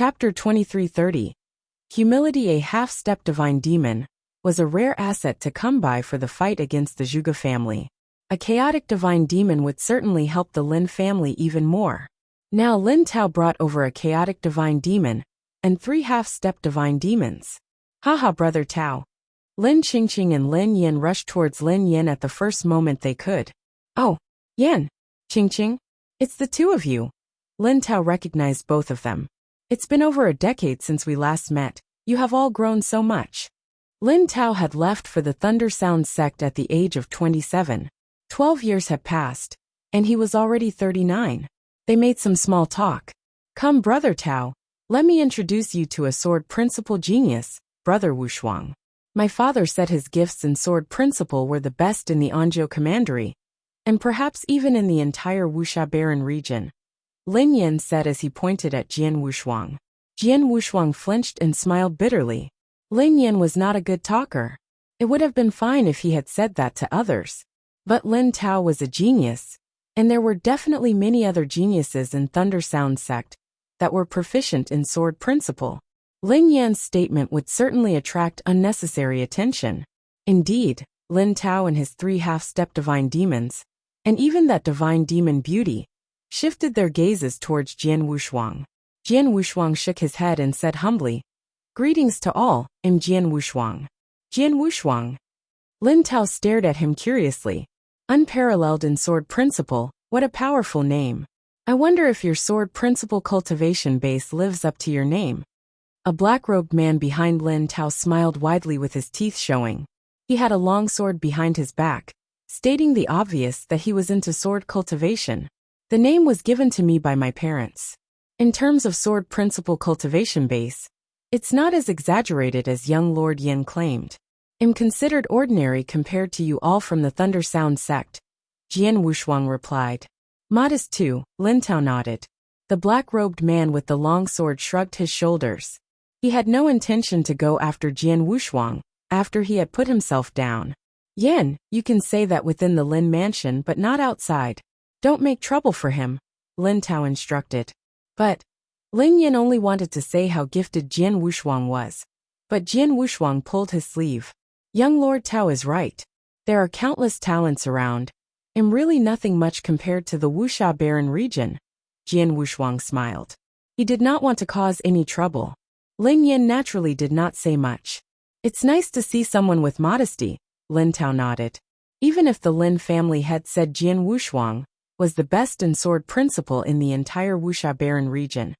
Chapter 2330. Humility. A half-step divine demon was a rare asset to come by for the fight against the Zhuge family. A chaotic divine demon would certainly help the Lin family even more. Now Lin Tao brought over a chaotic divine demon and 3 half-step divine demons. Haha, brother Tao. Lin Qingqing and Lin Yan rushed towards Lin Yan at the first moment they could. Oh, Yan, Qingqing, it's the two of you. Lin Tao recognized both of them. It's been over a decade since we last met. You have all grown so much. Lin Tao had left for the Thunder Sound sect at the age of 27. 12 years had passed, and he was already 39. They made some small talk. Come, brother Tao, let me introduce you to a sword principle genius, brother Wuxia. My father said his gifts in sword principle were the best in the Anzhou commandery, and perhaps even in the entire Wuxia Baron region. Lin Yan said as he pointed at Jian Wuxia. Jian Wuxia flinched and smiled bitterly. Lin Yan was not a good talker. It would have been fine if he had said that to others. But Lin Tao was a genius, and there were definitely many other geniuses in Thunder Sound sect that were proficient in sword principle. Lin Yan's statement would certainly attract unnecessary attention. Indeed, Lin Tao and his 3 half-step divine demons, and even that divine demon Beauty, shifted their gazes towards Jian Wuxia. Jian Wuxia shook his head and said humbly, "Greetings to all, I'm Jian Wuxia." Jian Wuxia. Lin Tao stared at him curiously. Unparalleled in sword principle, what a powerful name. I wonder if your sword principle cultivation base lives up to your name. A black-robed man behind Lin Tao smiled widely with his teeth showing. He had a long sword behind his back, stating the obvious that he was into sword cultivation. The name was given to me by my parents. In terms of sword principle cultivation base, it's not as exaggerated as young Lord Yan claimed. I'm considered ordinary compared to you all from the Thunder Sound sect, Jian Wuxia replied. Modest too, Lin Tao nodded. The black-robed man with the long sword shrugged his shoulders. He had no intention to go after Jian Wuxia after he had put himself down. Yan, you can say that within the Lin mansion but not outside. Don't make trouble for him, Lin Tao instructed. But Lin Yan only wanted to say how gifted Jian Wuxia was. But Jian Wuxia pulled his sleeve. Young Lord Tao is right. There are countless talents around. I'm really nothing much compared to the Wuxia Baron region. Jian Wuxia smiled. He did not want to cause any trouble. Lin Yan naturally did not say much. It's nice to see someone with modesty, Lin Tao nodded. Even if the Lin family had said Jian Wuxia was the best in sword principle in the entire Wuxia Baron region,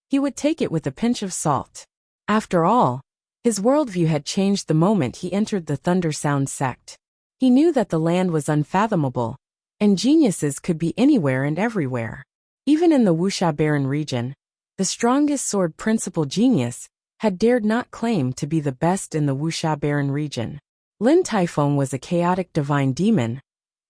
he would take it with a pinch of salt. After all, his worldview had changed the moment he entered the Thunder Sound sect. He knew that the land was unfathomable, and geniuses could be anywhere and everywhere. Even in the Wuxia Baron region, the strongest sword principle genius had dared not claim to be the best in the Wuxia Baron region. Lin Taifeng was a chaotic divine demon,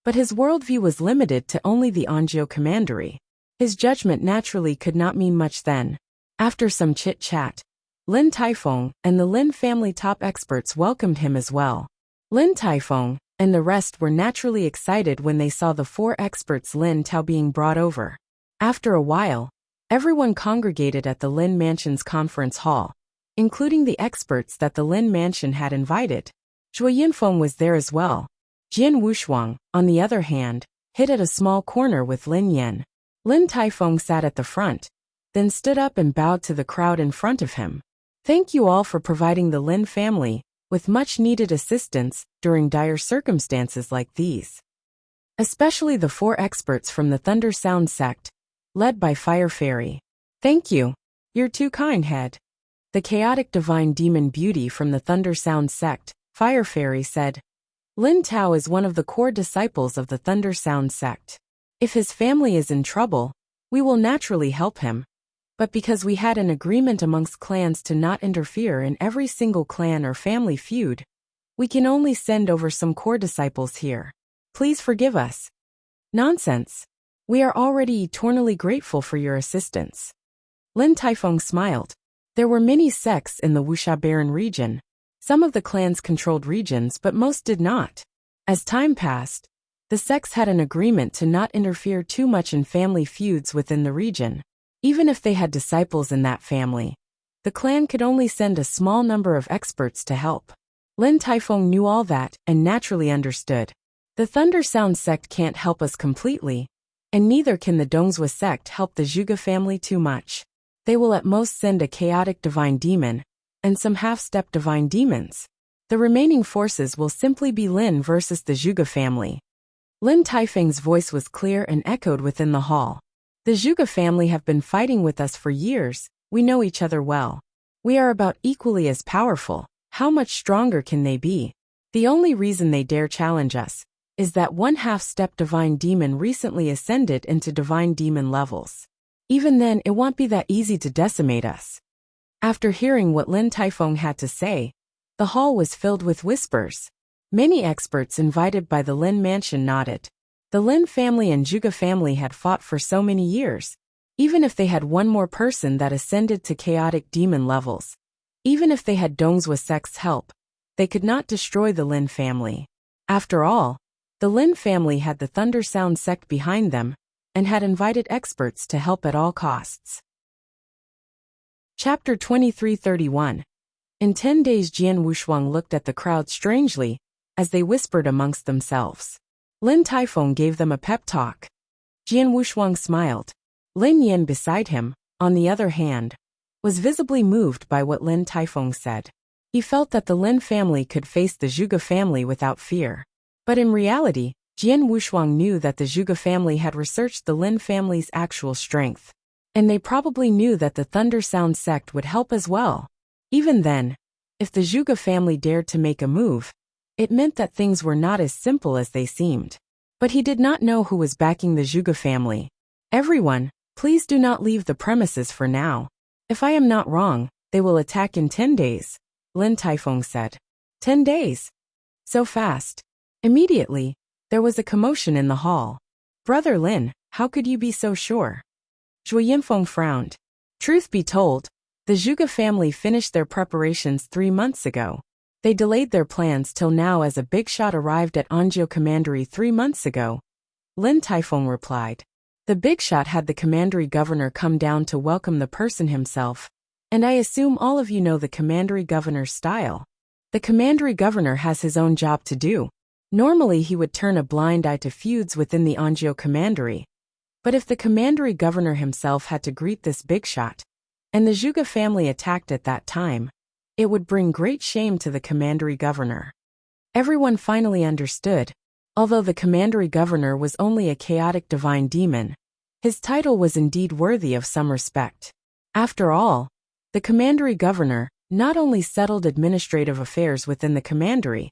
but his worldview was limited to only the Anzhou commandery. His judgment naturally could not mean much then. After some chit-chat, Lin Taifeng and the Lin family top experts welcomed him as well. Lin Taifeng and the rest were naturally excited when they saw the 4 experts Lin Tao being brought over. After a while, everyone congregated at the Lin Mansion's conference hall, including the experts that the Lin Mansion had invited. Zhuo Yinfeng was there as well. Jian Wuxia, on the other hand, hid at a small corner with Lin Yan. Lin Taifeng sat at the front, then stood up and bowed to the crowd in front of him. Thank you all for providing the Lin family with much-needed assistance during dire circumstances like these. Especially the 4 experts from the Thunder Sound sect, led by Fire Fairy. Thank you. You're too kind, head. The chaotic divine demon Beauty from the Thunder Sound sect, Fire Fairy said. Lin Tao is one of the core disciples of the Thunder Sound sect. If his family is in trouble, we will naturally help him. But because we had an agreement amongst clans to not interfere in every single clan or family feud, we can only send over some core disciples here. Please forgive us. Nonsense. We are already eternally grateful for your assistance. Lin Taifeng smiled. There were many sects in the Wuxia Baron region. Some of the clans controlled regions but most did not. As time passed, the sects had an agreement to not interfere too much in family feuds within the region. Even if they had disciples in that family, the clan could only send a small number of experts to help. Lin Taifeng knew all that and naturally understood. The Thunder Sound sect can't help us completely, and neither can the Dongzhou sect help the Zhuge family too much. They will at most send a chaotic divine demon, and some half-step divine demons. The remaining forces will simply be Lin versus the Zhuge family. Lin Taifeng's voice was clear and echoed within the hall. The Zhuge family have been fighting with us for years, we know each other well. We are about equally as powerful, how much stronger can they be? The only reason they dare challenge us is that one half-step divine demon recently ascended into divine demon levels. Even then, it won't be that easy to decimate us. After hearing what Lin Taifeng had to say, the hall was filled with whispers. Many experts invited by the Lin mansion nodded. The Lin family and Zhuge family had fought for so many years. Even if they had one more person that ascended to chaotic demon levels, even if they had Dongzhou sect's help, they could not destroy the Lin family. After all, the Lin family had the Thunder Sound sect behind them, and had invited experts to help at all costs. Chapter 2331. In 10 days, Jian Wushuang looked at the crowd strangely, as they whispered amongst themselves. Lin Taifeng gave them a pep talk. Jian Wushuang smiled. Lin Yan beside him, on the other hand, was visibly moved by what Lin Taifeng said. He felt that the Lin family could face the Zhuge family without fear. But in reality, Jian Wushuang knew that the Zhuge family had researched the Lin family's actual strength. And they probably knew that the Thunder Sound sect would help as well. Even then, if the Zhuge family dared to make a move, it meant that things were not as simple as they seemed. But he did not know who was backing the Zhuge family. Everyone, please do not leave the premises for now. If I am not wrong, they will attack in 10 days, Lin Taifeng said. 10 days? So fast. Immediately, there was a commotion in the hall. Brother Lin, how could you be so sure? Zhuo Yinfeng frowned. Truth be told, the Zhuge family finished their preparations 3 months ago. They delayed their plans till now as a big shot arrived at Anzhou Commandery 3 months ago. Lin Taifeng replied. The big shot had the Commandery governor come down to welcome the person himself, and I assume all of you know the Commandery governor's style. The Commandery governor has his own job to do. Normally he would turn a blind eye to feuds within the Anzhou Commandery. But if the Commandery governor himself had to greet this big shot, and the Zhuge family attacked at that time, it would bring great shame to the Commandery governor. Everyone finally understood. Although the Commandery governor was only a chaotic divine demon, his title was indeed worthy of some respect. After all, the Commandery governor not only settled administrative affairs within the Commandery.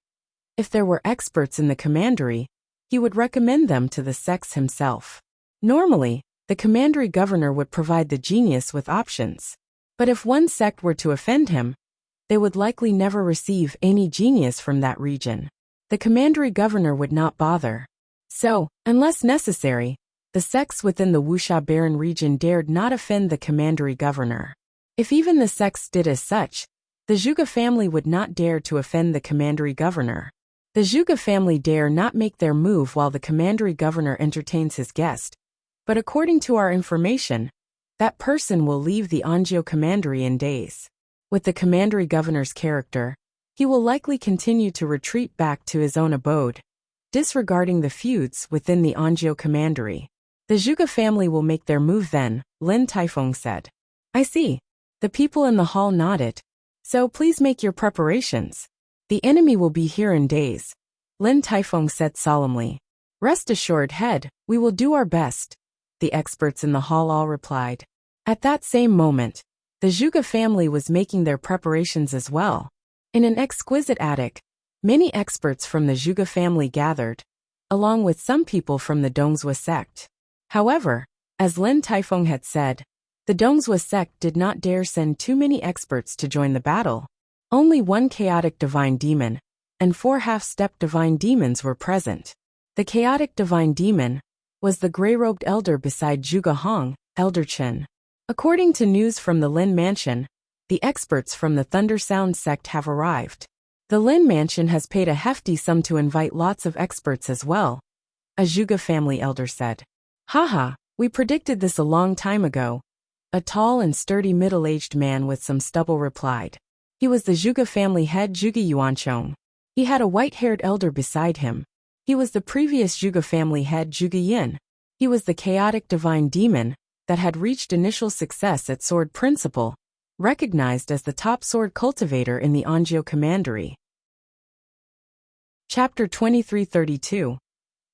If there were experts in the Commandery, he would recommend them to the sects himself. Normally, the Commandery governor would provide the genius with options. But if one sect were to offend him, they would likely never receive any genius from that region. The Commandery governor would not bother. So, unless necessary, the sects within the Wuxia Barren region dared not offend the Commandery governor. If even the sects did as such, the Zhuge family would not dare to offend the Commandery governor. The Zhuge family dare not make their move while the Commandery governor entertains his guest. But according to our information, that person will leave the Anzhou Commandery in days. With the Commandery governor's character, he will likely continue to retreat back to his own abode, disregarding the feuds within the Anzhou Commandery. The Zhuge family will make their move then, Lin Taifeng said. I see. The people in the hall nodded. So please make your preparations. The enemy will be here in days, Lin Taifeng said solemnly. Rest assured, head, we will do our best, the experts in the hall all replied. At that same moment, the Zhuge family was making their preparations as well. In an exquisite attic, many experts from the Zhuge family gathered, along with some people from the Dongzhou sect. However, as Lin Taifeng had said, the Dongzhou sect did not dare send too many experts to join the battle. Only one chaotic divine demon, and 4 half-step divine demons were present. The chaotic divine demon was the gray-robed elder beside Zhuge Hong, Elder Chen. According to news from the Lin mansion, the experts from the Thunder Sound sect have arrived. The Lin mansion has paid a hefty sum to invite lots of experts as well, a Zhuge family elder said. Haha, we predicted this a long time ago. A tall and sturdy middle-aged man with some stubble replied. He was the Zhuge family head Zhuge Yuanchong. He had a white-haired elder beside him. He was the previous Zhuge family head Zhuge Yin. He was the chaotic divine demon that had reached initial success at Sword Principle, recognized as the top sword cultivator in the Anjou Commandery. Chapter 2332.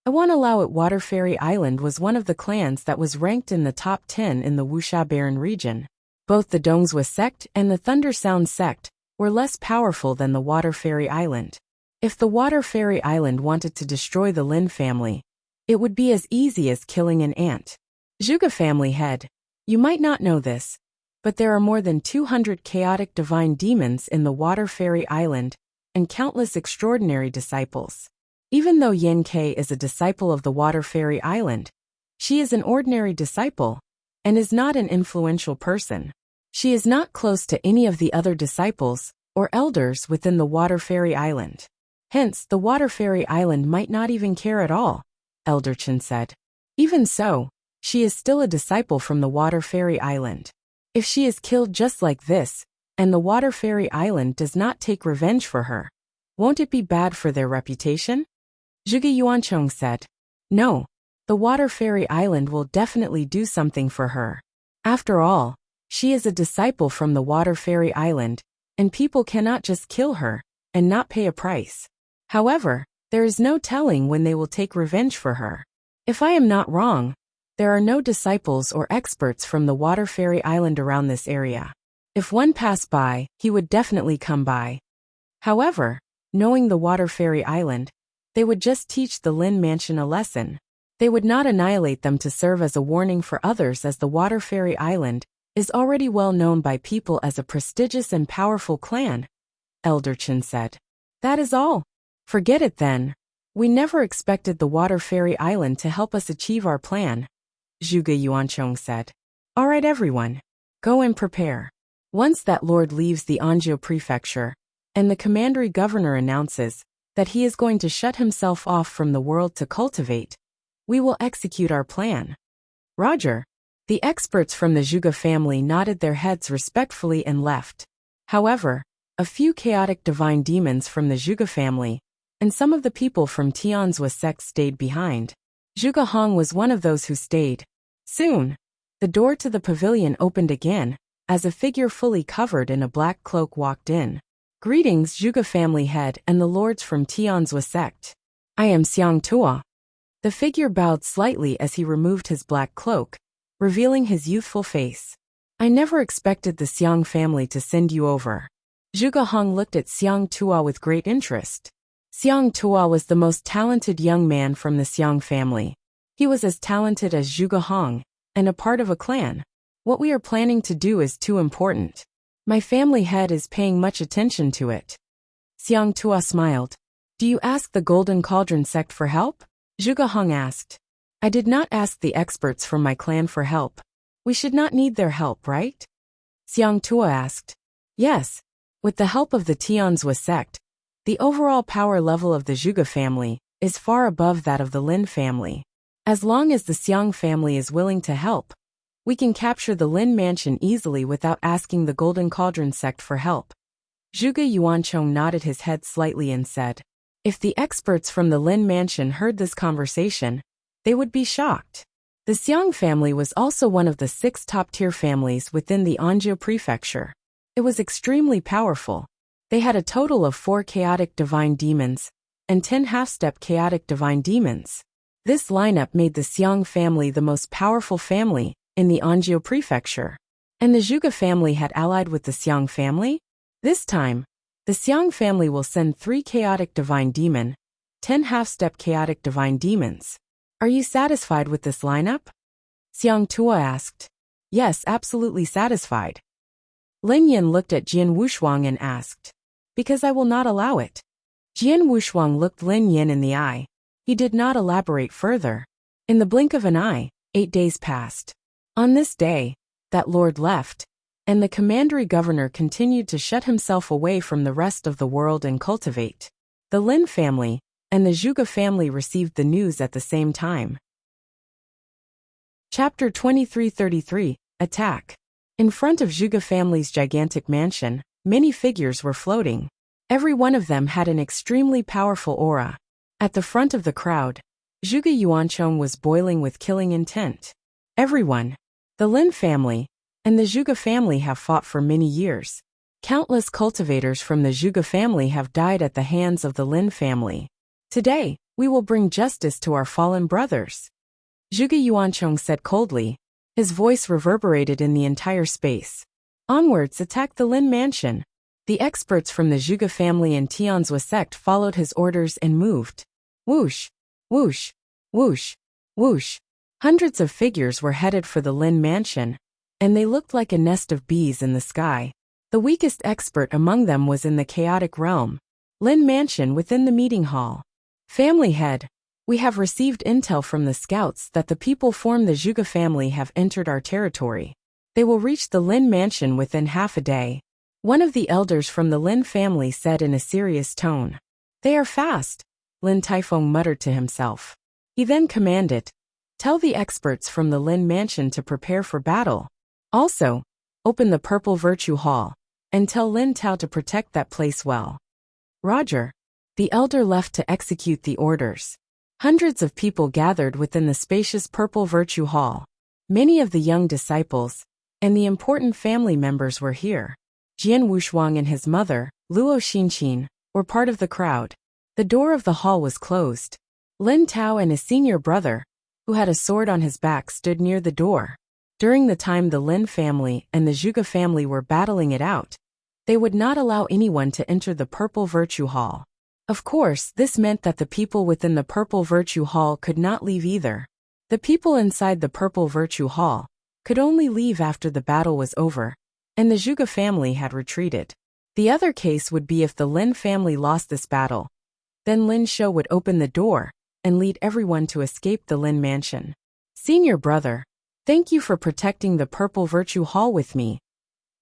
Awanalawat Water Fairy Island was one of the clans that was ranked in the top 10 in the Wuxia Barren region. Both the Dongzhou sect and the Thunder Sound sect were less powerful than the Water Fairy Island. If the Water Fairy Island wanted to destroy the Lin family, it would be as easy as killing an ant. Zhuge family head. You might not know this, but there are more than 200 chaotic divine demons in the Water Fairy Island, and countless extraordinary disciples. Even though Yin Ke is a disciple of the Water Fairy Island, she is an ordinary disciple, and is not an influential person. She is not close to any of the other disciples, or elders within the Water Fairy Island. Hence, the Water Fairy Island might not even care at all, Elder Chen said. Even so, she is still a disciple from the Water Fairy Island. If she is killed just like this, and the Water Fairy Island does not take revenge for her, won't it be bad for their reputation? Zhuge Yuanchong said. No, the Water Fairy Island will definitely do something for her. After all, she is a disciple from the Water Fairy Island, and people cannot just kill her and not pay a price. However, there is no telling when they will take revenge for her. If I am not wrong, there are no disciples or experts from the Water Fairy Island around this area. If one passed by, he would definitely come by. However, knowing the Water Fairy Island, they would just teach the Lin Mansion a lesson. They would not annihilate them to serve as a warning for others, as the Water Fairy Island is already well known by people as a prestigious and powerful clan, Elder Chen said. That is all. Forget it then. We never expected the Water Fairy Island to help us achieve our plan, Zhuge Yuanchong said. All right everyone, go and prepare. Once that lord leaves the Anjou prefecture, and the commandery governor announces that he is going to shut himself off from the world to cultivate, we will execute our plan. Roger. The experts from the Zhuge family nodded their heads respectfully and left. However, a few chaotic divine demons from the Zhuge family and some of the people from Tianzhou sect stayed behind. Zhuge Hong was one of those who stayed. Soon, the door to the pavilion opened again, as a figure fully covered in a black cloak walked in. Greetings, Zhuge family head and the lords from Tianzhou sect. I am Xiang Tua. The figure bowed slightly as he removed his black cloak, revealing his youthful face. I never expected the Xiang family to send you over. Zhuge Hong looked at Xiang Tua with great interest. Xiang Tua was the most talented young man from the Xiang family. He was as talented as Zhuge Hong, and a part of a clan. What we are planning to do is too important. My family head is paying much attention to it. Xiang Tua smiled. Do you ask the Golden Cauldron sect for help? Zhuge Hong asked. I did not ask the experts from my clan for help. We should not need their help, right? Xiang Tua asked. Yes. With the help of the Tianzhou sect, the overall power level of the Zhuge family is far above that of the Lin family. As long as the Xiang family is willing to help, we can capture the Lin Mansion easily without asking the Golden Cauldron sect for help. Zhuge Yuanchong nodded his head slightly and said, if the experts from the Lin Mansion heard this conversation, they would be shocked. The Xiang family was also one of the 6 top-tier families within the Anjou prefecture. It was extremely powerful. They had a total of 4 chaotic divine demons and 10 half-step chaotic divine demons. This lineup made the Xiang family the most powerful family in the Anjou prefecture. And the Zhuge family had allied with the Xiang family? This time, the Xiang family will send 3 chaotic divine demon, 10 half-step chaotic divine demons. Are you satisfied with this lineup? Xiang Tua asked. Yes, absolutely satisfied. Lin Yin looked at Jian Wushuang and asked. Because I will not allow it. Jian Wushuang looked Lin Yin in the eye. He did not elaborate further. In the blink of an eye, 8 days passed. On this day, that lord left, and the commandery governor continued to shut himself away from the rest of the world and cultivate. The Lin family and the Zhuge family received the news at the same time. Chapter 2333, Attack. In front of Zhuge family's gigantic mansion, many figures were floating. Every one of them had an extremely powerful aura. At the front of the crowd, Zhuge Yuanchong was boiling with killing intent. Everyone, the Lin family, and the Zhuge family have fought for many years. Countless cultivators from the Zhuge family have died at the hands of the Lin family. Today, we will bring justice to our fallen brothers. Zhuge Yuanchong said coldly. His voice reverberated in the entire space. Onwards attack the Lin mansion. The experts from the Zhuge family and Tianzhua sect followed his orders and moved. Whoosh, whoosh, whoosh, whoosh. Hundreds of figures were headed for the Lin mansion, and they looked like a nest of bees in the sky. The weakest expert among them was in the chaotic realm. Lin mansion within the meeting hall. Family head. We have received intel from the scouts that the people from the Zhuge family have entered our territory. They will reach the Lin mansion within half a day. One of the elders from the Lin family said in a serious tone. They are fast, Lin Taifeng muttered to himself. He then commanded, tell the experts from the Lin mansion to prepare for battle. Also, open the Purple Virtue Hall, and tell Lin Tao to protect that place well. Roger. The elder left to execute the orders. Hundreds of people gathered within the spacious Purple Virtue Hall. Many of the young disciples and the important family members were here. Jian Wushuang and his mother, Luo Xinqin, were part of the crowd. The door of the hall was closed. Lin Tao and his senior brother, who had a sword on his back, stood near the door. During the time the Lin family and the Zhuge family were battling it out, they would not allow anyone to enter the Purple Virtue Hall. Of course, this meant that the people within the Purple Virtue Hall could not leave either. The people inside the Purple Virtue Hall could only leave after the battle was over, and the Zhuge family had retreated. The other case would be if the Lin family lost this battle. Then Lin Shou would open the door and lead everyone to escape the Lin mansion. Senior brother, thank you for protecting the Purple Virtue Hall with me,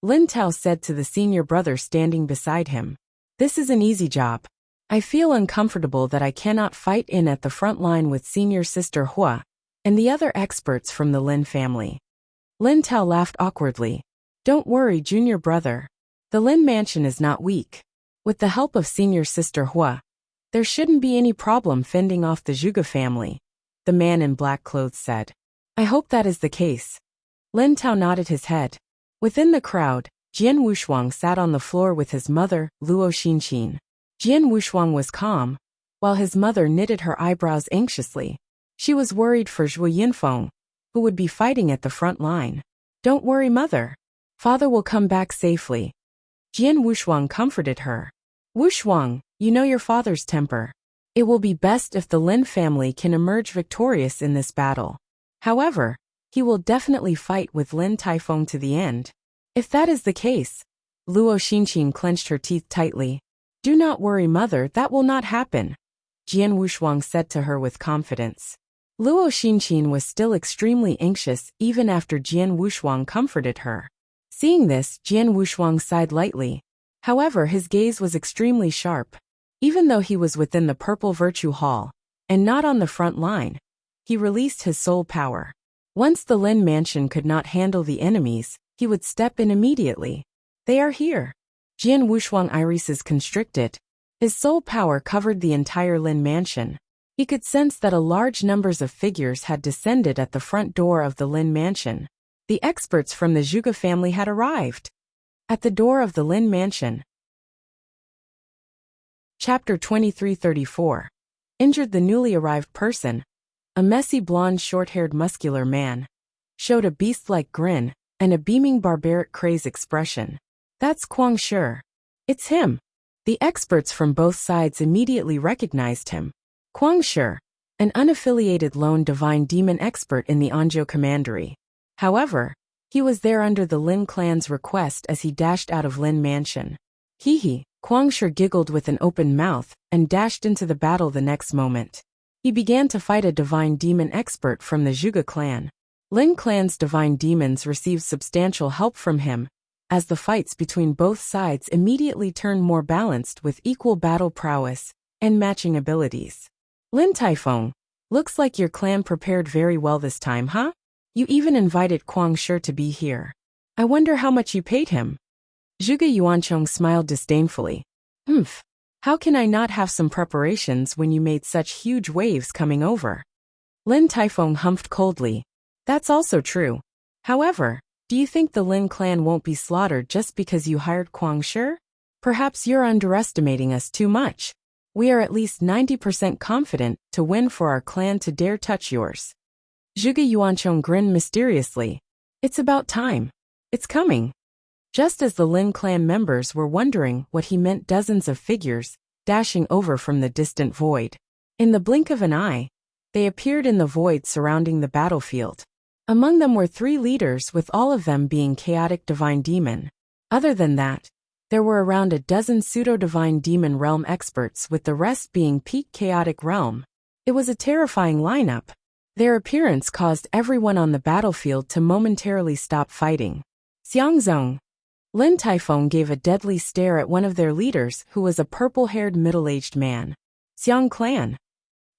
Lin Tao said to the senior brother standing beside him. This is an easy job. I feel uncomfortable that I cannot fight in at the front line with senior sister Hua and the other experts from the Lin family. Lin Tao laughed awkwardly. Don't worry, junior brother. The Lin mansion is not weak. With the help of senior sister Hua, there shouldn't be any problem fending off the Zhuge family, the man in black clothes said. I hope that is the case. Lin Tao nodded his head. Within the crowd, Jian Wushuang sat on the floor with his mother, Luo Xinqin. Jian Wushuang was calm, while his mother knitted her eyebrows anxiously. She was worried for Zhuo Yinfeng, who would be fighting at the front line. Don't worry, mother. Father will come back safely. Jian Wushuang comforted her. Wushuang, you know your father's temper. It will be best if the Lin family can emerge victorious in this battle. However, he will definitely fight with Lin Taifeng to the end. If that is the case, Luo Xinqin clenched her teeth tightly. Do not worry, mother, that will not happen, Jian Wushuang said to her with confidence. Luo Xinqin was still extremely anxious even after Jian Wushuang comforted her. Seeing this, Jian Wushuang sighed lightly. However, his gaze was extremely sharp. Even though he was within the Purple Virtue Hall, and not on the front line, he released his soul power. Once the Lin mansion could not handle the enemies, he would step in immediately. They are here. Jian Wushuang irises constricted. His soul power covered the entire Lin mansion. He could sense that a large numbers of figures had descended at the front door of the Lin mansion. The experts from the Zhuge family had arrived. At the door of the Lin mansion. Chapter 2334. Injured. The newly arrived person, a messy blonde short-haired muscular man, showed a beast-like grin and a beaming barbaric craze expression. That's Kuang Shi. It's him. The experts from both sides immediately recognized him. Kuang Shi, an unaffiliated lone divine demon expert in the Anzhou commandery. However, he was there under the Lin clan's request as he dashed out of Lin mansion. Hee. Kuang Shi giggled with an open mouth and dashed into the battle the next moment. He began to fight a divine demon expert from the Zhuge clan. Lin clan's divine demons received substantial help from him, as the fights between both sides immediately turned more balanced with equal battle prowess and matching abilities. Lin Taifeng, looks like your clan prepared very well this time, huh? You even invited Kuang Shi to be here. I wonder how much you paid him. Zhuge Yuanchong smiled disdainfully. Humph. How can I not have some preparations when you made such huge waves coming over? Lin Taifeng humphed coldly. That's also true. However, do you think the Lin clan won't be slaughtered just because you hired Kuang Shi? Perhaps you're underestimating us too much. We are at least 90% confident to win for our clan to dare touch yours. Zhuge Yuanchong grinned mysteriously. It's about time. It's coming. Just as the Lin clan members were wondering what he meant, dozens of figures, dashing over from the distant void. In the blink of an eye, they appeared in the void surrounding the battlefield. Among them were 3 leaders, with all of them being chaotic divine demon. Other than that, there were around a dozen pseudo-divine demon realm experts, with the rest being peak chaotic realm. It was a terrifying lineup. Their appearance caused everyone on the battlefield to momentarily stop fighting. Xiangzong. Lin Taifeng gave a deadly stare at one of their leaders, who was a purple-haired middle-aged man. Xiang clan.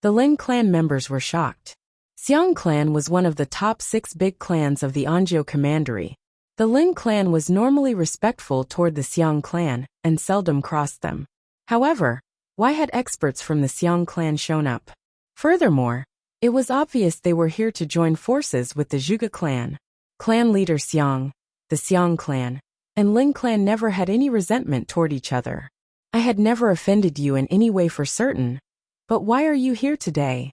The Lin clan members were shocked. Xiang clan was one of the top 6 big clans of the Anzhou commandery. The Lin clan was normally respectful toward the Xiang clan, and seldom crossed them. However, why had experts from the Xiang clan shown up? Furthermore, it was obvious they were here to join forces with the Zhuge clan. Clan leader Xiang, the Xiang clan, and Lin clan never had any resentment toward each other. I had never offended you in any way for certain. But why are you here today?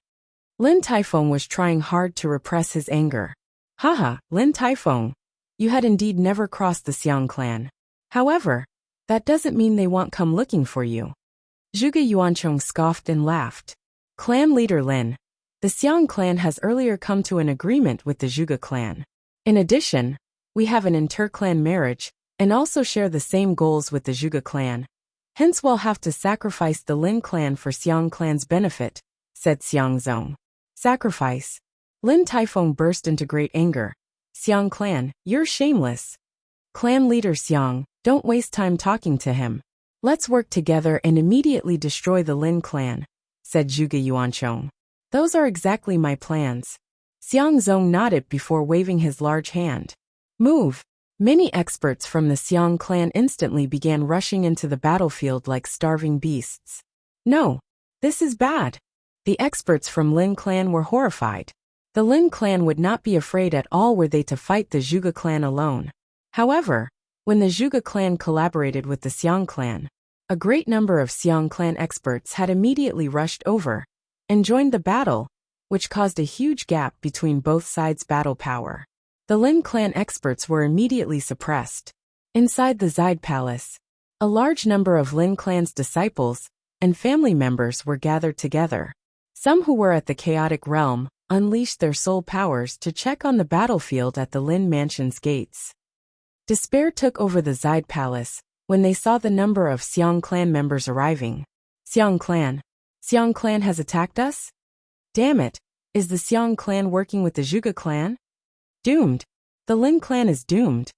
Lin Taifeng was trying hard to repress his anger. Haha, Lin Taifeng. You had indeed never crossed the Xiang clan. However, that doesn't mean they won't come looking for you. Zhuge Yuanchong scoffed and laughed. Clan leader Lin. The Xiang clan has earlier come to an agreement with the Zhuge clan. In addition, we have an inter-clan marriage, and also share the same goals with the Zhuge clan. Hence we'll have to sacrifice the Lin clan for Xiang clan's benefit, said Xiangzong. Sacrifice? Lin Taifeng burst into great anger. Xiang clan, you're shameless. Clan leader Xiang, don't waste time talking to him. Let's work together and immediately destroy the Lin clan, said Zhuge Yuanchong. Those are exactly my plans. Xiangzong nodded before waving his large hand. Move! Many experts from the Xiang clan instantly began rushing into the battlefield like starving beasts. No! This is bad! The experts from Lin clan were horrified. The Lin clan would not be afraid at all were they to fight the Zhuge clan alone. However, when the Zhuge clan collaborated with the Xiang clan, a great number of Xiang clan experts had immediately rushed over and joined the battle, which caused a huge gap between both sides' battle power. The Lin clan experts were immediately suppressed. Inside the Zide Palace, a large number of Lin clan's disciples and family members were gathered together. Some who were at the chaotic realm unleashed their soul powers to check on the battlefield at the Lin mansion's gates. Despair took over the Zide Palace when they saw the number of Xiang clan members arriving. Xiang clan has attacked us? Damn it, is the Xiang clan working with the Zhuge clan? Doomed. The Lin clan is doomed.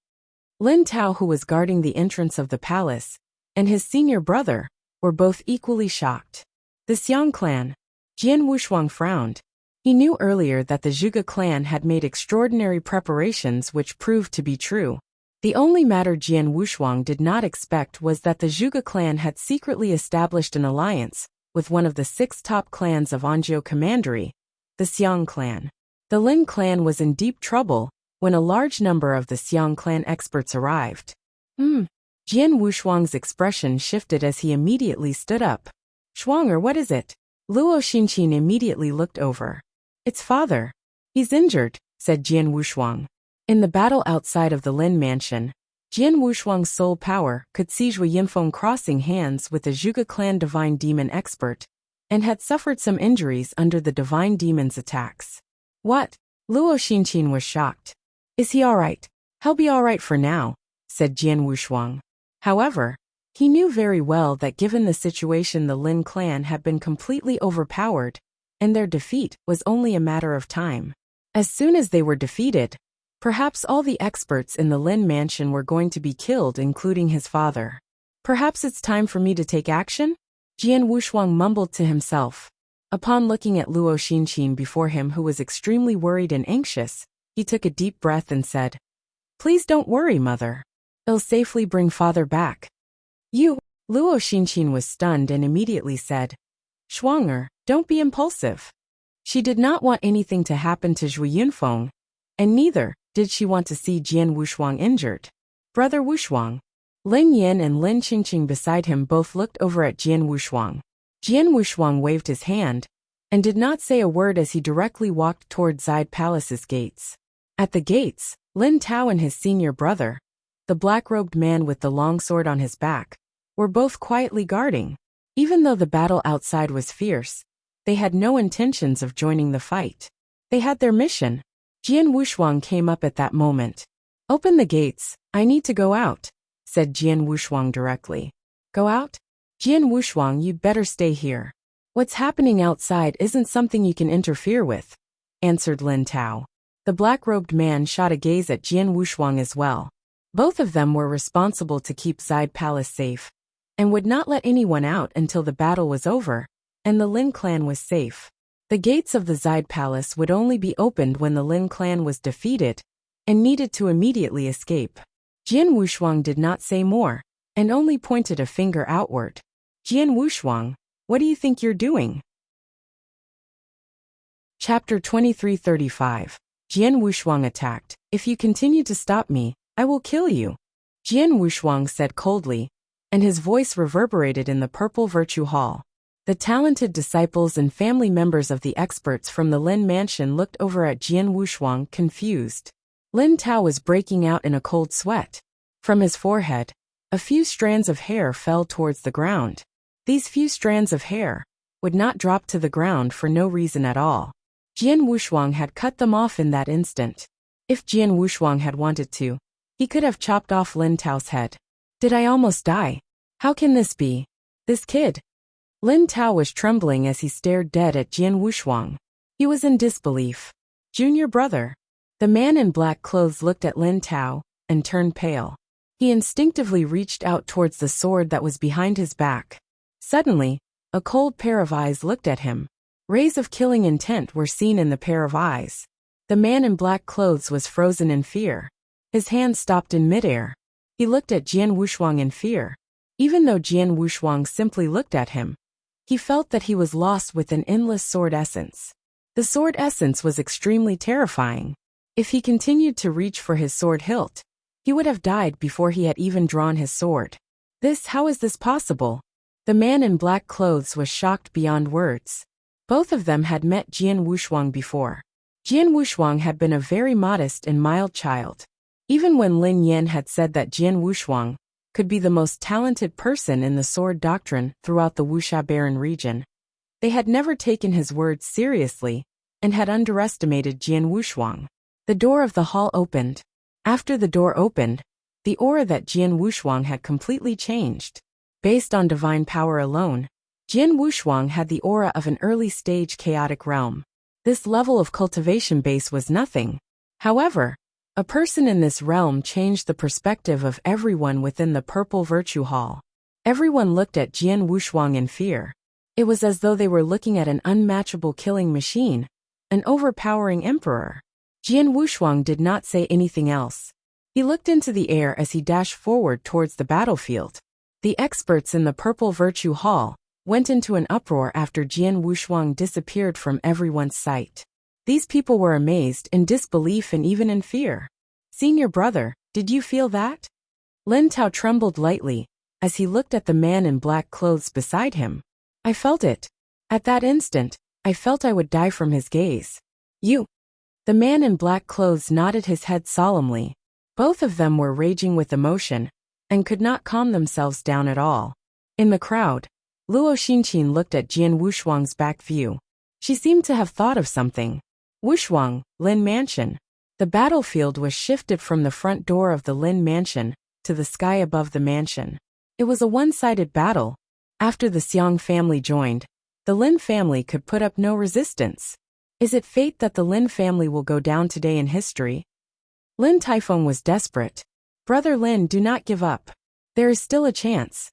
Lin Tao, who was guarding the entrance of the palace, and his senior brother, were both equally shocked. The Xiang clan. Jian Wushuang frowned. He knew earlier that the Zhuge clan had made extraordinary preparations which proved to be true. The only matter Jian Wushuang did not expect was that the Zhuge clan had secretly established an alliance with one of the 6 top clans of Anzhou commandery, the Xiang clan. The Lin clan was in deep trouble when a large number of the Xiang clan experts arrived. Jian Wushuang's expression shifted as he immediately stood up. Shuanger, what is it? Luo Xinqin immediately looked over. It's father. He's injured, said Jian Wushuang. In the battle outside of the Lin mansion, Jian Wushuang's soul power could see Zhui Yinfeng crossing hands with a Zhuge clan divine demon expert, and had suffered some injuries under the divine demon's attacks. What? Luo Xinqin was shocked. Is he alright? He'll be alright for now, said Jian Wushuang. However, he knew very well that given the situation the Lin clan had been completely overpowered, and their defeat was only a matter of time. As soon as they were defeated, perhaps all the experts in the Lin mansion were going to be killed, including his father. Perhaps it's time for me to take action? Jian Wushuang mumbled to himself. Upon looking at Luo Xinqin before him, who was extremely worried and anxious, he took a deep breath and said, Please don't worry, mother. I'll safely bring father back. You. Luo Xinqin was stunned and immediately said, Shuang'er, don't be impulsive. She did not want anything to happen to Zhu Yunfeng, and neither did she want to see Jian Wushuang injured. Brother Wushuang. Lin Yin and Lin Qingqing beside him both looked over at Jian Wushuang. Jian Wushuang waved his hand and did not say a word as he directly walked toward Zide Palace's gates. At the gates, Lin Tao and his senior brother, the black-robed man with the long sword on his back, were both quietly guarding. Even though the battle outside was fierce, they had no intentions of joining the fight. They had their mission. Jian Wushuang came up at that moment. Open the gates, I need to go out, said Jian Wushuang directly. Go out? Jian Wushuang, you'd better stay here. What's happening outside isn't something you can interfere with, answered Lin Tao. The black-robed man shot a gaze at Jian Wushuang as well. Both of them were responsible to keep Zide Palace safe, and would not let anyone out until the battle was over, and the Lin clan was safe. The gates of the Zide Palace would only be opened when the Lin clan was defeated, and needed to immediately escape. Jian Wushuang did not say more, and only pointed a finger outward. Jian Wushuang, what do you think you're doing? Chapter 2335. Jian Wushuang attacked. If you continue to stop me, I will kill you. Jian Wushuang said coldly, and his voice reverberated in the Purple Virtue Hall. The talented disciples and family members of the experts from the Lin mansion looked over at Jian Wushuang confused. Lin Tao was breaking out in a cold sweat. From his forehead, a few strands of hair fell towards the ground. These few strands of hair would not drop to the ground for no reason at all. Jian Wushuang had cut them off in that instant. If Jian Wushuang had wanted to, he could have chopped off Lin Tao's head. Did I almost die? How can this be? This kid? Lin Tao was trembling as he stared dead at Jian Wushuang. He was in disbelief. Junior brother. The man in black clothes looked at Lin Tao and turned pale. He instinctively reached out towards the sword that was behind his back. Suddenly, a cold pair of eyes looked at him. Rays of killing intent were seen in the pair of eyes. The man in black clothes was frozen in fear. His hand stopped in midair. He looked at Jian Wushuang in fear. Even though Jian Wushuang simply looked at him, he felt that he was lost with an endless sword essence. The sword essence was extremely terrifying. If he continued to reach for his sword hilt, he would have died before he had even drawn his sword. How is this possible? The man in black clothes was shocked beyond words. Both of them had met Jian Wushuang before. Jian Wushuang had been a very modest and mild child. Even when Lin Yan had said that Jian Wushuang could be the most talented person in the sword doctrine throughout the Wuxia Barren region, they had never taken his words seriously and had underestimated Jian Wushuang. The door of the hall opened. After the door opened, the aura that Jian Wushuang had completely changed. Based on divine power alone, Jian Wushuang had the aura of an early-stage chaotic realm. This level of cultivation base was nothing. However, a person in this realm changed the perspective of everyone within the Purple Virtue Hall. Everyone looked at Jian Wushuang in fear. It was as though they were looking at an unmatchable killing machine, an overpowering emperor. Jian Wushuang did not say anything else. He looked into the air as he dashed forward towards the battlefield. The experts in the Purple Virtue Hall went into an uproar after Jian Wushuang disappeared from everyone's sight. These people were amazed, in disbelief, and even in fear. Senior brother, did you feel that? Lin Tao trembled lightly as he looked at the man in black clothes beside him. I felt it. At that instant, I felt I would die from his gaze. You. The man in black clothes nodded his head solemnly. Both of them were raging with emotion and could not calm themselves down at all. In the crowd, Luo Xinqin looked at Jian Wushuang's back view. She seemed to have thought of something. Wushuang, Lin Mansion. The battlefield was shifted from the front door of the Lin Mansion to the sky above the mansion. It was a one-sided battle. After the Xiang family joined, the Lin family could put up no resistance. Is it fate that the Lin family will go down today in history? Lin Taifeng was desperate. Brother Lin, do not give up. There is still a chance.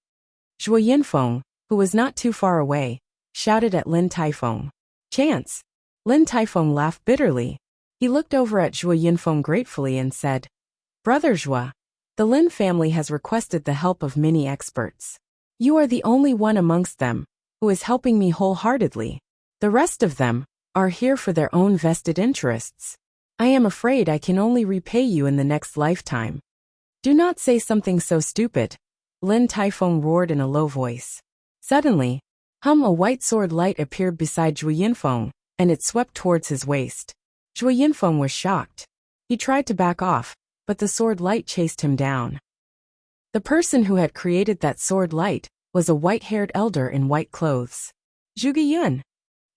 Zhuo Yinfeng, who was not too far away, shouted at Lin Taifeng. Chance? Lin Taifeng laughed bitterly. He looked over at Zhuo Yinfeng gratefully and said, Brother Zhua, the Lin family has requested the help of many experts. You are the only one amongst them who is helping me wholeheartedly. The rest of them are here for their own vested interests. I am afraid I can only repay you in the next lifetime. Do not say something so stupid, Lin Taifeng roared in a low voice. Suddenly, a white sword light appeared beside Zhu Yinfeng, and it swept towards his waist. Zhu Yinfeng was shocked. He tried to back off, but the sword light chased him down. The person who had created that sword light was a white-haired elder in white clothes. Zhuge Yun.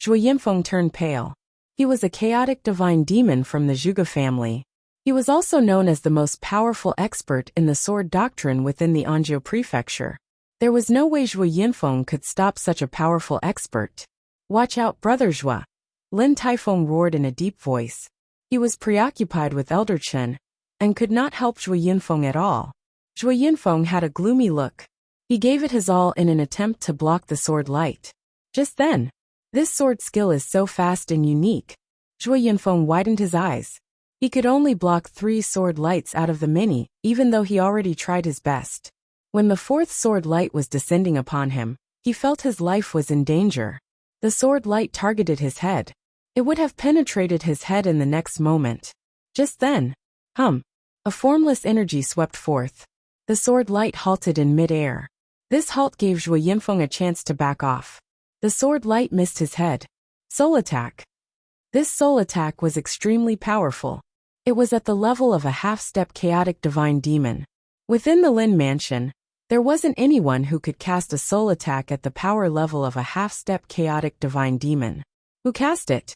Zhu Yinfeng turned pale. He was a chaotic divine demon from the Zhuge family. He was also known as the most powerful expert in the sword doctrine within the Anzhou prefecture. There was no way Zhu Yinfeng could stop such a powerful expert. Watch out, Brother Zhua, Lin Taifeng roared in a deep voice. He was preoccupied with Elder Chen and could not help Zhu Yinfeng at all. Zhu Yinfeng had a gloomy look. He gave it his all in an attempt to block the sword light. Just then, this sword skill is so fast and unique. Zhu Yinfeng widened his eyes. He could only block 3 sword lights out of the many, even though he already tried his best. When the 4th sword light was descending upon him, he felt his life was in danger. The sword light targeted his head. It would have penetrated his head in the next moment. Just then, a formless energy swept forth. The sword light halted in mid-air. This halt gave Zhu Yinfeng a chance to back off. The sword light missed his head. Soul attack. This soul attack was extremely powerful. It was at the level of a half-step chaotic divine demon. Within the Lin mansion, there wasn't anyone who could cast a soul attack at the power level of a half-step chaotic divine demon. Who cast it?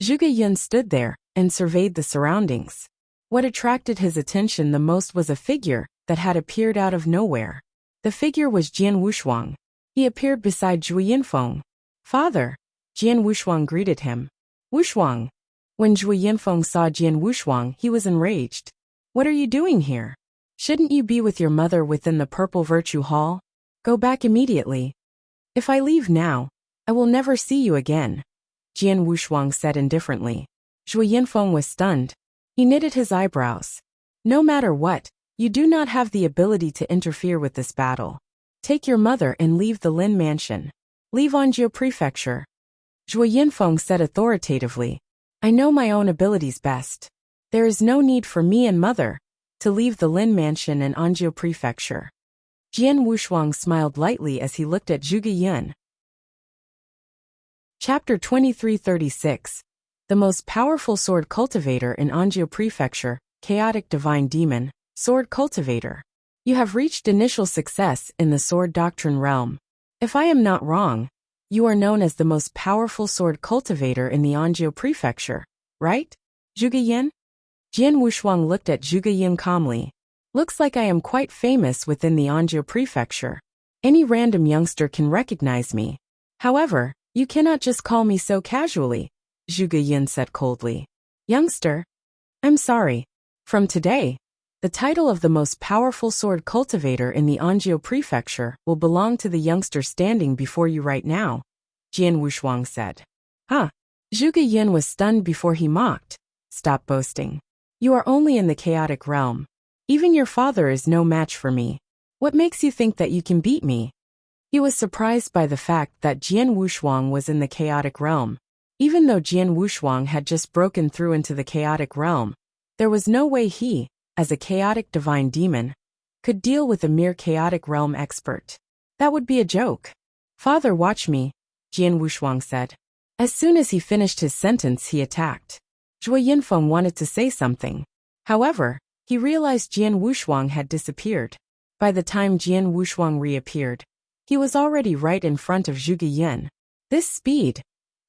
Zhuge Yun stood there and surveyed the surroundings. What attracted his attention the most was a figure that had appeared out of nowhere. The figure was Jian Wushuang. He appeared beside Zhu Yinfeng. Father, Jian Wushuang greeted him. Wushuang. When Zhu Yinfeng saw Jian Wushuang, he was enraged. What are you doing here? Shouldn't you be with your mother within the Purple Virtue Hall? Go back immediately. If I leave now, I will never see you again, Jian Wushuang said indifferently. Zhu Yinfeng was stunned. He knitted his eyebrows. No matter what, you do not have the ability to interfere with this battle. Take your mother and leave the Lin mansion. Leave Anzhou prefecture. Zhu Yinfeng said authoritatively. I know my own abilities best. There is no need for me and mother to leave the Lin mansion and Anzhou prefecture. Jian Wushuang smiled lightly as he looked at Zhuge Yun. Chapter 2336. The most powerful sword cultivator in Anzhou prefecture, chaotic divine demon, sword cultivator. You have reached initial success in the sword doctrine realm. If I am not wrong, you are known as the most powerful sword cultivator in the Anzhou prefecture, right, Zhuge Yun? Jian Wushuang looked at Zhuge Yun calmly. Looks like I am quite famous within the Anzhou prefecture. Any random youngster can recognize me. However, you cannot just call me so casually, Zhuge Yun said coldly. Youngster? I'm sorry. From today, the title of the most powerful sword cultivator in the Anzhou prefecture will belong to the youngster standing before you right now, Jian Wushuang said. Zhuge Yun was stunned before he mocked. Stop boasting. You are only in the chaotic realm. Even your father is no match for me. What makes you think that you can beat me? He was surprised by the fact that Jian Wushuang was in the chaotic realm. Even though Jian Wushuang had just broken through into the chaotic realm, there was no way he, as a chaotic divine demon, could deal with a mere chaotic realm expert. That would be a joke. Father, watch me, Jian Wushuang said. As soon as he finished his sentence, he attacked. Zhu Yinfeng wanted to say something. However, he realized Jian Wushuang had disappeared. By the time Jian Wushuang reappeared, he was already right in front of Zhuge Yun. This speed!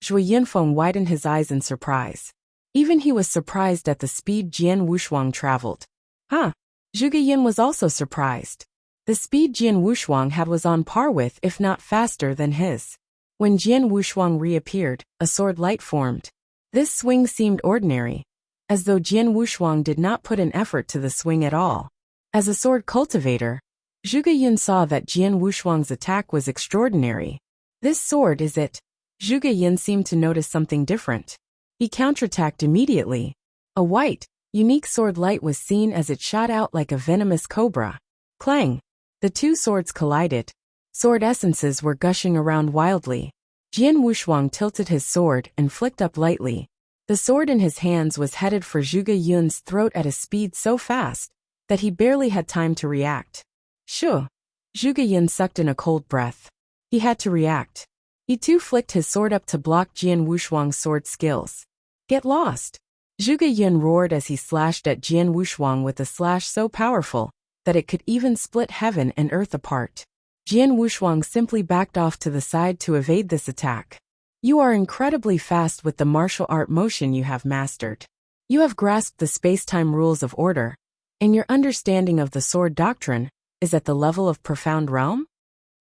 Zhu Yinfeng widened his eyes in surprise. Even he was surprised at the speed Jian Wushuang traveled. Zhuge Yun was also surprised. The speed Jian Wushuang had was on par with, if not faster than his. When Jian Wushuang reappeared, a sword light formed. This swing seemed ordinary, as though Jian Wushuang did not put an effort to the swing at all. As a sword cultivator, Zhuge Yun saw that Jian Wushuang's attack was extraordinary. This sword is it? Zhuge Yun seemed to notice something different. He counterattacked immediately. A white, Unique sword light was seen as it shot out like a venomous cobra. Clang! The two swords collided. Sword essences were gushing around wildly. Jian Wushuang tilted his sword and flicked up lightly. The sword in his hands was headed for Zhuge Yun's throat at a speed so fast that he barely had time to react. Shoo! Zhuge Yun sucked in a cold breath. He had to react. He too flicked his sword up to block Jian Wushuang's sword skills. Get lost! Zhuge Yun roared as he slashed at Jian Wushuang with a slash so powerful that it could even split heaven and earth apart. Jian Wushuang simply backed off to the side to evade this attack. You are incredibly fast with the martial art motion you have mastered. You have grasped the space-time rules of order, and your understanding of the sword doctrine is at the level of profound realm?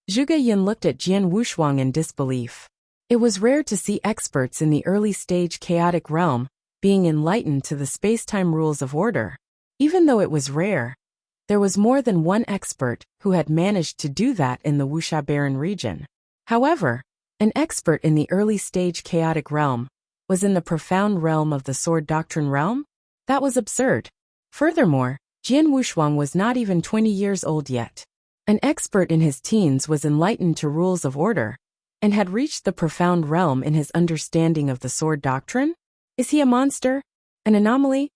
Zhuge Yun looked at Jian Wushuang in disbelief. It was rare to see experts in the early-stage chaotic realm being enlightened to the space-time rules of order. Even though it was rare, there was more than one expert who had managed to do that in the Wuxia Barren region. However, an expert in the early-stage chaotic realm was in the profound realm of the sword doctrine realm? That was absurd. Furthermore, Jian Wushuang was not even 20 years old yet. An expert in his teens was enlightened to rules of order and had reached the profound realm in his understanding of the sword doctrine? Is he a monster? An anomaly?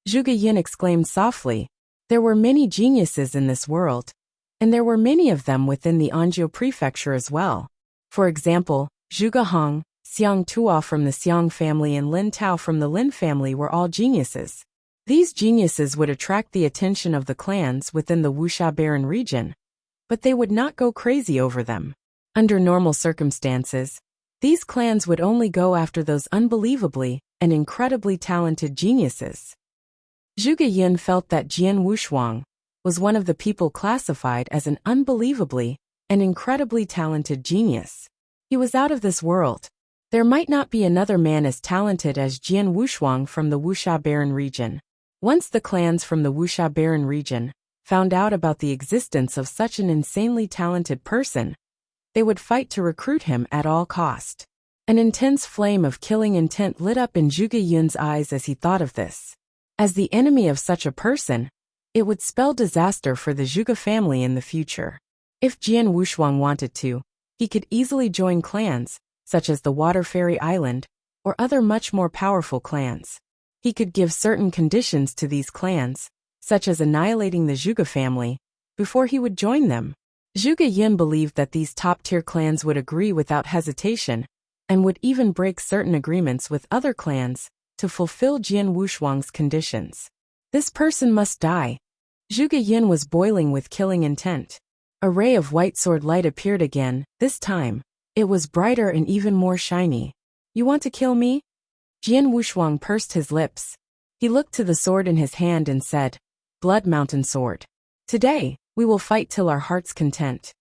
Zhuge Yun exclaimed softly. There were many geniuses in this world, and there were many of them within the Anzhou prefecture as well. For example, Zhuge Hong, Xiang Tuo from the Xiang family and Lin Tao from the Lin family were all geniuses. These geniuses would attract the attention of the clans within the Wuxia Barren region, but they would not go crazy over them. Under normal circumstances, these clans would only go after those unbelievably and incredibly talented geniuses. Zhuge Yun felt that Jian Wushuang was one of the people classified as an unbelievably and incredibly talented genius. He was out of this world. There might not be another man as talented as Jian Wushuang from the Wuxia Barren region. Once the clans from the Wuxia Barren region found out about the existence of such an insanely talented person, they would fight to recruit him at all cost. An intense flame of killing intent lit up in Zhuge Yun's eyes as he thought of this. As the enemy of such a person, it would spell disaster for the Zhuge family in the future. If Jian Wushuang wanted to, he could easily join clans, such as the Water Fairy Island, or other much more powerful clans. He could give certain conditions to these clans, such as annihilating the Zhuge family, before he would join them. Zhuge Yun believed that these top-tier clans would agree without hesitation, and would even break certain agreements with other clans to fulfill Jian Wushuang's conditions. This person must die. Zhuge Yun was boiling with killing intent. A ray of white sword light appeared again. This time, it was brighter and even more shiny. You want to kill me? Jian Wushuang pursed his lips. He looked to the sword in his hand and said, Blood Mountain Sword. Today, we will fight till our heart's content.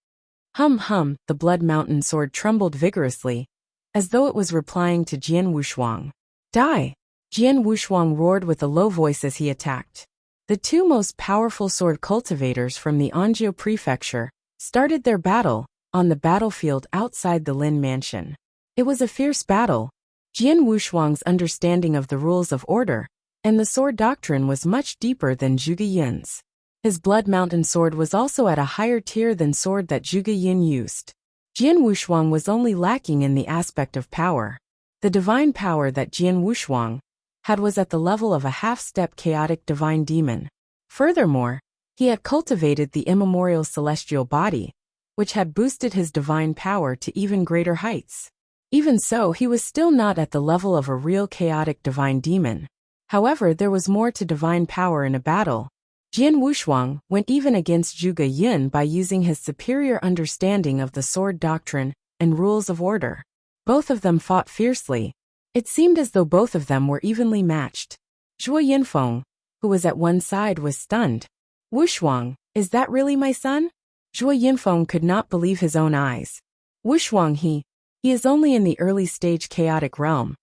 Hum, the Blood Mountain Sword trembled vigorously, as though it was replying to Jian Wushuang. Die! Jian Wushuang roared with a low voice as he attacked. The two most powerful sword cultivators from the Anzhou prefecture started their battle on the battlefield outside the Lin mansion. It was a fierce battle. Jian Wushuang's understanding of the rules of order and the sword doctrine was much deeper than Zhuge Yun's. His Blood Mountain Sword was also at a higher tier than sword that Zhuge Yun used. Jian Wushuang was only lacking in the aspect of power. The divine power that Jian Wushuang had was at the level of a half-step chaotic divine demon. Furthermore, he had cultivated the immemorial celestial body, which had boosted his divine power to even greater heights. Even so, he was still not at the level of a real chaotic divine demon. However, there was more to divine power in a battle. Jian Wushuang went even against Zhuge Yun by using his superior understanding of the sword doctrine and rules of order. Both of them fought fiercely. It seemed as though both of them were evenly matched. Zhuo Yinfeng, who was at one side, was stunned. Wushuang, is that really my son? Zhuo Yinfeng could not believe his own eyes. Wushuang, he is only in the early stage chaotic realm.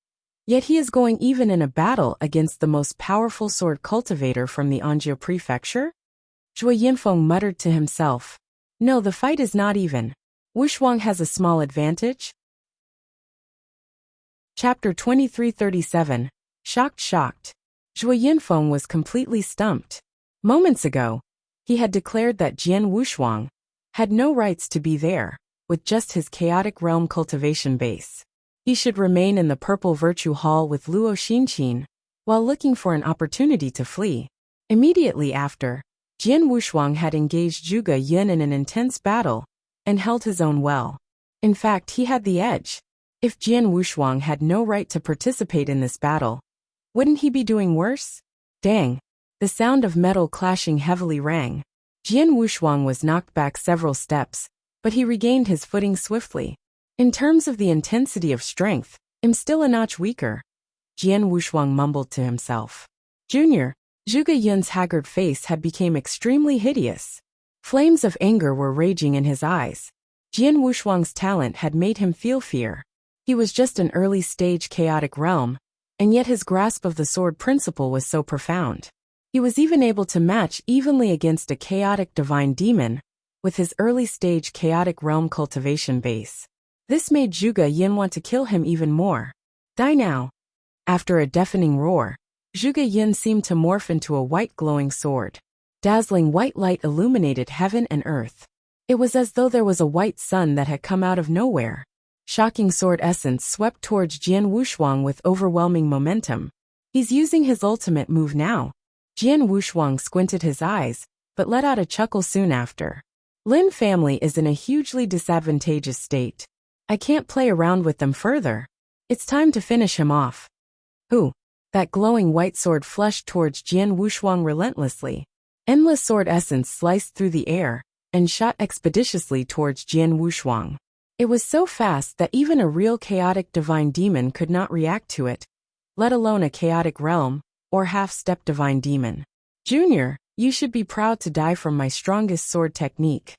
Yet he is going even in a battle against the most powerful sword cultivator from the Anzhou prefecture? Zhuo Yinfeng muttered to himself. No, the fight is not even. Wushuang has a small advantage. Chapter 2337. Shocked. Zhuge Yinfeng was completely stumped. Moments ago, he had declared that Jian Wushuang had no rights to be there, with just his chaotic realm cultivation base. He should remain in the Purple Virtue Hall with Luo Xinqin, while looking for an opportunity to flee. Immediately after, Jian Wushuang had engaged Zhuge Yin in an intense battle, and held his own well. In fact, he had the edge. If Jian Wushuang had no right to participate in this battle, wouldn't he be doing worse? Dang! The sound of metal clashing heavily rang. Jian Wushuang was knocked back several steps, but he regained his footing swiftly. In terms of the intensity of strength, I'm still a notch weaker. Jian Wushuang mumbled to himself. Junior, Zhuge Yun's haggard face had become extremely hideous. Flames of anger were raging in his eyes. Jian Wushuang's talent had made him feel fear. He was just an early-stage chaotic realm, and yet his grasp of the sword principle was so profound. He was even able to match evenly against a chaotic divine demon, with his early-stage chaotic realm cultivation base. This made Zhuge Yin want to kill him even more. Die now! After a deafening roar, Zhuge Yin seemed to morph into a white glowing sword. Dazzling white light illuminated heaven and earth. It was as though there was a white sun that had come out of nowhere. Shocking sword essence swept towards Jian Wushuang with overwhelming momentum. He's using his ultimate move now. Jian Wushuang squinted his eyes, but let out a chuckle soon after. Lin family is in a hugely disadvantageous state. I can't play around with them further. It's time to finish him off. Who? That glowing white sword flushed towards Jian Wushuang relentlessly. Endless sword essence sliced through the air, and shot expeditiously towards Jian Wushuang. It was so fast that even a real chaotic divine demon could not react to it, let alone a chaotic realm, or half-step divine demon. Junior, you should be proud to die from my strongest sword technique.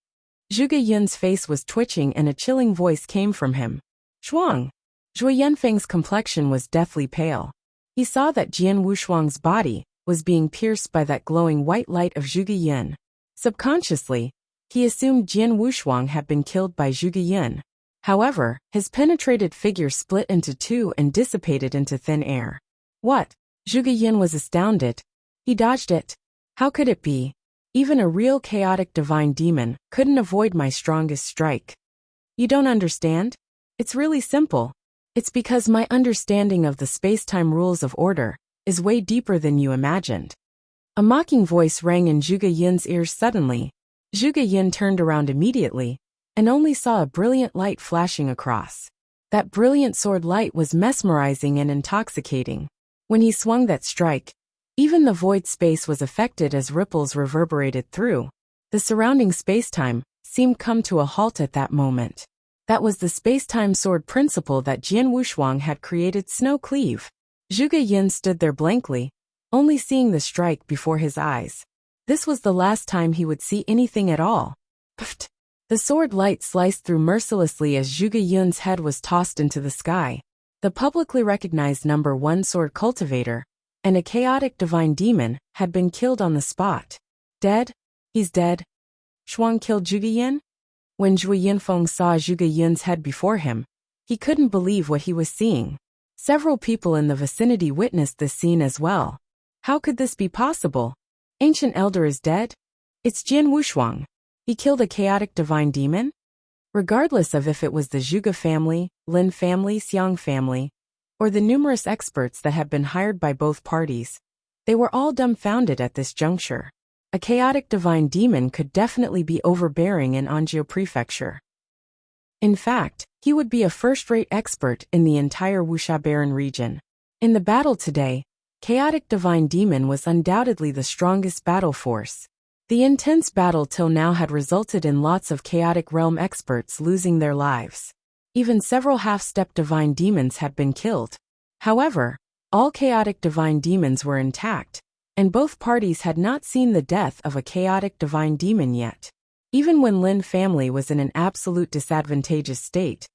Zhuge Yun's face was twitching and a chilling voice came from him. Shuang! Zhuge Yanfeng's complexion was deathly pale. He saw that Jian Wushuang's body was being pierced by that glowing white light of Zhuge Yin. Subconsciously, he assumed Jian Wushuang had been killed by Zhuge Yin. However, his penetrated figure split into two and dissipated into thin air. What? Zhuge Yin was astounded. He dodged it. How could it be? Even a real chaotic divine demon couldn't avoid my strongest strike. You don't understand? It's really simple. It's because my understanding of the space-time rules of order is way deeper than you imagined. A mocking voice rang in Zhuge Yin's ears suddenly. Zhuge Yin turned around immediately, and only saw a brilliant light flashing across. That brilliant sword light was mesmerizing and intoxicating. When he swung that strike, even the void space was affected as ripples reverberated through. The surrounding space-time seemed come to a halt at that moment. That was the space-time sword principle that Jian Wushuang had created Snow Cleave. Zhuge Yin stood there blankly, only seeing the strike before his eyes. This was the last time he would see anything at all. Pfft! The sword light sliced through mercilessly as Zhuge Yun's head was tossed into the sky. The publicly recognized number 1 sword cultivator, and a chaotic divine demon, had been killed on the spot. Dead? He's dead. Shuang killed Zhuge Yin? When Zhuge Yinfeng saw Zhuge Yun's head before him, he couldn't believe what he was seeing. Several people in the vicinity witnessed this scene as well. How could this be possible? Ancient Elder is dead? It's Jian Wushuang. He killed a chaotic divine demon? Regardless of if it was the Zhuge family, Lin family, Xiang family, or the numerous experts that had been hired by both parties, they were all dumbfounded at this juncture. A chaotic divine demon could definitely be overbearing in Anjou Prefecture. In fact, he would be a first-rate expert in the entire Wuxia Baron region. In the battle today, chaotic divine demon was undoubtedly the strongest battle force. The intense battle till now had resulted in lots of chaotic realm experts losing their lives. Even several half-step divine demons had been killed. However, all chaotic divine demons were intact, and both parties had not seen the death of a chaotic divine demon yet. Even when Lin family was in an absolute disadvantageous state,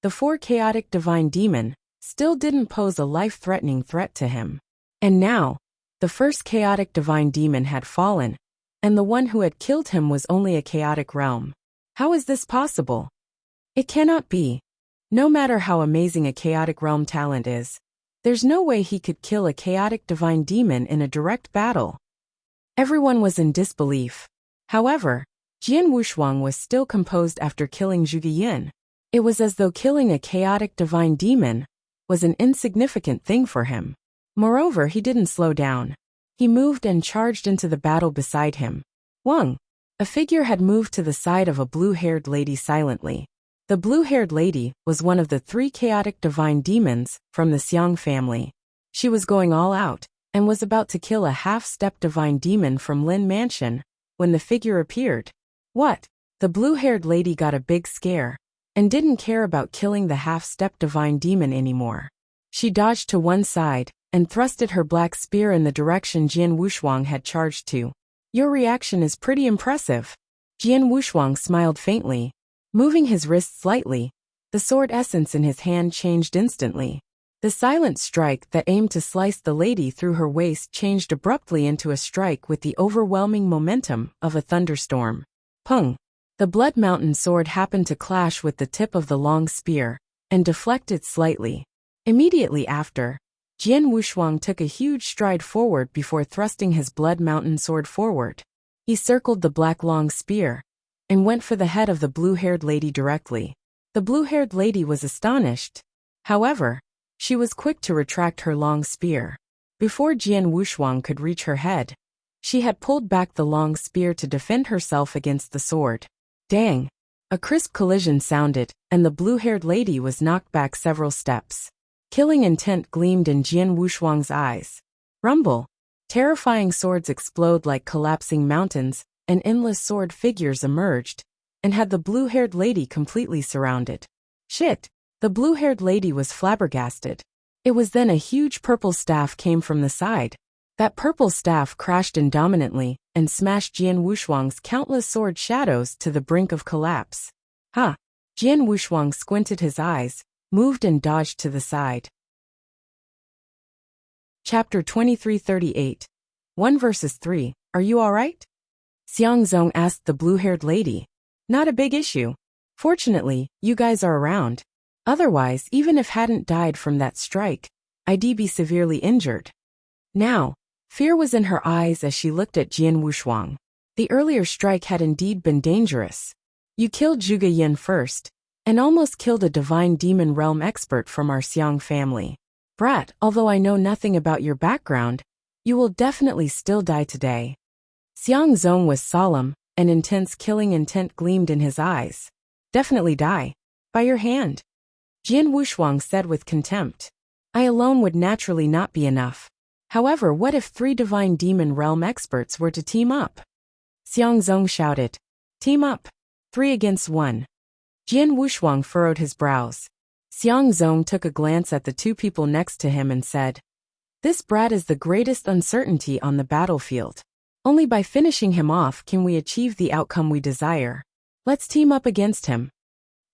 the 4 chaotic divine demon still didn't pose a life-threatening threat to him. And now, the first chaotic divine demon had fallen, and the one who had killed him was only a chaotic realm. How is this possible? It cannot be. No matter how amazing a chaotic realm talent is, There's no way he could kill a chaotic divine demon in a direct battle. Everyone was in disbelief. However, Jian Wushuang was still composed after killing Zhuge Yin. It was as though killing a chaotic divine demon was an insignificant thing for him. Moreover, he didn't slow down. He moved and charged into the battle beside him. Wang. A figure had moved to the side of a blue-haired lady silently. The blue-haired lady was one of the 3 chaotic divine demons from the Xiang family. She was going all out and was about to kill a half-step divine demon from Lin Mansion when the figure appeared. What? The blue-haired lady got a big scare and didn't care about killing the half-step divine demon anymore. She dodged to one side and thrusted her black spear in the direction Jian Wushuang had charged to. Your reaction is pretty impressive. Jian Wushuang smiled faintly. Moving his wrist slightly, the sword essence in his hand changed instantly. The silent strike that aimed to slice the lady through her waist changed abruptly into a strike with the overwhelming momentum of a thunderstorm. Pung! The Blood Mountain sword happened to clash with the tip of the long spear and deflected slightly. Immediately after, Jian Wushuang took a huge stride forward before thrusting his Blood Mountain sword forward. He circled the black long spear and went for the head of the blue-haired lady directly. The blue-haired lady was astonished. However, she was quick to retract her long spear. Before Jian Wushuang could reach her head, she had pulled back the long spear to defend herself against the sword. Dang! A crisp collision sounded, and the blue-haired lady was knocked back several steps. Killing intent gleamed in Jian Wushuang's eyes. Rumble! Terrifying swords explode like collapsing mountains, and endless sword figures emerged, and had the blue-haired lady completely surrounded. Shit! The blue-haired lady was flabbergasted. It was then a huge purple staff came from the side. That purple staff crashed indominantly and smashed Jian Wushuang's countless sword shadows to the brink of collapse. Ha! Jian Wushuang squinted his eyes, moved and dodged to the side. Chapter 2338. 1 verses 3. Are you alright? Xiang Zong asked the blue-haired lady. Not a big issue. Fortunately, you guys are around. Otherwise, even if hadn't died from that strike, I'd be severely injured. Now, fear was in her eyes as she looked at Jian Wushuang. The earlier strike had indeed been dangerous. You killed Zhuge Yin first, and almost killed a divine demon realm expert from our Xiang family. Brat, although I know nothing about your background, you will definitely still die today. Xiang Zong was solemn, and intense killing intent gleamed in his eyes. Definitely die. By your hand. Jian Wushuang said with contempt. I alone would naturally not be enough. However, what if 3 divine demon realm experts were to team up? Xiang Zong shouted. Team up. 3 against 1. Jian Wushuang furrowed his brows. Xiang Zong took a glance at the 2 people next to him and said, This brat is the greatest uncertainty on the battlefield. Only by finishing him off can we achieve the outcome we desire. Let's team up against him.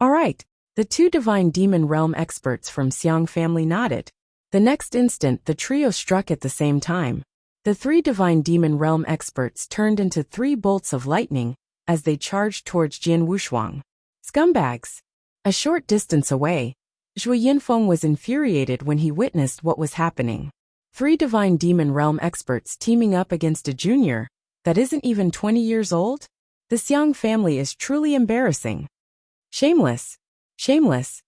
Alright. The 2 divine demon realm experts from Xiang family nodded. The next instant the trio struck at the same time. The 3 divine demon realm experts turned into 3 bolts of lightning as they charged towards Jian Wushuang. Scumbags! A short distance away, Zhuo Yinfeng was infuriated when he witnessed what was happening. 3 divine demon realm experts teaming up against a junior that isn't even 20 years old? The Xiang family is truly embarrassing. Shameless. Shameless.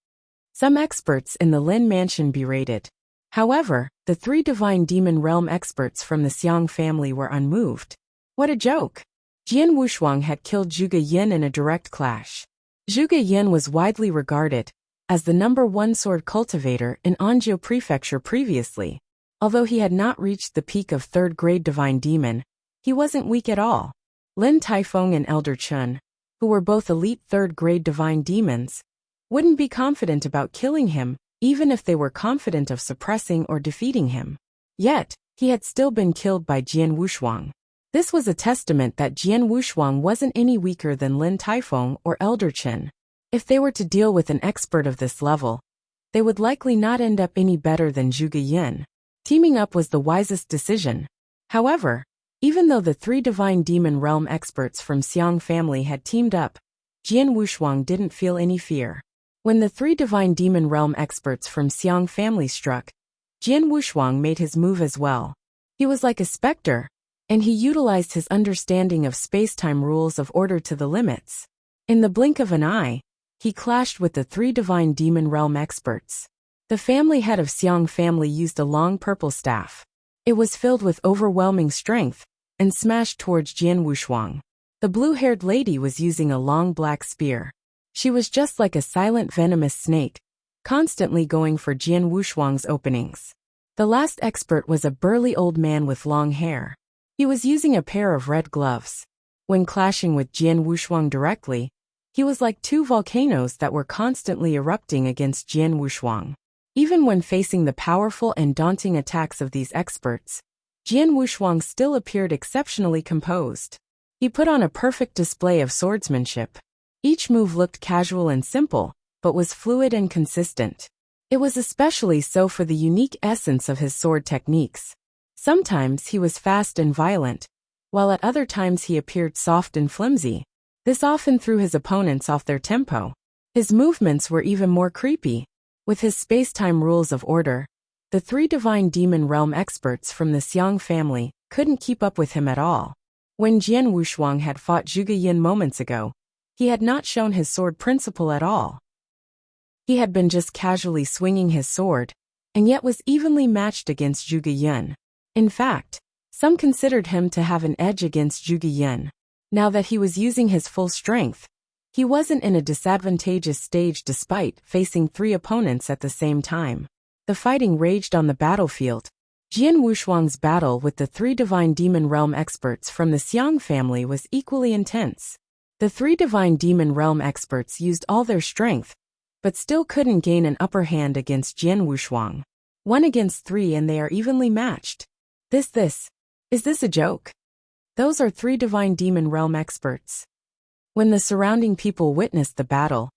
Some experts in the Lin Mansion berated. However, the 3 divine demon realm experts from the Xiang family were unmoved. What a joke! Jian Wushuang had killed Zhuge Yin in a direct clash. Zhuge Yin was widely regarded as the #1 sword cultivator in Anzhou Prefecture previously. Although he had not reached the peak of 3rd grade divine demon, he wasn't weak at all. Lin Taifeng and Elder Chun, who were both elite 3rd grade divine demons, wouldn't be confident about killing him, even if they were confident of suppressing or defeating him. Yet, he had still been killed by Jian Wushuang. This was a testament that Jian Wushuang wasn't any weaker than Lin Taifeng or Elder Chen. If they were to deal with an expert of this level, they would likely not end up any better than Zhuge Yin. Teaming up was the wisest decision. However, even though the 3 divine demon realm experts from Xiang family had teamed up, Jian Wushuang didn't feel any fear. When the 3 divine demon realm experts from Xiang family struck, Jian Wushuang made his move as well. He was like a specter, and he utilized his understanding of space-time rules of order to the limits. In the blink of an eye, he clashed with the three divine demon realm experts. The family head of Xiang family used a long purple staff. It was filled with overwhelming strength, and smashed towards Jian Wushuang. The blue-haired lady was using a long black spear. She was just like a silent venomous snake, constantly going for Jian Wushuang's openings. The last expert was a burly old man with long hair. He was using a pair of red gloves. When clashing with Jian Wushuang directly, he was like two volcanoes that were constantly erupting against Jian Wushuang. Even when facing the powerful and daunting attacks of these experts, Jian Wushuang still appeared exceptionally composed. He put on a perfect display of swordsmanship. Each move looked casual and simple, but was fluid and consistent. It was especially so for the unique essence of his sword techniques. Sometimes he was fast and violent, while at other times he appeared soft and flimsy. This often threw his opponents off their tempo. His movements were even more creepy. With his space-time rules of order, the three divine demon realm experts from the Xiang family couldn't keep up with him at all. When Jian Wushuang had fought Zhuge Yin moments ago, he had not shown his sword principle at all. He had been just casually swinging his sword, and yet was evenly matched against Zhuge Yin. In fact, some considered him to have an edge against Zhuge Yin. Now that he was using his full strength, he wasn't in a disadvantageous stage despite facing three opponents at the same time. The fighting raged on the battlefield. Jian Wushuang's battle with the three divine demon realm experts from the Xiang family was equally intense. The three divine demon realm experts used all their strength, but still couldn't gain an upper hand against Jian Wushuang. 1 against 3 and they are evenly matched. Is this a joke? Those are three divine demon realm experts. When the surrounding people witnessed the battle,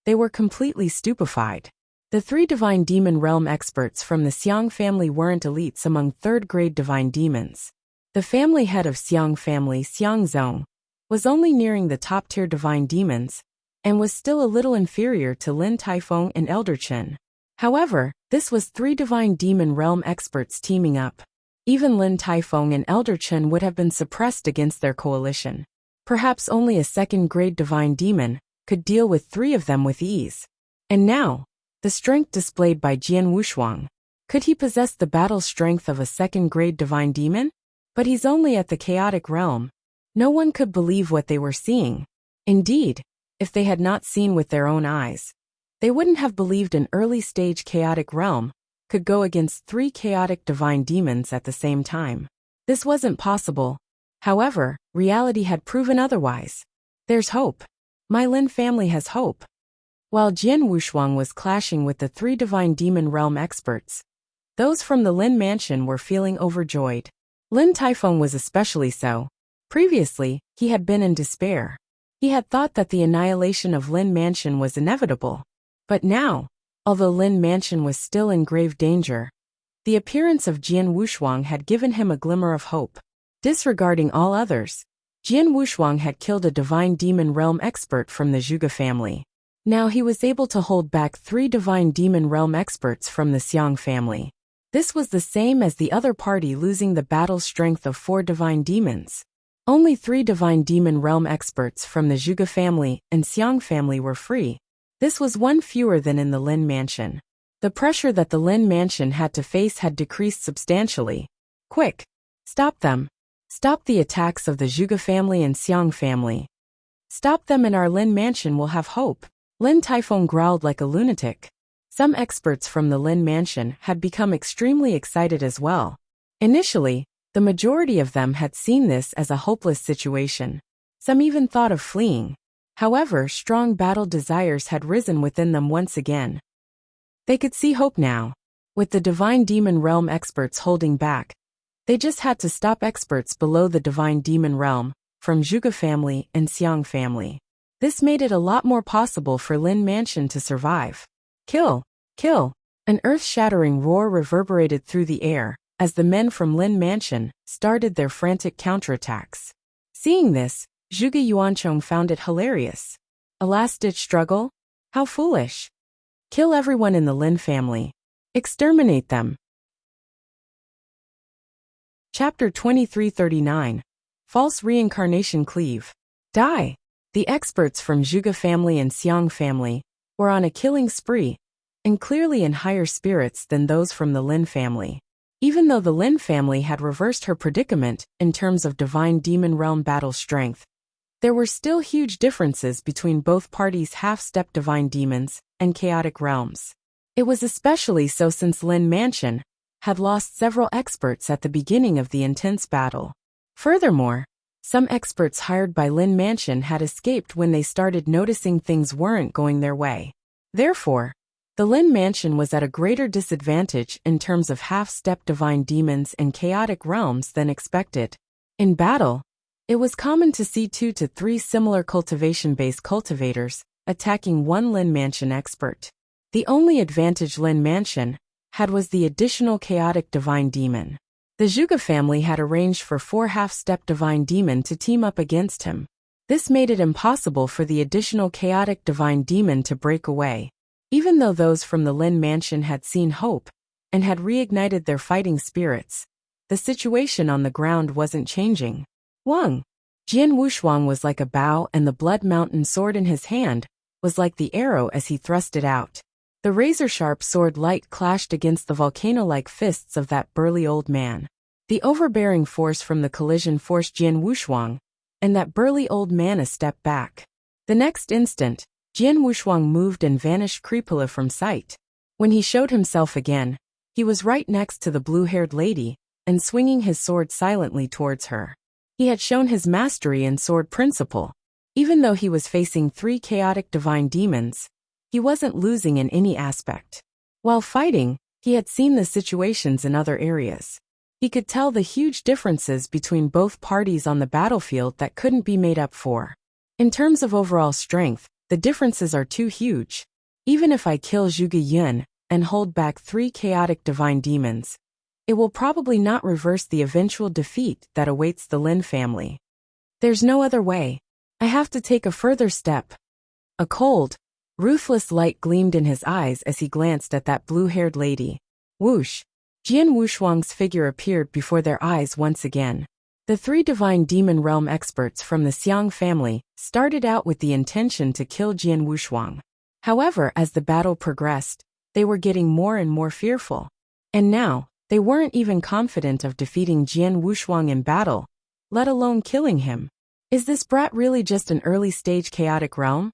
they were completely stupefied. The three divine demon realm experts from the Xiang family weren't elites among third-grade divine demons. The family head of Xiang family, Xiang Zong, was only nearing the top-tier divine demons, and was still a little inferior to Lin Taifeng and Elder Chen. However, this was three divine demon realm experts teaming up. Even Lin Taifeng and Elder Chen would have been suppressed against their coalition. Perhaps only a second-grade divine demon could deal with three of them with ease. And now, the strength displayed by Jian Wushuang. Could he possess the battle strength of a second-grade divine demon? But he's only at the chaotic realm. No one could believe what they were seeing. Indeed, if they had not seen with their own eyes, they wouldn't have believed an early-stage chaotic realm could go against three chaotic divine demons at the same time. This wasn't possible. However, reality had proven otherwise. There's hope. My Lin family has hope. While Jian Wushuang was clashing with the three divine demon realm experts, those from the Lin mansion were feeling overjoyed. Lin Taifeng was especially so. Previously, he had been in despair. He had thought that the annihilation of Lin mansion was inevitable. But now, although Lin mansion was still in grave danger, the appearance of Jian Wushuang had given him a glimmer of hope. Disregarding all others, Jian Wushuang had killed a divine demon realm expert from the Zhuge family. Now he was able to hold back three divine demon realm experts from the Xiang family. This was the same as the other party losing the battle strength of 4 divine demons. Only 3 divine demon realm experts from the Zhuge family and Xiang family were free. This was 1 fewer than in the Lin mansion. The pressure that the Lin mansion had to face had decreased substantially. Quick! Stop them! Stop the attacks of the Zhuge family and Xiang family. Stop them and our Lin mansion will have hope. Lin Taifeng growled like a lunatic. Some experts from the Lin mansion had become extremely excited as well. Initially, the majority of them had seen this as a hopeless situation. Some even thought of fleeing. However, strong battle desires had risen within them once again. They could see hope now. With the divine demon realm experts holding back, they just had to stop experts below the divine demon realm, from Zhuge family and Xiang family. This made it a lot more possible for Lin mansion to survive. Kill! Kill! An earth-shattering roar reverberated through the air as the men from Lin mansion started their frantic counterattacks. Seeing this, Zhuge Yuanchong found it hilarious. A last-ditch struggle? How foolish! Kill everyone in the Lin family. Exterminate them. Chapter 2339. False Reincarnation Cleave. Die. The experts from Zhuge family and Xiang family were on a killing spree, and clearly in higher spirits than those from the Lin family. Even though the Lin family had reversed her predicament in terms of divine demon realm battle strength, there were still huge differences between both parties' half-step divine demons and chaotic realms. It was especially so since Lin Mansion had lost several experts at the beginning of the intense battle. Furthermore, some experts hired by Lin Mansion had escaped when they started noticing things weren't going their way. Therefore, the Lin Mansion was at a greater disadvantage in terms of half-step divine demons and chaotic realms than expected. In battle, it was common to see 2 to 3 similar cultivation-based cultivators attacking one Lin Mansion expert. The only advantage Lin Mansion had was the additional chaotic divine demon. The Zhuge family had arranged for 4 half-step divine demon to team up against him. This made it impossible for the additional chaotic divine demon to break away. Even though those from the Lin Mansion had seen hope and had reignited their fighting spirits, the situation on the ground wasn't changing. Jian Wushuang was like a bow, and the Blood Mountain sword in his hand was like the arrow as he thrust it out. The razor-sharp sword light clashed against the volcano-like fists of that burly old man. The overbearing force from the collision forced Jian Wushuang and that burly old man a step back. The next instant, Jian Wushuang moved and vanished creepily from sight. When he showed himself again, he was right next to the blue-haired lady and swinging his sword silently towards her. He had shown his mastery in sword principle. Even though he was facing 3 chaotic divine demons, he wasn't losing in any aspect. While fighting, he had seen the situations in other areas. He could tell the huge differences between both parties on the battlefield that couldn't be made up for. In terms of overall strength, the differences are too huge. Even if I kill Zhuge Yun and hold back 3 chaotic divine demons, it will probably not reverse the eventual defeat that awaits the Lin family. There's no other way. I have to take a further step. A cold, ruthless light gleamed in his eyes as he glanced at that blue-haired lady. Whoosh! Jian Wushuang's figure appeared before their eyes once again. The 3 divine demon realm experts from the Xiang family started out with the intention to kill Jian Wushuang. However, as the battle progressed, they were getting more and more fearful. And now, they weren't even confident of defeating Jian Wushuang in battle, let alone killing him. Is this brat really just an early-stage chaotic realm?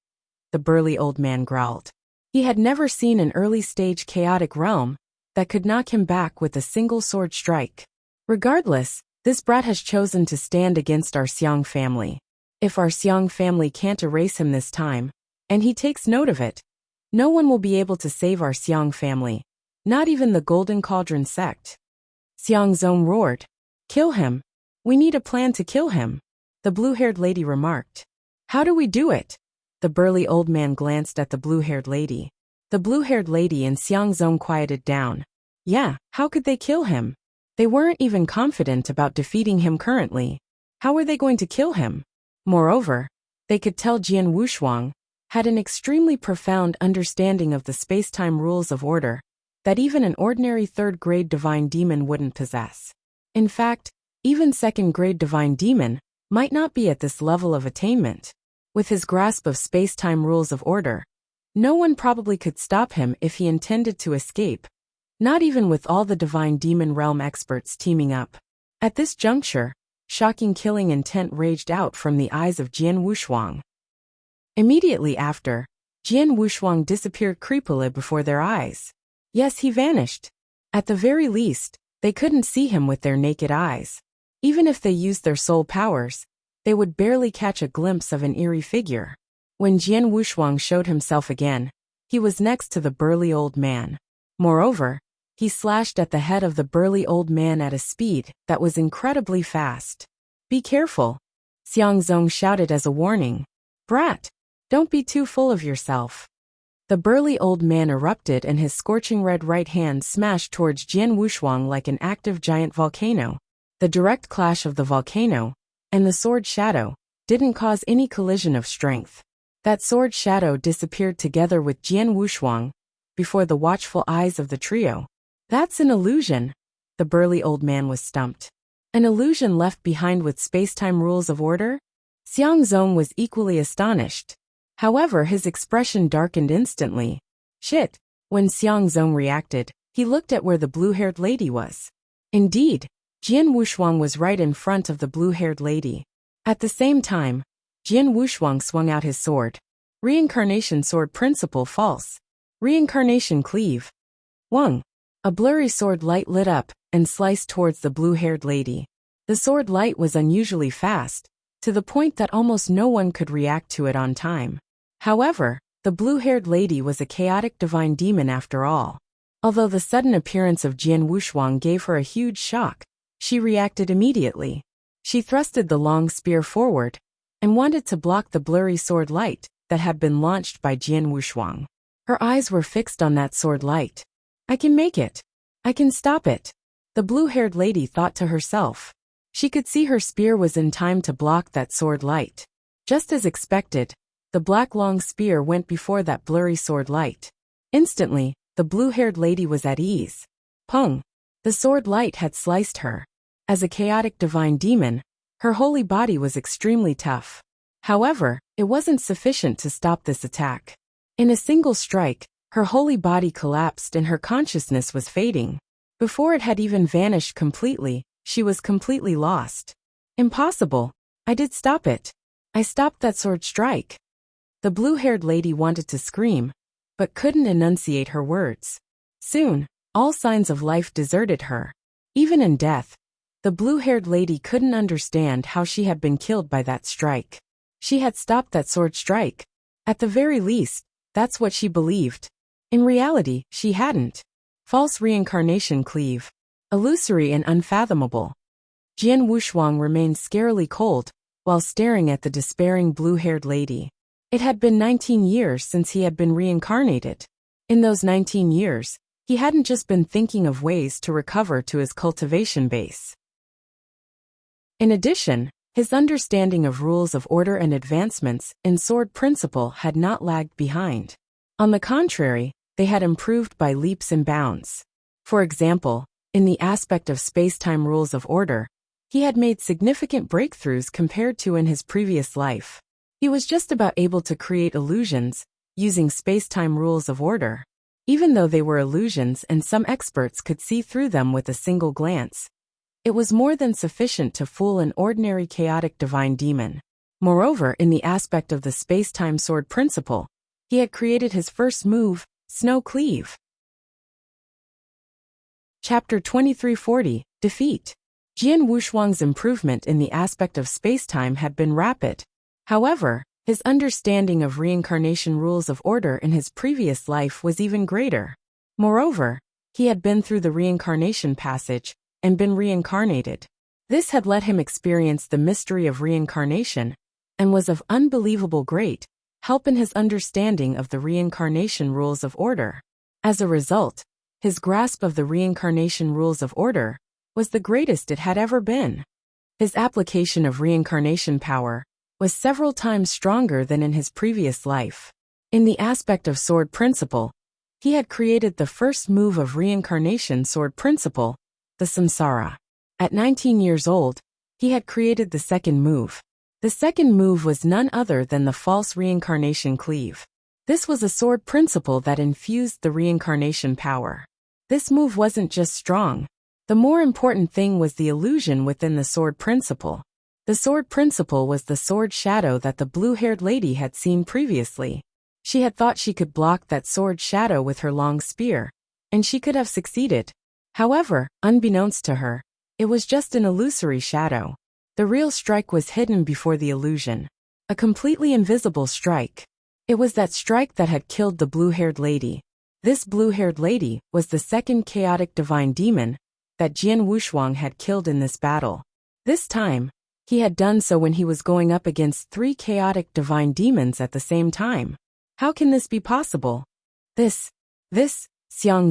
The burly old man growled. He had never seen an early-stage chaotic realm that could knock him back with a single sword strike. Regardless, this brat has chosen to stand against our Xiang family. If our Xiang family can't erase him this time, and he takes note of it, no one will be able to save our Xiang family, not even the Golden Cauldron sect. Xiang Zong roared. Kill him. We need a plan to kill him, the blue-haired lady remarked. How do we do it? The burly old man glanced at the blue-haired lady. The blue-haired lady and Xiang Zong quieted down. Yeah, how could they kill him? They weren't even confident about defeating him currently. How were they going to kill him? Moreover, they could tell Jian Wushuang had an extremely profound understanding of the space-time rules of order that even an ordinary 3rd-grade divine demon wouldn't possess. In fact, even 2nd-grade divine demon might not be at this level of attainment. With his grasp of space-time rules of order, no one probably could stop him if he intended to escape, not even with all the divine demon realm experts teaming up. At this juncture, shocking killing intent raged out from the eyes of Jian Wushuang. Immediately after, Jian Wushuang disappeared creepily before their eyes. Yes, he vanished. At the very least, they couldn't see him with their naked eyes. Even if they used their soul powers, they would barely catch a glimpse of an eerie figure. When Jian Wushuang showed himself again, he was next to the burly old man. Moreover, he slashed at the head of the burly old man at a speed that was incredibly fast. Be careful, Xiang Zong shouted as a warning. Brat, don't be too full of yourself. The burly old man erupted and his scorching red right hand smashed towards Jian Wushuang like an active giant volcano. The direct clash of the volcano and the sword shadow didn't cause any collision of strength. That sword shadow disappeared together with Jian Wushuang before the watchful eyes of the trio. That's an illusion. The burly old man was stumped. An illusion left behind with space-time rules of order? Xiang Zong was equally astonished. However, his expression darkened instantly. Shit! When Xiang Zong reacted, he looked at where the blue-haired lady was. Indeed, Jian Wushuang was right in front of the blue-haired lady. At the same time, Jian Wushuang swung out his sword. Reincarnation sword principle false. Reincarnation cleave. Wang. A blurry sword light lit up and sliced towards the blue-haired lady. The sword light was unusually fast, to the point that almost no one could react to it on time. However, the blue-haired lady was a chaotic divine demon after all. Although the sudden appearance of Jian Wushuang gave her a huge shock, she reacted immediately. She thrusted the long spear forward and wanted to block the blurry sword light that had been launched by Jian Wushuang. Her eyes were fixed on that sword light. I can make it. I can stop it. The blue-haired lady thought to herself. She could see her spear was in time to block that sword light. Just as expected, the black long spear went before that blurry sword light. Instantly, the blue-haired lady was at ease. Pung! The sword light had sliced her. As a chaotic divine demon, her holy body was extremely tough. However, it wasn't sufficient to stop this attack. In a single strike, her holy body collapsed and her consciousness was fading. Before it had even vanished completely, she was completely lost. Impossible. I did stop it. I stopped that sword strike. The blue-haired lady wanted to scream, but couldn't enunciate her words. Soon, all signs of life deserted her. Even in death, the blue-haired lady couldn't understand how she had been killed by that strike. She had stopped that sword strike. At the very least, that's what she believed. In reality, she hadn't. False reincarnation cleave. Illusory and unfathomable. Jian Wushuang remained scarily cold, while staring at the despairing blue-haired lady. It had been 19 years since he had been reincarnated. In those 19 years, he hadn't just been thinking of ways to recover to his cultivation base. In addition, his understanding of rules of order and advancements in sword principle had not lagged behind. On the contrary, they had improved by leaps and bounds. For example, in the aspect of space-time rules of order, he had made significant breakthroughs compared to in his previous life. He was just about able to create illusions, using space-time rules of order. Even though they were illusions and some experts could see through them with a single glance, it was more than sufficient to fool an ordinary chaotic divine demon. Moreover, in the aspect of the space-time sword principle, he had created his first move, Snow Cleave. Chapter 2340, Defeat. Jian Wushuang's improvement in the aspect of space-time had been rapid. However, his understanding of reincarnation rules of order in his previous life was even greater. Moreover, he had been through the reincarnation passage and been reincarnated. This had let him experience the mystery of reincarnation and was of unbelievable great help in his understanding of the reincarnation rules of order. As a result, his grasp of the reincarnation rules of order was the greatest it had ever been. His application of reincarnation power was several times stronger than in his previous life. In the aspect of sword principle, he had created the first move of reincarnation sword principle, the samsara. At 19 years old, he had created the second move. The second move was none other than the false reincarnation cleave. This was a sword principle that infused the reincarnation power. This move wasn't just strong. The more important thing was the illusion within the sword principle. The sword principle was the sword shadow that the blue-haired lady had seen previously. She had thought she could block that sword shadow with her long spear, and she could have succeeded. However, unbeknownst to her, it was just an illusory shadow. The real strike was hidden before the illusion. A completely invisible strike. It was that strike that had killed the blue-haired lady. This blue-haired lady was the second chaotic divine demon that Jian Wushuang had killed in this battle. This time, he had done so when he was going up against 3 chaotic divine demons at the same time. How can this be possible? This, Xiang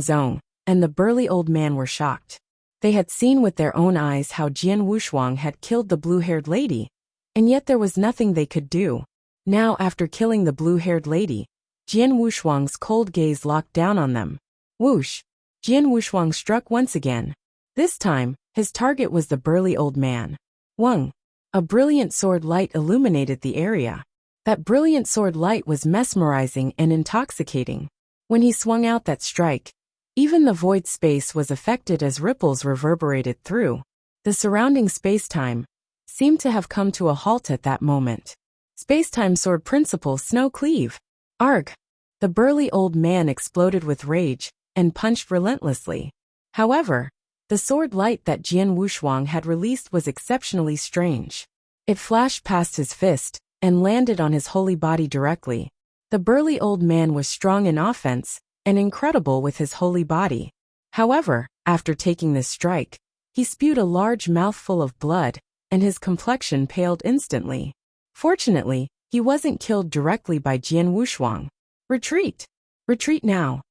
Zong, and the burly old man were shocked. They had seen with their own eyes how Jian Wushuang had killed the blue-haired lady, and yet there was nothing they could do. Now, after killing the blue-haired lady, Jian Wushuang's cold gaze locked down on them. Whoosh! Jian Wushuang struck once again. This time, His target was the burly old man, Wang. A brilliant sword light illuminated the area. That brilliant sword light was mesmerizing and intoxicating. When he swung out that strike, even the void space was affected as ripples reverberated through. The surrounding space-time seemed to have come to a halt at that moment. Space-time sword principle snow cleave. Arg! The burly old man exploded with rage and punched relentlessly. However, the sword light that Jian Wushuang had released was exceptionally strange. It flashed past his fist and landed on his holy body directly. The burly old man was strong in offense and incredible with his holy body. However, after taking this strike, he spewed a large mouthful of blood, and his complexion paled instantly. Fortunately, he wasn't killed directly by Jian Wushuang. Retreat! Retreat now!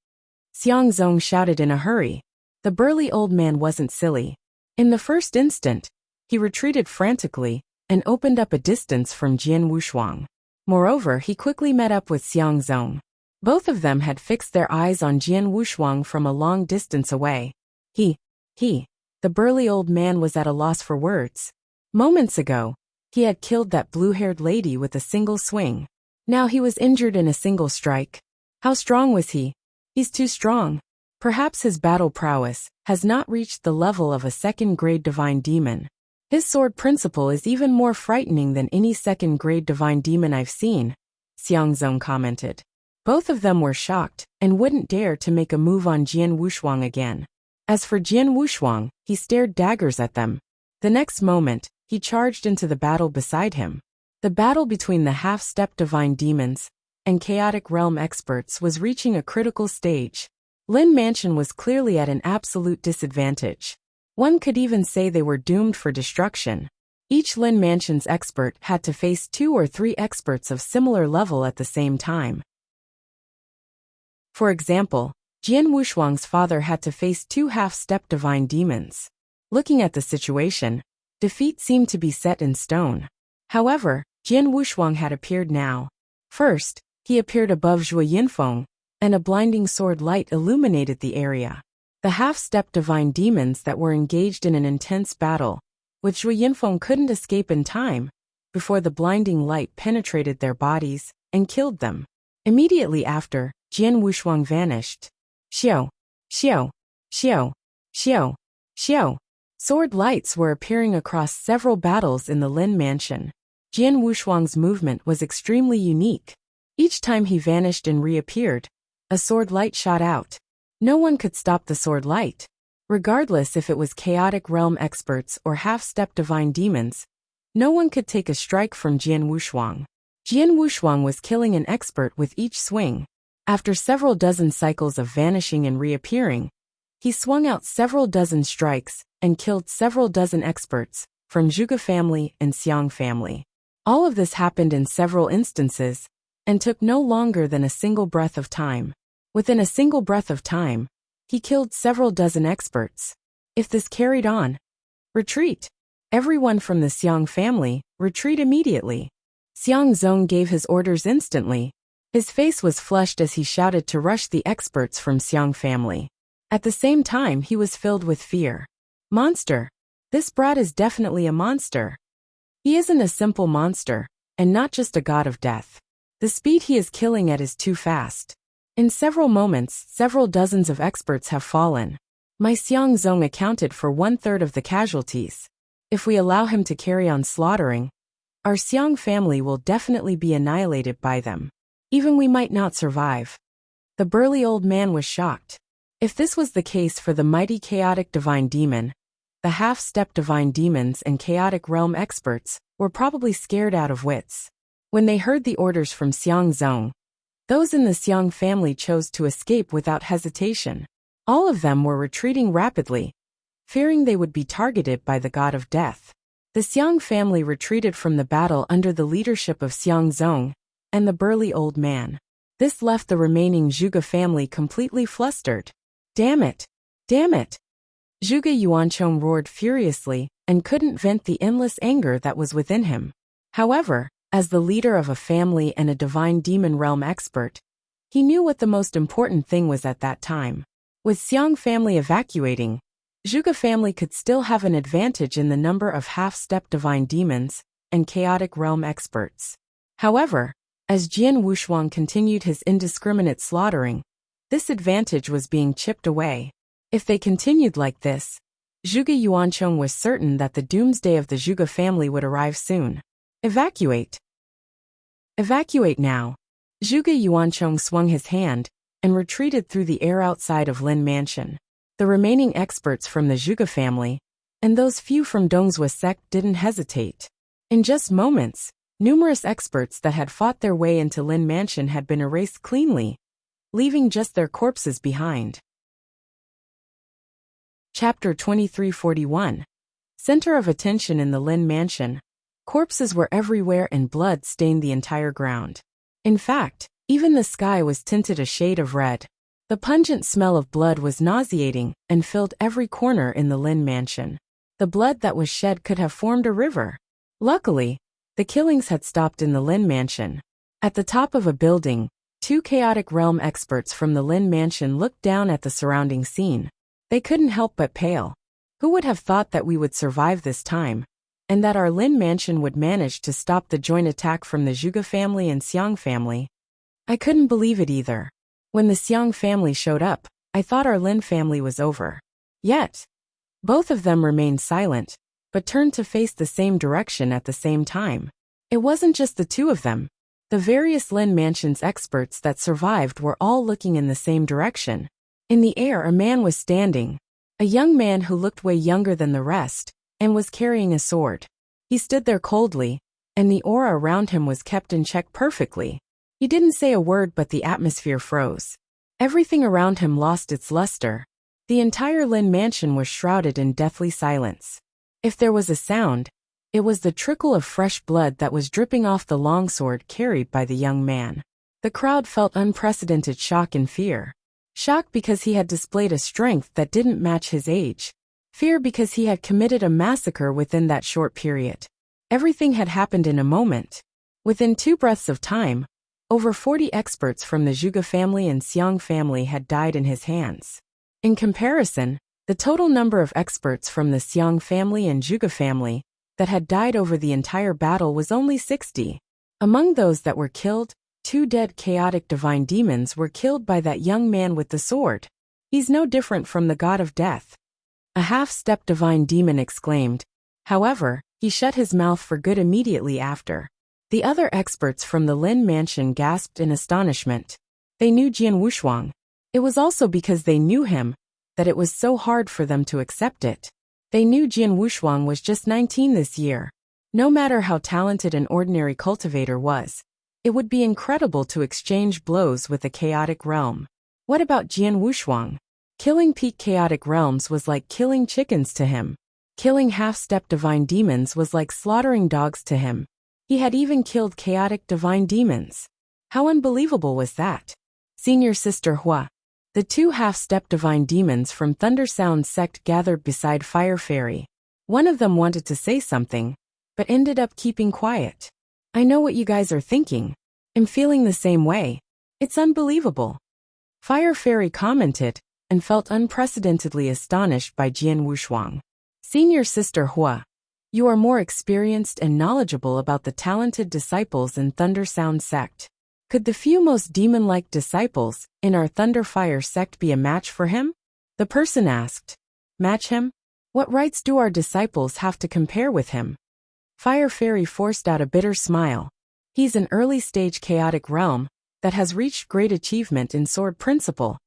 Xiang Zong shouted in a hurry. The burly old man wasn't silly. In the first instant, he retreated frantically and opened up a distance from Jian Wushuang. Moreover, he quickly met up with Xiang Zong. Both of them had fixed their eyes on Jian Wushuang from a long distance away. The burly old man was at a loss for words. Moments ago, he had killed that blue-haired lady with a single swing. Now he was injured in a single strike. How strong was he? He's too strong. Perhaps his battle prowess has not reached the level of a second-grade divine demon. His sword principle is even more frightening than any second-grade divine demon I've seen, Xiang Zong commented. Both of them were shocked and wouldn't dare to make a move on Jian Wushuang again. As for Jian Wushuang, he stared daggers at them. The next moment, he charged into the battle beside him. The battle between the half-step divine demons and chaotic realm experts was reaching a critical stage. Lin Mansion was clearly at an absolute disadvantage. One could even say they were doomed for destruction. Each Lin Mansion's expert had to face 2 or 3 experts of similar level at the same time. For example, Jian Wushuang's father had to face 2 half-step divine demons. Looking at the situation, defeat seemed to be set in stone. However, Jian Wushuang had appeared now. First, he appeared above Zhuo Yinfeng, and a blinding sword light illuminated the area. The half-step divine demons that were engaged in an intense battle, with Zhuo Yinfeng couldn't escape in time, before the blinding light penetrated their bodies and killed them. Immediately after, Jian Wushuang vanished. Xiao, xiao, xiao, xiao, xiao. Sword lights were appearing across several battles in the Lin Mansion. Jian Wushuang's movement was extremely unique. Each time he vanished and reappeared, a sword light shot out. No one could stop the sword light. Regardless if it was chaotic realm experts or half-step divine demons, no one could take a strike from Jian Wushuang. Jian Wushuang was killing an expert with each swing. After several dozen cycles of vanishing and reappearing, he swung out several dozen strikes and killed several dozen experts from Zhuge family and Xiang family. All of this happened in several instances and took no longer than a single breath of time. Within a single breath of time, he killed several dozen experts. If this carried on, retreat. Everyone from the Xiang family, retreat immediately. Xiang Zong gave his orders instantly. His face was flushed as he shouted to rush the experts from Xiang family. At the same time, he was filled with fear. Monster. This brat is definitely a monster. He isn't a simple monster, and not just a god of death. The speed he is killing at is too fast. In several moments, several dozens of experts have fallen. My Xiang Zong accounted for 1/3 of the casualties. If we allow him to carry on slaughtering, our Xiang family will definitely be annihilated by them. Even we might not survive. The burly old man was shocked. If this was the case for the mighty chaotic divine demon, the half-step divine demons and chaotic realm experts were probably scared out of wits. When they heard the orders from Xiang Zong, those in the Xiang family chose to escape without hesitation. All of them were retreating rapidly, fearing they would be targeted by the god of death. The Xiang family retreated from the battle under the leadership of Xiang Zong and the burly old man. This left the remaining Zhuge family completely flustered. Damn it! Damn it! Zhuge Yuanchong roared furiously and couldn't vent the endless anger that was within him. However, as the leader of a family and a divine demon realm expert, he knew what the most important thing was at that time. With Xiang family evacuating, Zhuge family could still have an advantage in the number of half-step divine demons and chaotic realm experts. However, as Jian Wushuang continued his indiscriminate slaughtering, this advantage was being chipped away. If they continued like this, Zhuge Yuancheng was certain that the doomsday of the Zhuge family would arrive soon. Evacuate! Evacuate now! Zhuge Yuancheng swung his hand and retreated through the air outside of Lin Mansion. The remaining experts from the Zhuge family and those few from Dongzhuo sect didn't hesitate. In just moments, numerous experts that had fought their way into Lin Mansion had been erased cleanly, leaving just their corpses behind. Chapter 2341. Center of attention in the Lin Mansion. Corpses were everywhere and blood stained the entire ground. In fact, even the sky was tinted a shade of red. The pungent smell of blood was nauseating and filled every corner in the Lin Mansion. The blood that was shed could have formed a river. Luckily, the killings had stopped in the Lin Mansion. At the top of a building, two chaotic realm experts from the Lin Mansion looked down at the surrounding scene. They couldn't help but pale. Who would have thought that we would survive this time, and that our Lin Mansion would manage to stop the joint attack from the Zhuge family and Xiang family? I couldn't believe it either. When the Xiang family showed up, I thought our Lin family was over. Yet, both of them remained silent, but turned to face the same direction at the same time. It wasn't just the two of them. The various Lin Mansion's experts that survived were all looking in the same direction. In the air, a man was standing, a young man who looked way younger than the rest, and was carrying a sword. He stood there coldly, and the aura around him was kept in check perfectly. He didn't say a word, but the atmosphere froze. Everything around him lost its luster. The entire Lin Mansion was shrouded in deathly silence. If there was a sound, it was the trickle of fresh blood that was dripping off the longsword carried by the young man. The crowd felt unprecedented shock and fear. Shock because he had displayed a strength that didn't match his age. Fear because he had committed a massacre within that short period. Everything had happened in a moment. Within 2 breaths of time, over 40 experts from the Zhuge family and Xiang family had died in his hands. In comparison, the total number of experts from the Xiang family and Zhuge family that had died over the entire battle was only 60. Among those that were killed, 2 dead chaotic divine demons were killed by that young man with the sword. He's no different from the god of death. A half-step divine demon exclaimed. However, he shut his mouth for good immediately after. The other experts from the Lin Mansion gasped in astonishment. They knew Jian Wushuang. It was also because they knew him that it was so hard for them to accept it. They knew Jian Wushuang was just 19 this year. No matter how talented an ordinary cultivator was, it would be incredible to exchange blows with the chaotic realm. What about Jian Wushuang? Killing peak chaotic realms was like killing chickens to him. Killing half-step divine demons was like slaughtering dogs to him. He had even killed chaotic divine demons. How unbelievable was that? Senior Sister Hua. The 2 half-step divine demons from Thunder Sound sect gathered beside Fire Fairy. One of them wanted to say something, but ended up keeping quiet. I know what you guys are thinking. I'm feeling the same way. It's unbelievable. Fire Fairy commented, and felt unprecedentedly astonished by Jian Wushuang. Senior Sister Hua, you are more experienced and knowledgeable about the talented disciples in Thunder Sound sect. Could the few most demon-like disciples in our Thunder Fire sect be a match for him? The person asked. Match him? What rights do our disciples have to compare with him? Fire Fairy forced out a bitter smile. He's an early-stage chaotic realm that has reached great achievement in sword principle,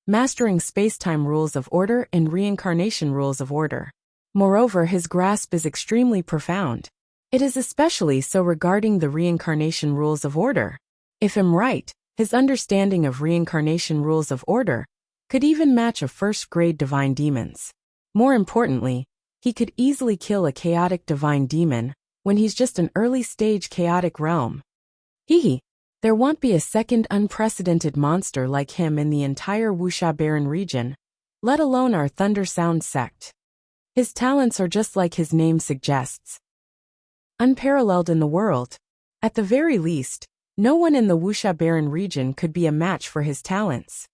mastering space-time rules of order and reincarnation rules of order. Moreover, his grasp is extremely profound. It is especially so regarding the reincarnation rules of order. If I'm right, his understanding of reincarnation rules of order could even match a first-grade divine demons. More importantly, he could easily kill a chaotic divine demon when he's just an early-stage chaotic realm. There won't be a second unprecedented monster like him in the entire Wuxia Barren region, let alone our Thunder Sound sect. His talents are just like his name suggests. Unparalleled in the world. At the very least, no one in the Wuxia Barren region could be a match for his talents.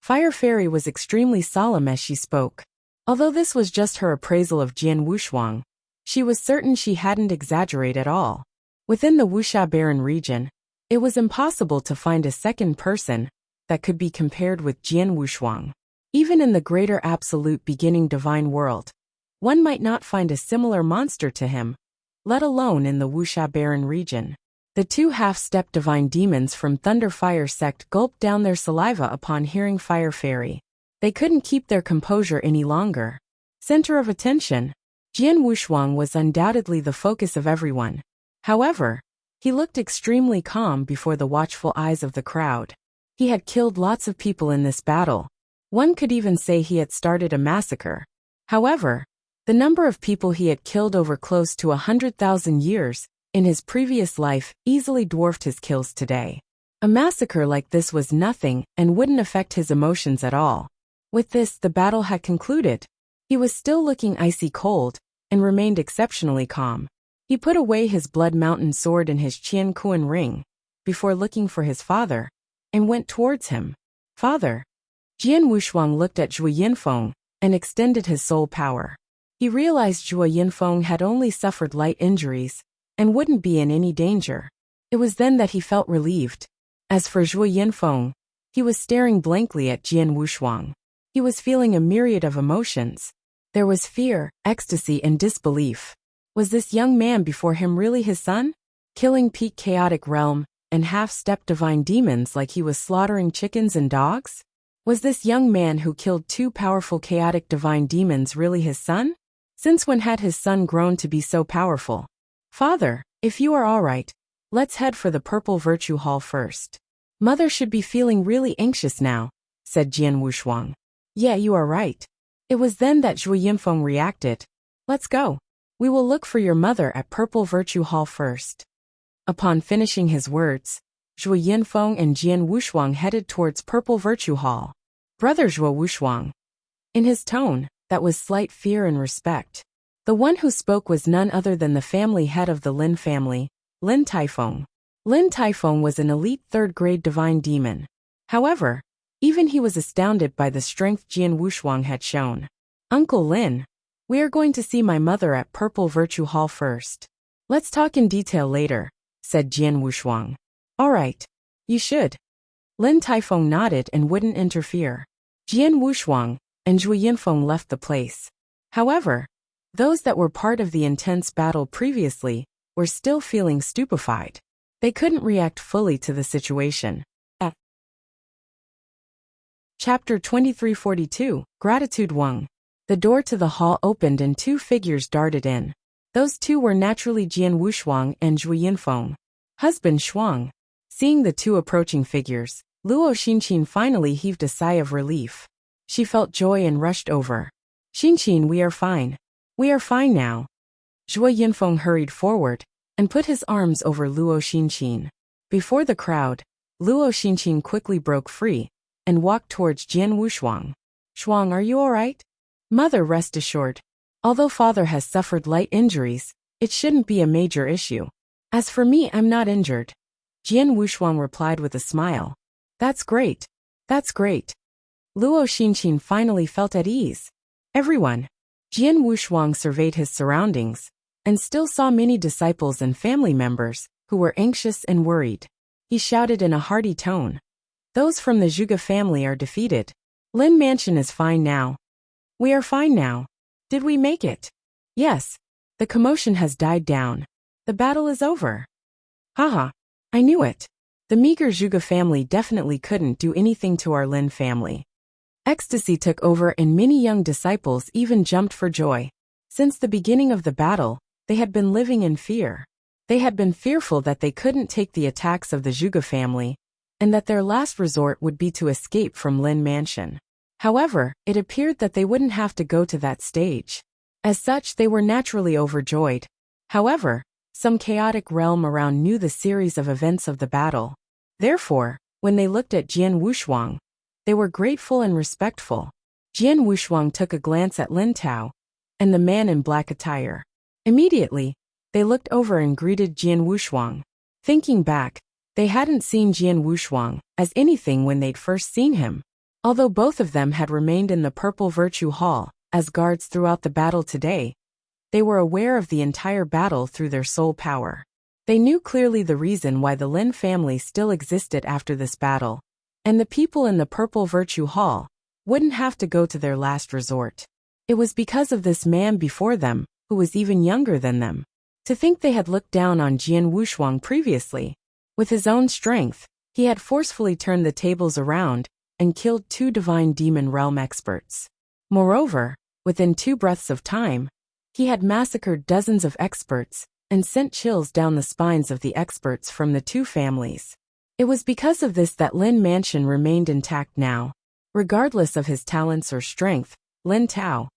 Fire Fairy was extremely solemn as she spoke. Although this was just her appraisal of Jian Wushuang, she was certain she hadn't exaggerated at all. Within the Wuxia barren region, it was impossible to find a second person that could be compared with Jian Wushuang. Even in the greater absolute beginning divine world, one might not find a similar monster to him, let alone in the Wuxia barren region. The two half-step divine demons from Thunder Fire sect gulped down their saliva upon hearing Fire Fairy. They couldn't keep their composure any longer. Center of attention, Jian Wushuang was undoubtedly the focus of everyone. However, he looked extremely calm before the watchful eyes of the crowd. He had killed lots of people in this battle. One could even say he had started a massacre. However, the number of people he had killed over close to 100,000 years in his previous life easily dwarfed his kills today. A massacre like this was nothing and wouldn't affect his emotions at all. With this, the battle had concluded. He was still looking icy cold and remained exceptionally calm. He put away his blood mountain sword and his Qian Kuan ring before looking for his father and went towards him. Father. Jian Wushuang looked at Zhuo Yinfeng and extended his soul power. He realized Zhuo Yinfeng had only suffered light injuries and wouldn't be in any danger. It was then that he felt relieved. As for Zhuo Yinfeng, he was staring blankly at Jian Wushuang. He was feeling a myriad of emotions. There was fear, ecstasy, and disbelief. Was this young man before him really his son? Killing peak chaotic realm and half-step divine demons like he was slaughtering chickens and dogs? Was this young man who killed two powerful chaotic divine demons really his son? Since when had his son grown to be so powerful? Father, if you are all right, let's head for the Purple Virtue Hall first. Mother should be feeling really anxious now, said Jian Wushuang. Yeah, you are right. It was then that Zhuo Yinfeng reacted. Let's go. We will look for your mother at Purple Virtue Hall first. Upon finishing his words, Zhuo Yinfeng and Jian Wushuang headed towards Purple Virtue Hall. Brother Zhuo Wushuang. In his tone, that was slight fear and respect. The one who spoke was none other than the family head of the Lin family, Lin Taifeng. Lin Taifeng was an elite third-grade divine demon. However, even he was astounded by the strength Jian Wushuang had shown. Uncle Lin, we are going to see my mother at Purple Virtue Hall first. Let's talk in detail later, said Jian Wushuang. All right. You should. Lin Taifeng nodded and wouldn't interfere. Jian Wushuang and Zhuo Yinfeng left the place. However, those that were part of the intense battle previously were still feeling stupefied. They couldn't react fully to the situation. Chapter 2342, Gratitude Wang. The door to the hall opened and two figures darted in. Those two were naturally Jian Wushuang and Zhuo Yinfeng. Husband Shuang. Seeing the two approaching figures, Luo Xinqin finally heaved a sigh of relief. She felt joy and rushed over. Xinqin, we are fine. We are fine now. Zhuo Yinfeng hurried forward and put his arms over Luo Xinqin. Before the crowd, Luo Xinqin quickly broke free and walked towards Jian Wushuang. Shuang, are you all right? Mother, rest assured. Although father has suffered light injuries, it shouldn't be a major issue. As for me, I'm not injured. Jian Wushuang replied with a smile. That's great. That's great. Luo Xinqin finally felt at ease. Everyone. Jian Wushuang surveyed his surroundings and still saw many disciples and family members who were anxious and worried. He shouted in a hearty tone. Those from the Zhuge family are defeated. Lin Mansion is fine now. We are fine now. Did we make it? Yes. The commotion has died down. The battle is over. Haha. I knew it. The meager Zhuge family definitely couldn't do anything to our Lin family. Ecstasy took over and many young disciples even jumped for joy. Since the beginning of the battle, they had been living in fear. They had been fearful that they couldn't take the attacks of the Zhuge family, and that their last resort would be to escape from Lin Mansion. However, it appeared that they wouldn't have to go to that stage. As such, they were naturally overjoyed. However, some chaotic realm around knew the series of events of the battle. Therefore, when they looked at Jian Wushuang, they were grateful and respectful. Jian Wushuang took a glance at Lin Tao and the man in black attire. Immediately, they looked over and greeted Jian Wushuang. Thinking back, they hadn't seen Jian Wushuang as anything when they'd first seen him. Although both of them had remained in the Purple Virtue Hall as guards throughout the battle today. They were aware of the entire battle through their soul power. They knew clearly the reason why the Lin family still existed after this battle, and the people in the Purple Virtue Hall wouldn't have to go to their last resort. It was because of this man before them, who was even younger than them. To think they had looked down on Jian Wushuang previously. With his own strength, he had forcefully turned the tables around and killed 2 divine demon realm experts. Moreover, within 2 breaths of time, he had massacred dozens of experts and sent chills down the spines of the experts from the 2 families. It was because of this that Lin Mansion remained intact now. Regardless of his talents or strength, Lin Tao,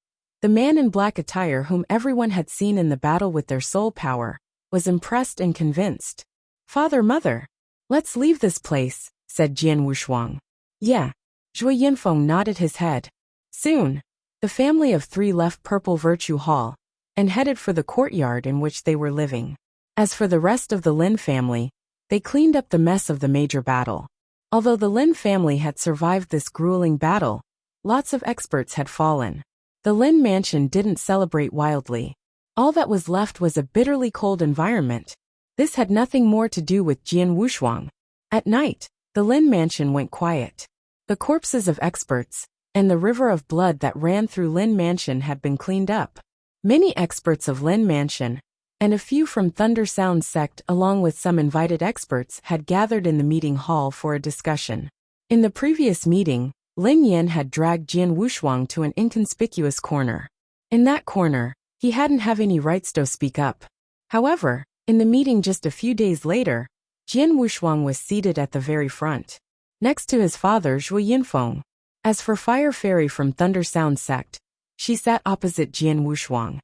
the man in black attire whom everyone had seen in the battle with their soul power, was impressed and convinced. "Father, mother, let's leave this place," said Jian Wushuang. "Yeah." Zhui Yinfeng nodded his head. Soon, the family of 3 left Purple Virtue Hall and headed for the courtyard in which they were living. As for the rest of the Lin family, they cleaned up the mess of the major battle. Although the Lin family had survived this grueling battle, lots of experts had fallen. The Lin Mansion didn't celebrate wildly. All that was left was a bitterly cold environment. This had nothing more to do with Jian Wushuang. At night, the Lin Mansion went quiet. The corpses of experts and the river of blood that ran through Lin Mansion had been cleaned up. Many experts of Lin Mansion and a few from Thunder Sound sect along with some invited experts had gathered in the meeting hall for a discussion. In the previous meeting, Lin Yan had dragged Jian Wushuang to an inconspicuous corner. In that corner, he hadn't have any rights to speak up. However, in the meeting just a few days later, Jian Wushuang was seated at the very front, next to his father Zhui Yinfeng. As for Fire Fairy from Thunder Sound sect, she sat opposite Jian Wushuang.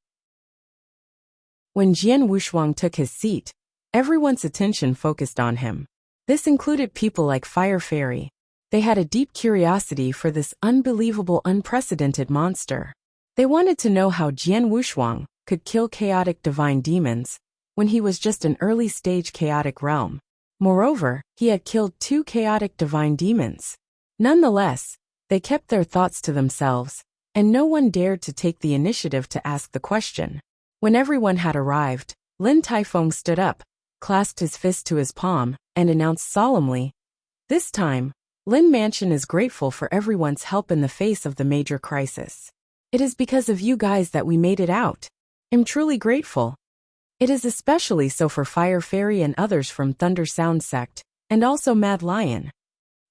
When Jian Wushuang took his seat, everyone's attention focused on him. This included people like Fire Fairy. They had a deep curiosity for this unbelievable, unprecedented monster. They wanted to know how Jian Wushuang could kill chaotic divine demons when he was just an early-stage chaotic realm. Moreover, he had killed 2 chaotic divine demons. Nonetheless, they kept their thoughts to themselves, and no one dared to take the initiative to ask the question. When everyone had arrived, Lin Taifeng stood up, clasped his fist to his palm, and announced solemnly, "This time, Lin Mansion is grateful for everyone's help in the face of the major crisis. It is because of you guys that we made it out. I'm truly grateful. It is especially so for Fire Fairy and others from Thunder Sound sect, and also Mad Lion."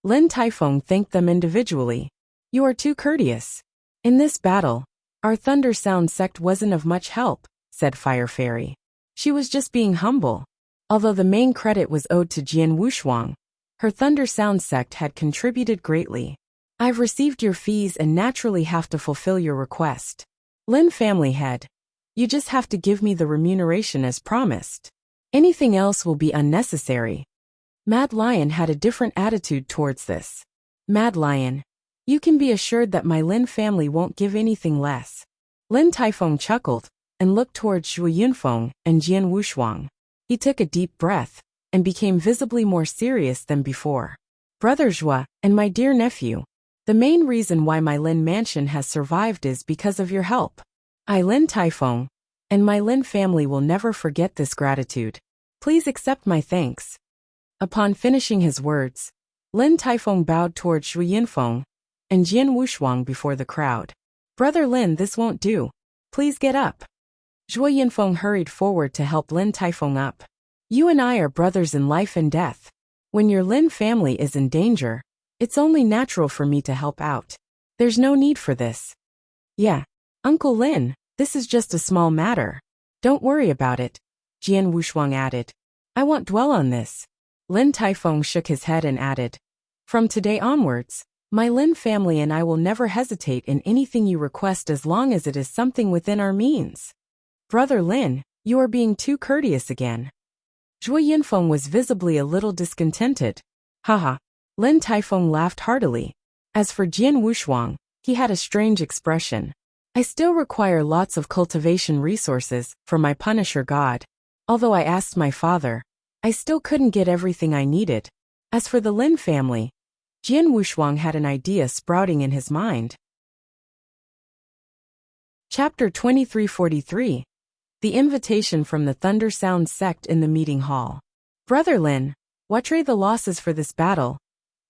Lin Taifeng thanked them individually. "You are too courteous. In this battle, our Thunder Sound sect wasn't of much help," said Fire Fairy. She was just being humble. Although the main credit was owed to Jian Wushuang, her Thunder Sound sect had contributed greatly. "I've received your fees and naturally have to fulfill your request. Lin family head, you just have to give me the remuneration as promised. Anything else will be unnecessary." Mad Lion had a different attitude towards this. "Mad Lion, you can be assured that my Lin family won't give anything less." Lin Taifeng chuckled and looked towards Zhui Yinfeng and Jian Wushuang. He took a deep breath and became visibly more serious than before. "Brother Zhua and my dear nephew, the main reason why my Lin Mansion has survived is because of your help. I, Lin Taifeng, and my Lin family will never forget this gratitude. Please accept my thanks." Upon finishing his words, Lin Taifeng bowed towards Zhui Yinfeng and Jian Wushuang before the crowd. "Brother Lin, this won't do. Please get up." Zhui Yinfeng hurried forward to help Lin Taifeng up. "You and I are brothers in life and death. When your Lin family is in danger, it's only natural for me to help out. There's no need for this." "Yeah, Uncle Lin, this is just a small matter. Don't worry about it," Jian Wushuang added. "I won't dwell on this." Lin Taifeng shook his head and added, "From today onwards, my Lin family and I will never hesitate in anything you request as long as it is something within our means." "Brother Lin, you are being too courteous again." Zhui Yinfeng was visibly a little discontented. "Haha." Lin Taifeng laughed heartily. As for Jian Wushuang, he had a strange expression. "I still require lots of cultivation resources for my Punisher God. Although I asked my father, I still couldn't get everything I needed." As for the Lin family, Jian Wushuang had an idea sprouting in his mind. Chapter 2343. The Invitation from the Thunder Sound Sect in the Meeting Hall. Brother Lin, what are the losses for this battle?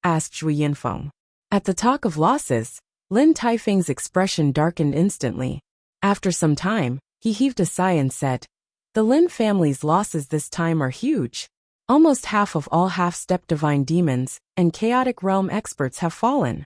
Asked Zhu Yinfeng. At the talk of losses, Lin Taifeng's expression darkened instantly. After some time, he heaved a sigh and said, "The Lin family's losses this time are huge. Almost half of all half-step divine demons and chaotic realm experts have fallen."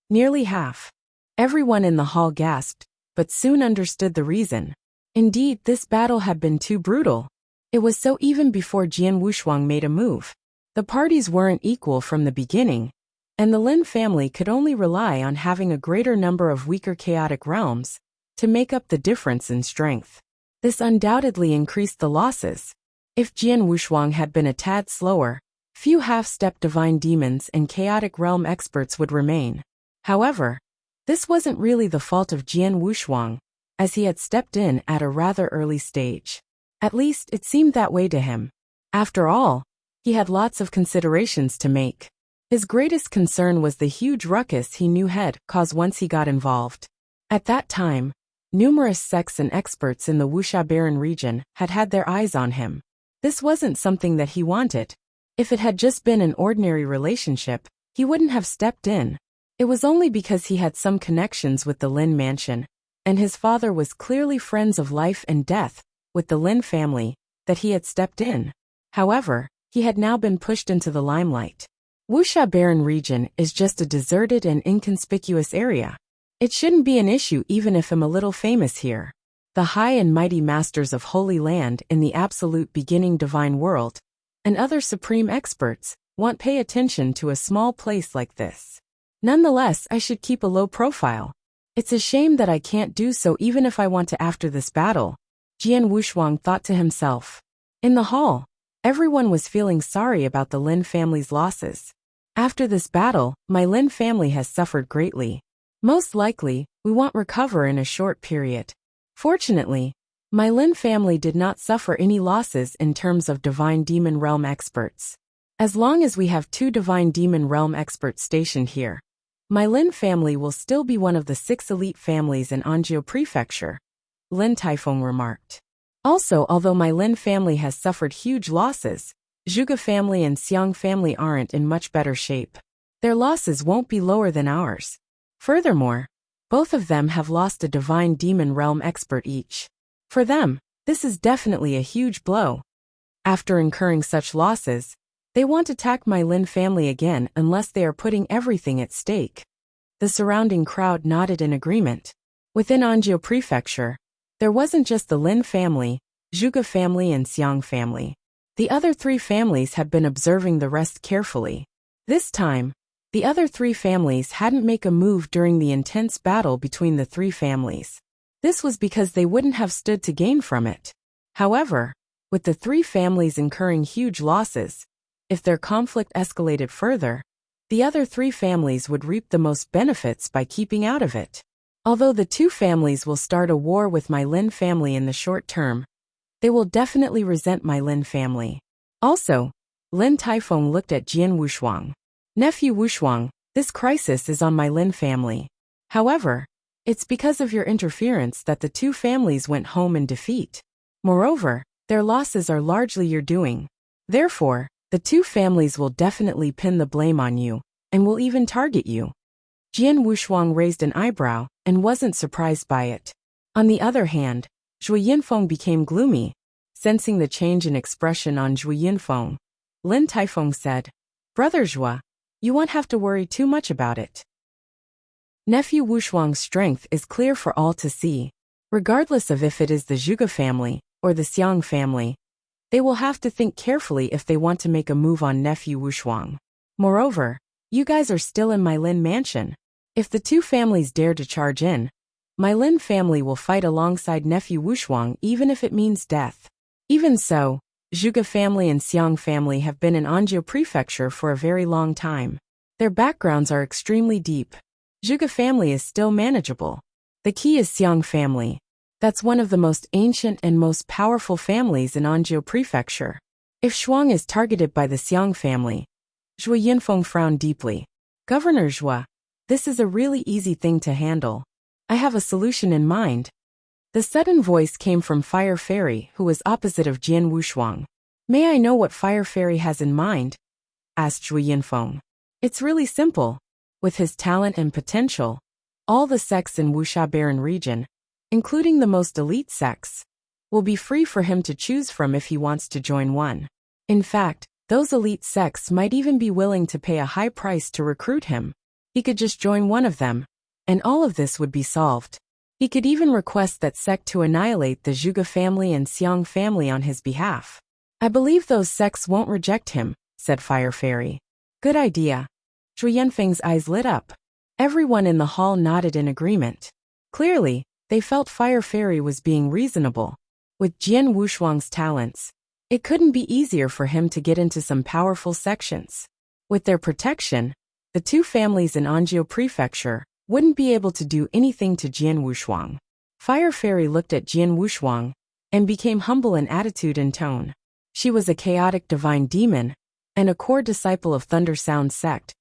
Nearly half. Everyone in the hall gasped, but soon understood the reason. Indeed, this battle had been too brutal. It was so even before Jian Wushuang made a move. The parties weren't equal from the beginning, and the Lin family could only rely on having a greater number of weaker chaotic realms to make up the difference in strength. This undoubtedly increased the losses. If Jian Wushuang had been a tad slower, few half-step divine demons and chaotic realm experts would remain. However, this wasn't really the fault of Jian Wushuang, as he had stepped in at a rather early stage. At least, it seemed that way to him. After all, he had lots of considerations to make. His greatest concern was the huge ruckus he knew he'd cause once he got involved. At that time, numerous sects and experts in the Wuxia barren region had had their eyes on him. This wasn't something that he wanted. If it had just been an ordinary relationship, he wouldn't have stepped in. It was only because he had some connections with the Lin mansion, and his father was clearly friends of life and death with the Lin family, that he had stepped in. However, he had now been pushed into the limelight. Wuxia barren region is just a deserted and inconspicuous area. It shouldn't be an issue even if I'm a little famous here. The high and mighty masters of Holy Land in the absolute beginning divine world, and other supreme experts, won't pay attention to a small place like this. Nonetheless, I should keep a low profile. It's a shame that I can't do so even if I want to after this battle, Jian Wushuang thought to himself. In the hall, everyone was feeling sorry about the Lin family's losses. After this battle, my Lin family has suffered greatly. Most likely, we won't recover in a short period. Fortunately, my Lin family did not suffer any losses in terms of divine demon realm experts. As long as we have 2 divine demon realm experts stationed here, my Lin family will still be one of the 6 elite families in Anzhou Prefecture, Lin Taifeng remarked. Also, although my Lin family has suffered huge losses, Zhuge family and Xiang family aren't in much better shape. Their losses won't be lower than ours. Furthermore, both of them have lost a divine demon realm expert each. For them, this is definitely a huge blow. After incurring such losses, they won't attack my Lin family again unless they are putting everything at stake. The surrounding crowd nodded in agreement. Within Anzhou Prefecture, there wasn't just the Lin family, Zhuge family and Xiang family. The other 3 families had been observing the rest carefully. This time, the other 3 families hadn't made a move during the intense battle between the 3 families. This was because they wouldn't have stood to gain from it. However, with the 3 families incurring huge losses, if their conflict escalated further, the other 3 families would reap the most benefits by keeping out of it. Although the 2 families will start a war with my Lin family in the short term, they will definitely resent my Lin family. Also, Lin Taifeng looked at Jian Wushuang. Nephew Wushuang, this crisis is on my Lin family. However, it's because of your interference that the 2 families went home in defeat. Moreover, their losses are largely your doing. Therefore, the 2 families will definitely pin the blame on you, and will even target you. Jian Wushuang raised an eyebrow, and wasn't surprised by it. On the other hand, Zhu Yinfeng became gloomy. Sensing the change in expression on Zhu Yinfeng, Lin Taifeng said, "Brother Zhua, you won't have to worry too much about it. Nephew Wushuang's strength is clear for all to see. Regardless of if it is the Zhuge family, or the Xiang family, they will have to think carefully if they want to make a move on nephew Wushuang. Moreover, you guys are still in my Lin mansion. If the 2 families dare to charge in, my Lin family will fight alongside nephew Wushuang even if it means death. Even so, Zhuge family and Xiang family have been in Anzhou Prefecture for a very long time. Their backgrounds are extremely deep. Zhuge family is still manageable. The key is Xiang family. That's one of the most ancient and most powerful families in Anzhou Prefecture. If Shuang is targeted by the Xiang family, Zhu Yinfeng frowned deeply. Governor Zhua, this is a really easy thing to handle. I have a solution in mind. The sudden voice came from Fire Fairy, who was opposite of Jian Wushuang. May I know what Fire Fairy has in mind? Asked Zhu Yinfeng. It's really simple. With his talent and potential, all the sects in Wuxia Barren region, including the most elite sects, will be free for him to choose from if he wants to join one. In fact, those elite sects might even be willing to pay a high price to recruit him. He could just join one of them, and all of this would be solved. He could even request that sect to annihilate the Zhuge family and Xiang family on his behalf. I believe those sects won't reject him, said Fire Fairy. Good idea. Zhu Yanfeng's eyes lit up. Everyone in the hall nodded in agreement. Clearly, they felt Fire Fairy was being reasonable. With Jian Wushuang's talents, it couldn't be easier for him to get into some powerful sections. With their protection, the two families in Anzhou Prefecture wouldn't be able to do anything to Jian Wushuang. Fire Fairy looked at Jian Wushuang and became humble in attitude and tone. She was a chaotic divine demon and a core disciple of Thunder Sound sect,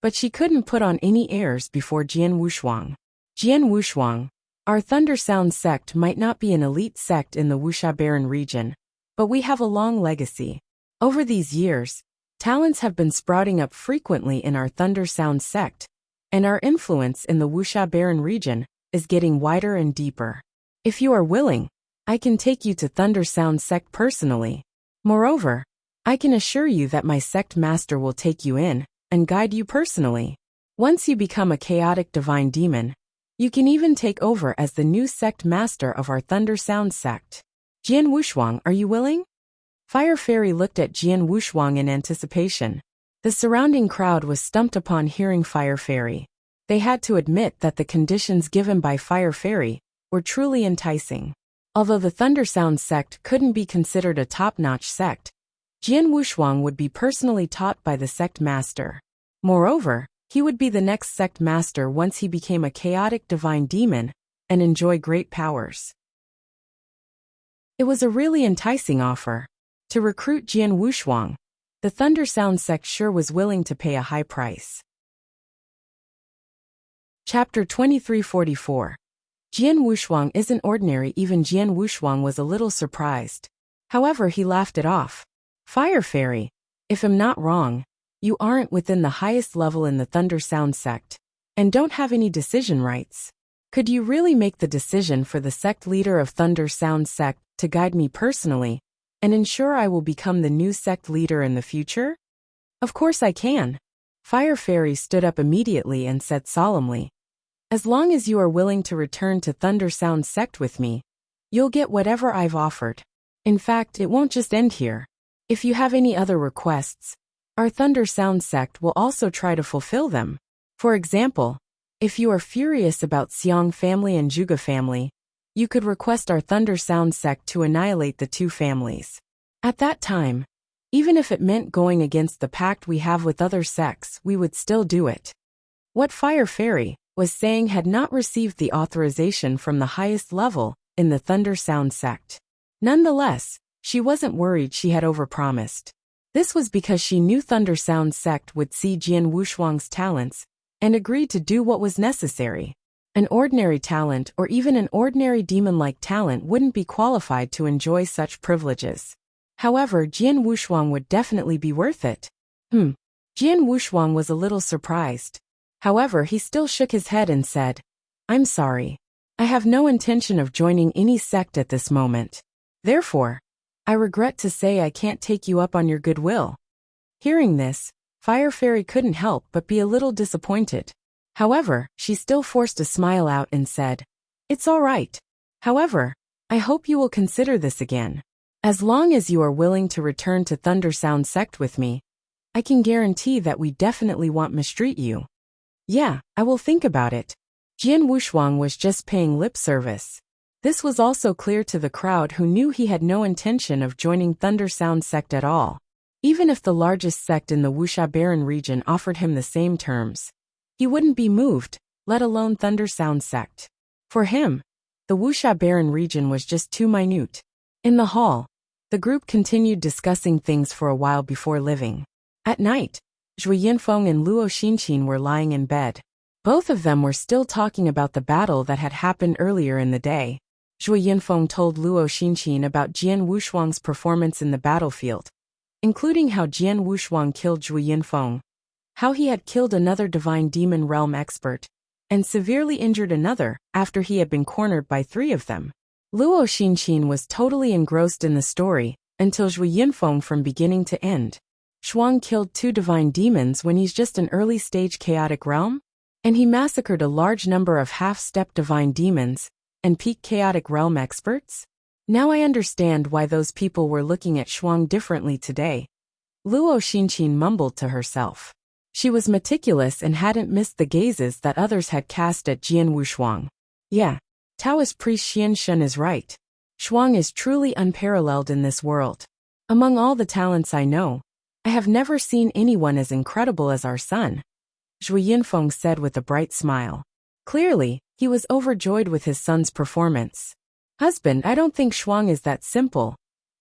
but she couldn't put on any airs before Jian Wushuang. Jian Wushuang, our Thunder Sound sect might not be an elite sect in the Wuxia Barren region, but we have a long legacy. Over these years, talents have been sprouting up frequently in our Thunder Sound sect, and our influence in the Wuxia Barren region is getting wider and deeper. If you are willing, I can take you to Thunder Sound sect personally. Moreover, I can assure you that my sect master will take you in and guide you personally. Once you become a chaotic divine demon, you can even take over as the new sect master of our Thunder Sound sect. Jian Wushuang, are you willing? Fire Fairy looked at Jian Wushuang in anticipation. The surrounding crowd was stumped upon hearing Fire Fairy. They had to admit that the conditions given by Fire Fairy were truly enticing. Although the Thunder Sound sect couldn't be considered a top-notch sect, Jian Wushuang would be personally taught by the sect master. Moreover, he would be the next sect master once he became a chaotic divine demon and enjoy great powers. It was a really enticing offer. To recruit Jian Wushuang, the Thunder Sound sect sure was willing to pay a high price. Chapter 2344. Jian Wushuang isn't ordinary. Even Jian Wushuang was a little surprised. However, he laughed it off. Fire Fairy, if I'm not wrong, you aren't within the highest level in the Thunder Sound sect, and don't have any decision rights. Could you really make the decision for the sect leader of Thunder Sound sect to guide me personally, and ensure I will become the new sect leader in the future? Of course I can. Fire Fairy stood up immediately and said solemnly, as long as you are willing to return to Thunder Sound sect with me, you'll get whatever I've offered. In fact, it won't just end here. If you have any other requests, our Thunder Sound sect will also try to fulfill them. For example, if you are furious about Xiang family and Zhuge family, you could request our Thunder Sound sect to annihilate the two families. At that time, even if it meant going against the pact we have with other sects, we would still do it. What Fire Fairy was saying had not received the authorization from the highest level in the Thunder Sound sect. Nonetheless, she wasn't worried she had overpromised. This was because she knew Thunder Sound sect would see Jian Wushuang's talents and agreed to do what was necessary. An ordinary talent or even an ordinary demon-like talent wouldn't be qualified to enjoy such privileges. However, Jian Wushuang would definitely be worth it. Jian Wushuang was a little surprised. However, he still shook his head and said, I'm sorry. I have no intention of joining any sect at this moment. Therefore, I regret to say I can't take you up on your goodwill. Hearing this, Fire Fairy couldn't help but be a little disappointed. However, she still forced a smile out and said, It's all right. However, I hope you will consider this again. As long as you are willing to return to Thunder Sound sect with me, I can guarantee that we definitely won't mistreat you. Yeah, I will think about it. Jian Wushuang was just paying lip service. This was also clear to the crowd, who knew he had no intention of joining Thunder Sound sect at all. Even if the largest sect in the Wuxia Barren region offered him the same terms, he wouldn't be moved, let alone Thunder Sound sect. For him, the Wuxia Barren region was just too minute. In the hall, the group continued discussing things for a while before leaving. At night, Zhu Yinfeng and Luo Xinqin were lying in bed. Both of them were still talking about the battle that had happened earlier in the day. Zhuo Yinfeng told Luo Xinqin about Jian Wushuang's performance in the battlefield, including how Jian Wushuang killed Zhuo Yinfeng, how he had killed another divine demon realm expert, and severely injured another after he had been cornered by 3 of them. Luo Xinqin was totally engrossed in the story until Zhuo Yinfeng from beginning to end. Shuang killed 2 divine demons when he's just an early-stage chaotic realm, and he massacred a large number of half-step divine demons and peak chaotic realm experts? Now I understand why those people were looking at Shuang differently today. Luo Xinqin mumbled to herself. She was meticulous and hadn't missed the gazes that others had cast at Jian Wushuang. Yeah, Taoist priest Xian Shun is right. Shuang is truly unparalleled in this world. Among all the talents I know, I have never seen anyone as incredible as our son, Zhuo Yinfeng said with a bright smile. Clearly, he was overjoyed with his son's performance. Husband, I don't think Shuang is that simple,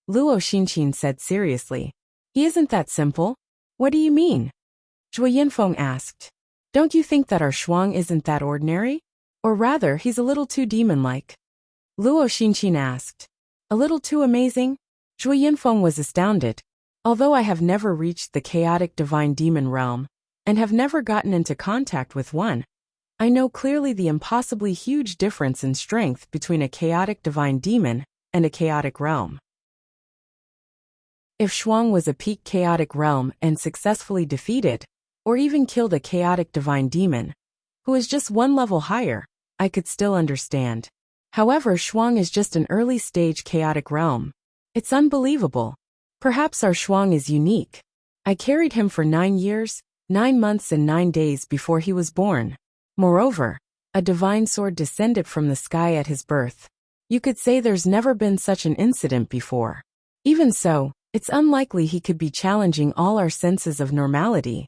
Luo Xinqin said seriously. He isn't that simple? What do you mean? Zhuo Yinfeng asked. Don't you think that our Shuang isn't that ordinary? Or rather, he's a little too demon-like? Luo Xinqin asked. A little too amazing? Zhuo Yinfeng was astounded. Although I have never reached the chaotic divine demon realm, and have never gotten into contact with one, I know clearly the impossibly huge difference in strength between a chaotic divine demon and a chaotic realm. If Shuang was a peak chaotic realm and successfully defeated, or even killed a chaotic divine demon, who is just 1 level higher, I could still understand. However, Shuang is just an early-stage chaotic realm. It's unbelievable. Perhaps our Shuang is unique. I carried him for 9 years, 9 months and 9 days before he was born. Moreover, a divine sword descended from the sky at his birth. You could say there's never been such an incident before. Even so, it's unlikely he could be challenging all our senses of normality.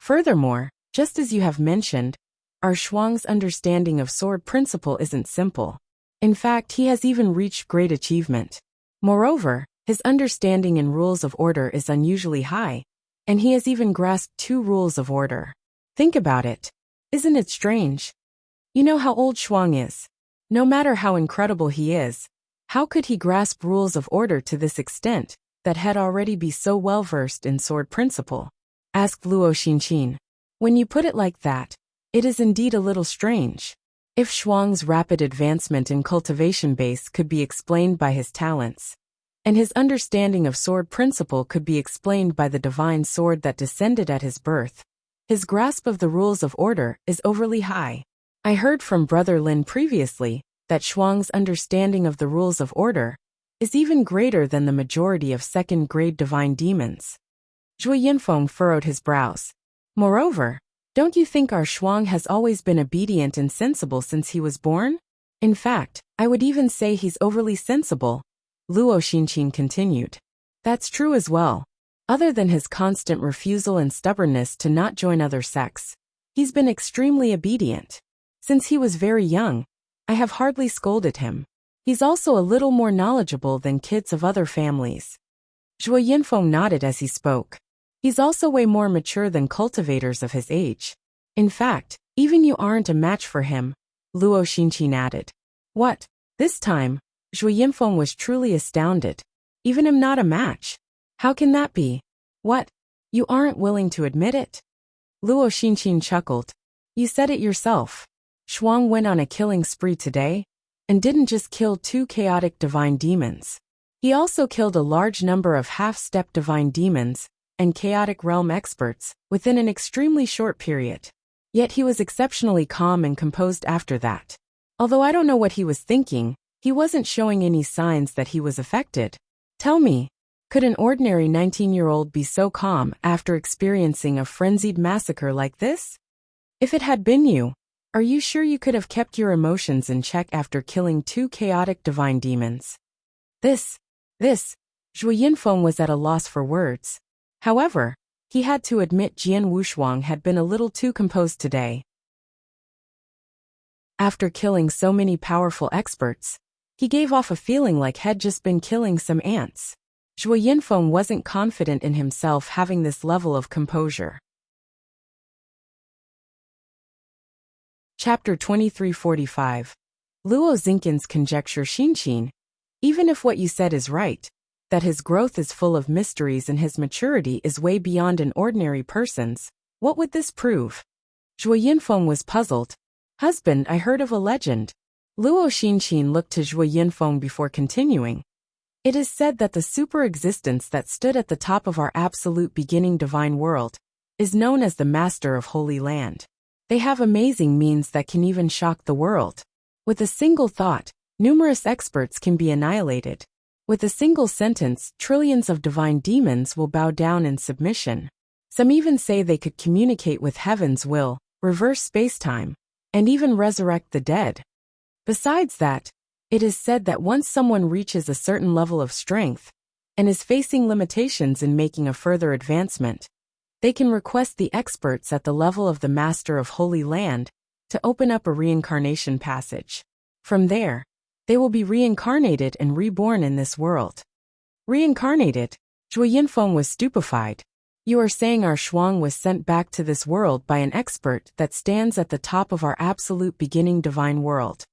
Furthermore, just as you have mentioned, our Shuang's understanding of sword principle isn't simple. In fact, he has even reached great achievement. Moreover, his understanding in rules of order is unusually high, and he has even grasped 2 rules of order. Think about it. Isn't it strange? You know how old Shuang is. No matter how incredible he is, how could he grasp rules of order to this extent that had already be so well versed in sword principle? Asked Luo Xinqin. When you put it like that, it is indeed a little strange. If Shuang's rapid advancement in cultivation base could be explained by his talents, and his understanding of sword principle could be explained by the divine sword that descended at his birth, his grasp of the rules of order is overly high. I heard from Brother Lin previously that Shuang's understanding of the rules of order is even greater than the majority of 2nd-grade divine demons. Zhuo Yinfeng furrowed his brows. Moreover, don't you think our Shuang has always been obedient and sensible since he was born? In fact, I would even say he's overly sensible, Luo Xinqin continued. That's true as well. Other than his constant refusal and stubbornness to not join other sects, he's been extremely obedient. Since he was very young, I have hardly scolded him. He's also a little more knowledgeable than kids of other families. Zhuo Yinfeng nodded as he spoke. He's also way more mature than cultivators of his age. In fact, even you aren't a match for him, Luo Xinqin added. What? This time, Zhuo Yinfeng was truly astounded. Even I'm not a match? How can that be? What? You aren't willing to admit it? Luo Xinqin chuckled. You said it yourself. Shuang went on a killing spree today, and didn't just kill 2 chaotic divine demons. He also killed a large number of half-step divine demons and chaotic realm experts within an extremely short period. Yet he was exceptionally calm and composed after that. Although I don't know what he was thinking, he wasn't showing any signs that he was affected. Tell me, could an ordinary 19-year-old be so calm after experiencing a frenzied massacre like this? If it had been you, are you sure you could have kept your emotions in check after killing 2 chaotic divine demons? This, Zhuo Yinfeng was at a loss for words. However, he had to admit Jian Wushuang had been a little too composed today. After killing so many powerful experts, he gave off a feeling like he'd just been killing some ants. Zhuo Yinfeng wasn't confident in himself having this level of composure. Chapter 2345. Luo Xingqian's conjecture Xinqin, even if what you said is right, that his growth is full of mysteries and his maturity is way beyond an ordinary person's, what would this prove? Zhuo Yinfeng was puzzled. Husband, I heard of a legend. Luo Xinqin looked to Zhuo Yinfeng before continuing. It is said that the super-existence that stood at the top of our absolute beginning divine world is known as the Master of Holy Land. They have amazing means that can even shock the world. With a single thought, numerous experts can be annihilated. With a single sentence, trillions of divine demons will bow down in submission. Some even say they could communicate with heaven's will, reverse spacetime, and even resurrect the dead. Besides that, it is said that once someone reaches a certain level of strength and is facing limitations in making a further advancement, they can request the experts at the level of the Master of Holy Land to open up a reincarnation passage. From there, they will be reincarnated and reborn in this world. Reincarnated? Zhuo Yinfeng was stupefied. You are saying our Shuang was sent back to this world by an expert that stands at the top of our absolute beginning divine world.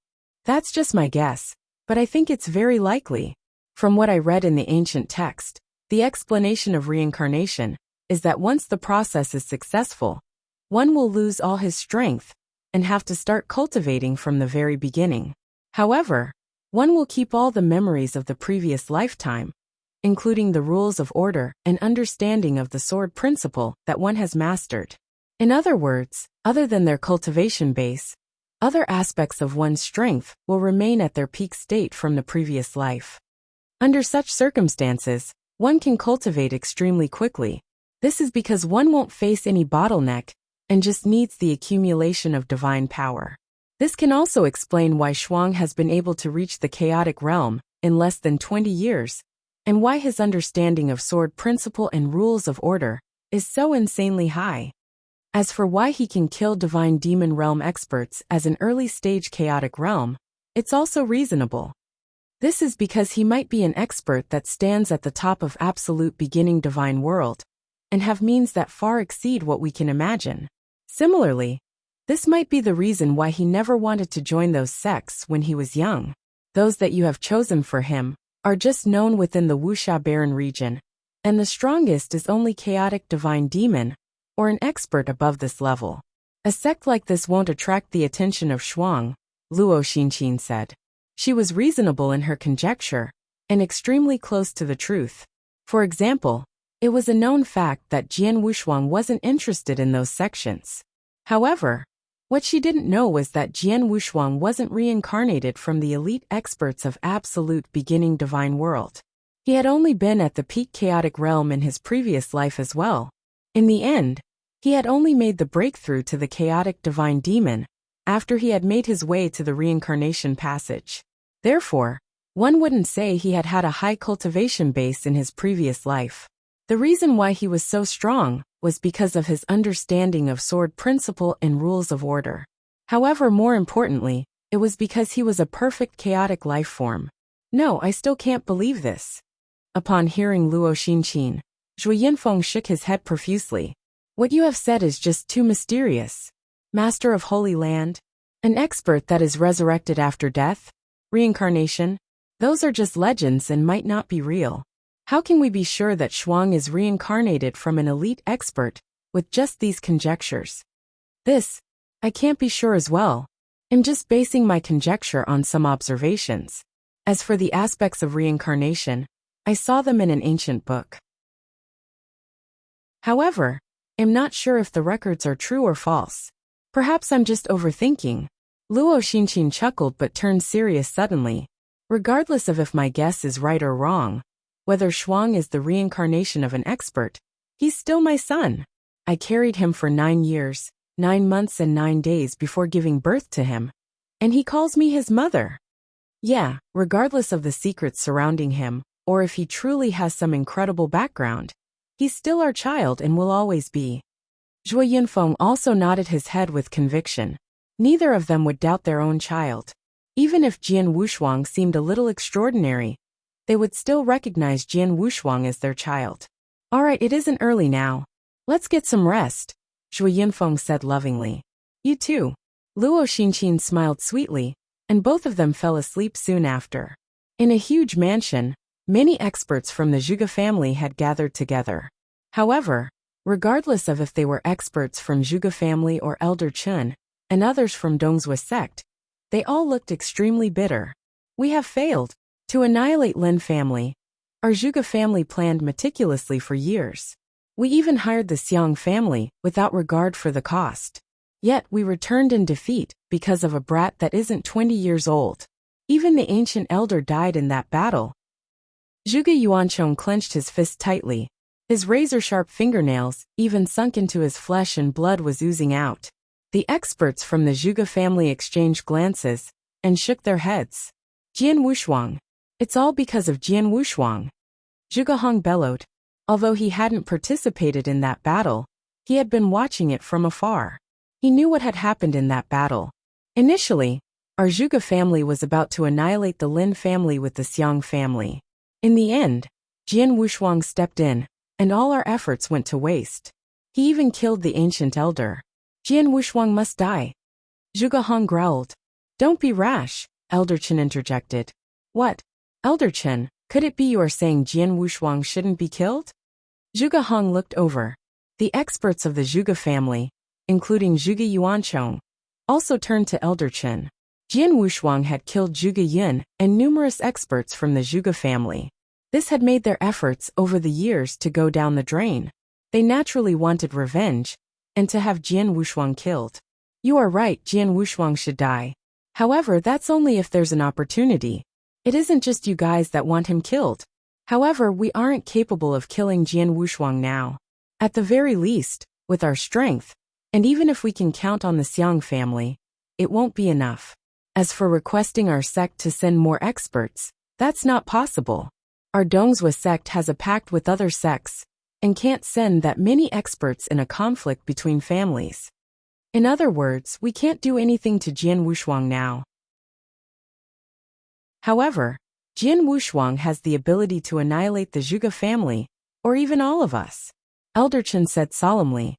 That's just my guess, but I think it's very likely. From what I read in the ancient text, the explanation of reincarnation is that once the process is successful, one will lose all his strength and have to start cultivating from the very beginning. However, one will keep all the memories of the previous lifetime, including the rules of order and understanding of the sword principle that one has mastered. In other words, other than their cultivation base, other aspects of one's strength will remain at their peak state from the previous life. Under such circumstances, one can cultivate extremely quickly. This is because one won't face any bottleneck and just needs the accumulation of divine power. This can also explain why Shuang has been able to reach the chaotic realm in less than 20 years, and why his understanding of sword principle and rules of order is so insanely high. As for why he can kill divine demon realm experts as an early-stage chaotic realm, it's also reasonable. This is because he might be an expert that stands at the top of absolute beginning divine world, and have means that far exceed what we can imagine. Similarly, this might be the reason why he never wanted to join those sects when he was young. Those that you have chosen for him are just known within the Wuxia barren region, and the strongest is only chaotic divine demon, or an expert above this level. A sect like this won't attract the attention of Shuang, Luo Xinqin said. She was reasonable in her conjecture, and extremely close to the truth. For example, it was a known fact that Jian Wushuang wasn't interested in those sections. However, what she didn't know was that Jian Wushuang wasn't reincarnated from the elite experts of absolute beginning divine world. He had only been at the peak chaotic realm in his previous life as well. In the end, he had only made the breakthrough to the chaotic divine demon after he had made his way to the reincarnation passage. Therefore, one wouldn't say he had had a high cultivation base in his previous life. The reason why he was so strong was because of his understanding of sword principle and rules of order. However, more importantly, it was because he was a perfect chaotic life form. No, I still can't believe this. Upon hearing Luo Xinqin, Zhuo Yinfeng shook his head profusely. What you have said is just too mysterious. Master of Holy Land? An expert that is resurrected after death? Reincarnation? Those are just legends and might not be real. How can we be sure that Shuang is reincarnated from an elite expert with just these conjectures? This, I can't be sure as well. I'm just basing my conjecture on some observations. As for the aspects of reincarnation, I saw them in an ancient book. However, I'm not sure if the records are true or false. Perhaps I'm just overthinking. Luo Xinqin chuckled but turned serious suddenly. Regardless of if my guess is right or wrong, whether Shuang is the reincarnation of an expert, he's still my son. I carried him for 9 years, 9 months and 9 days before giving birth to him, and he calls me his mother. Yeah, regardless of the secrets surrounding him, or if he truly has some incredible background, he's still our child and will always be. Zhuo Yinfeng also nodded his head with conviction. Neither of them would doubt their own child. Even if Jian Wushuang seemed a little extraordinary, they would still recognize Jian Wushuang as their child. All right, it isn't early now. Let's get some rest, Zhuo Yinfeng said lovingly. You too. Luo Xinqin smiled sweetly, and both of them fell asleep soon after. In a huge mansion, many experts from the Zhuge family had gathered together. However, regardless of if they were experts from Zhuge family or Elder Chen, and others from Dongzhuo sect, they all looked extremely bitter. We have failed. To annihilate Lin family, our Zhuge family planned meticulously for years. We even hired the Xiang family without regard for the cost. Yet we returned in defeat because of a brat that isn't 20 years old. Even the ancient elder died in that battle. Zhuge Yuanchong clenched his fist tightly. His razor-sharp fingernails even sunk into his flesh and blood was oozing out. The experts from the Zhuge family exchanged glances and shook their heads. Jian Wushuang. It's all because of Jian Wushuang. Zhuge Hong bellowed. Although he hadn't participated in that battle, he had been watching it from afar. He knew what had happened in that battle. Initially, our Zhuge family was about to annihilate the Lin family with the Xiang family. In the end, Jian Wushuang stepped in, and all our efforts went to waste. He even killed the ancient elder. Jian Wushuang must die. Zhuge Hong growled. Don't be rash, Elder Chen interjected. What? Elder Chen, could it be you are saying Jian Wushuang shouldn't be killed? Zhuge Hong looked over. The experts of the Zhuge family, including Zhuge Yuanchong, also turned to Elder Chen. Jian Wushuang had killed Zhuge Yun and numerous experts from the Zhuge family. This had made their efforts over the years to go down the drain. They naturally wanted revenge, and to have Jian Wushuang killed. You are right, Jian Wushuang should die. However, that's only if there's an opportunity. It isn't just you guys that want him killed. However, we aren't capable of killing Jian Wushuang now. At the very least, with our strength, and even if we can count on the Xiang family, it won't be enough. As for requesting our sect to send more experts, that's not possible. Our Dongzhuo sect has a pact with other sects, and can't send that many experts in a conflict between families. In other words, we can't do anything to Jian Wushuang now. However, Jian Wushuang has the ability to annihilate the Zhuge family, or even all of us, Elder Chen said solemnly.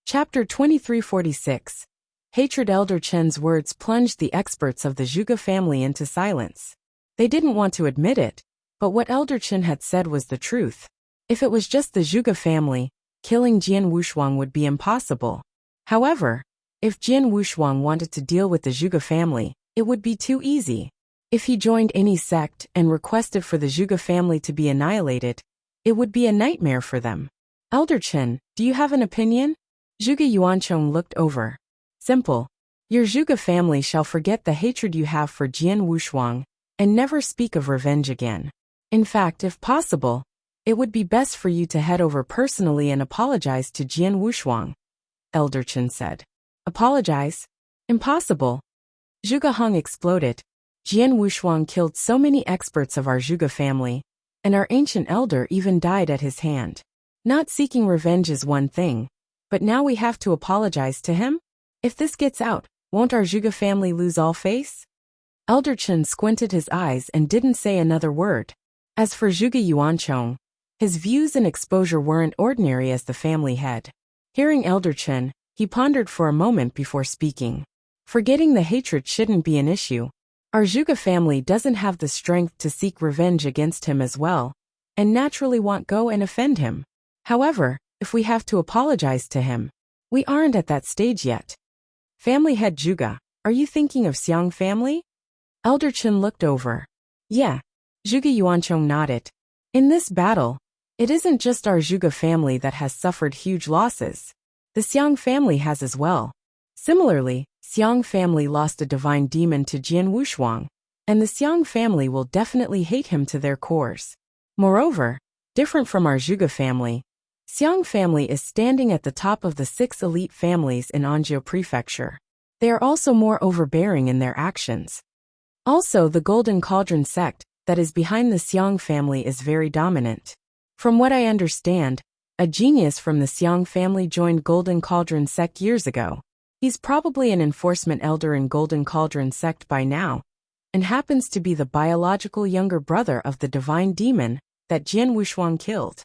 Chapter 2346. Hatred. Elder Chen's words plunged the experts of the Zhuge family into silence. They didn't want to admit it, but what Elder Chen had said was the truth. If it was just the Zhuge family, killing Jian Wushuang would be impossible. However, if Jian Wushuang wanted to deal with the Zhuge family, it would be too easy. If he joined any sect and requested for the Zhuge family to be annihilated, it would be a nightmare for them. Elder Chen, do you have an opinion? Zhuge Yuanchong looked over. Simple. Your Zhuge family shall forget the hatred you have for Jian Wushuang, and never speak of revenge again. In fact, if possible, it would be best for you to head over personally and apologize to Jian Wushuang, Elder Chen said. Apologize? Impossible. Zhuge Hong exploded. Jian Wushuang killed so many experts of our Zhuge family, and our ancient elder even died at his hand. Not seeking revenge is one thing, but now we have to apologize to him? If this gets out, won't our Zhuge family lose all face? Elder Chen squinted his eyes and didn't say another word. As for Zhuge Yuanchong, his views and exposure weren't ordinary as the family head. Hearing Elder Chen, he pondered for a moment before speaking. Forgetting the hatred shouldn't be an issue. Our Zhuge family doesn't have the strength to seek revenge against him as well, and naturally won't go and offend him. However, if we have to apologize to him, we aren't at that stage yet. Family head Zhuge, are you thinking of Xiang family? Elder Chen looked over. Yeah. Zhuge Yuanchong nodded. In this battle, it isn't just our Zhuge family that has suffered huge losses. The Xiang family has as well. Similarly, Xiang family lost a divine demon to Jian Wushuang, and the Xiang family will definitely hate him to their cores. Moreover, different from our Zhuge family, Xiang family is standing at the top of the 6 elite families in Anzhou Prefecture. They are also more overbearing in their actions. Also, the Golden Cauldron sect that is behind the Xiang family is very dominant. From what I understand, a genius from the Xiang family joined Golden Cauldron sect years ago. He's probably an enforcement elder in Golden Cauldron sect by now, and happens to be the biological younger brother of the divine demon that Jian Wushuang killed.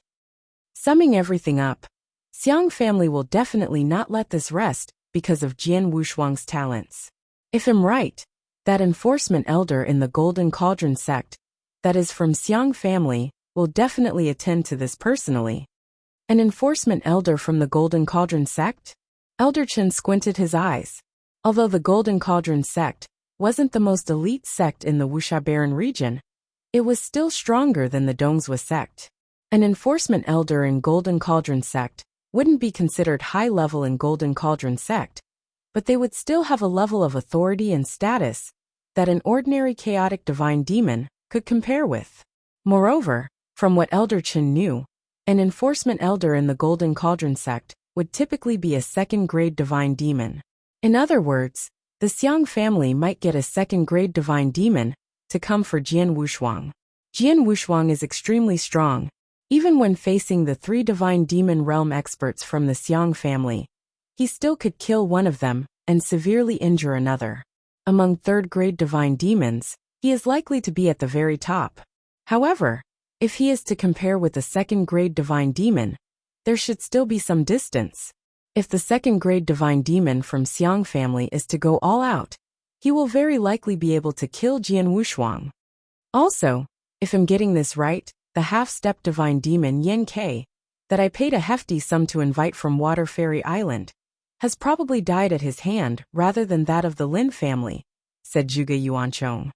Summing everything up, Xiang family will definitely not let this rest because of Jian Wushuang's talents. If I'm right, that enforcement elder in the Golden Cauldron sect, that is from Xiang family, will definitely attend to this personally. An enforcement elder from the Golden Cauldron sect? Elder Chen squinted his eyes. Although the Golden Cauldron sect wasn't the most elite sect in the Wuxia Baron region, it was still stronger than the Dongzhou sect. An enforcement elder in Golden Cauldron sect wouldn't be considered high level in Golden Cauldron sect, but they would still have a level of authority and status that an ordinary chaotic divine demon could compare with. Moreover, from what Elder Chen knew, an enforcement elder in the Golden Cauldron sect would typically be a second-grade divine demon. In other words, the Xiang family might get a second-grade divine demon to come for Jian Wushuang. Jian Wushuang is extremely strong. Even when facing the 3 divine demon realm experts from the Xiang family, he still could kill one of them and severely injure another. Among third-grade divine demons, he is likely to be at the very top. However, if he is to compare with a second-grade divine demon, there should still be some distance. If the second-grade divine demon from Xiang family is to go all out, he will very likely be able to kill Jian Wushuang. Also, if I'm getting this right, the half-step divine demon Yan Ke, that I paid a hefty sum to invite from Water Fairy Island, has probably died at his hand rather than that of the Lin family, said Zhuge Yuanchong.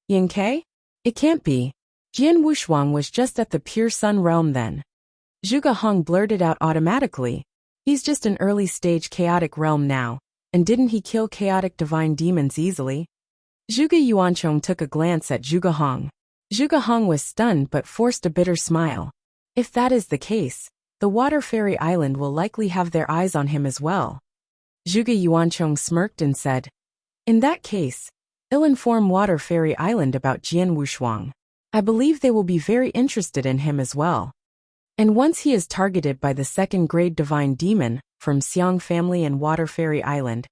Yan Ke? It can't be. Jian Wushuang was just at the Pure Sun realm then. Zhuge Hong blurted out automatically. He's just an early-stage chaotic realm now, and didn't he kill chaotic divine demons easily? Zhuge Yuanchong took a glance at Zhuge Hong. Zhuge Hong was stunned but forced a bitter smile. If that is the case, the Water Fairy Island will likely have their eyes on him as well. Zhuge Yuanchong smirked and said, in that case, I'll inform Water Fairy Island about Jian Wushuang. I believe they will be very interested in him as well. And once he is targeted by the second-grade divine demon from Xiang family and Water Fairy Island,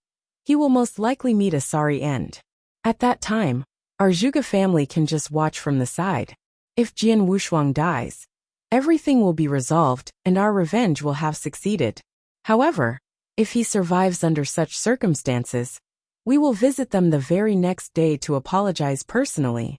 he will most likely meet a sorry end. At that time, our Zhuge family can just watch from the side. If Jian Wushuang dies, everything will be resolved and our revenge will have succeeded. However, if he survives under such circumstances, we will visit them the very next day to apologize personally.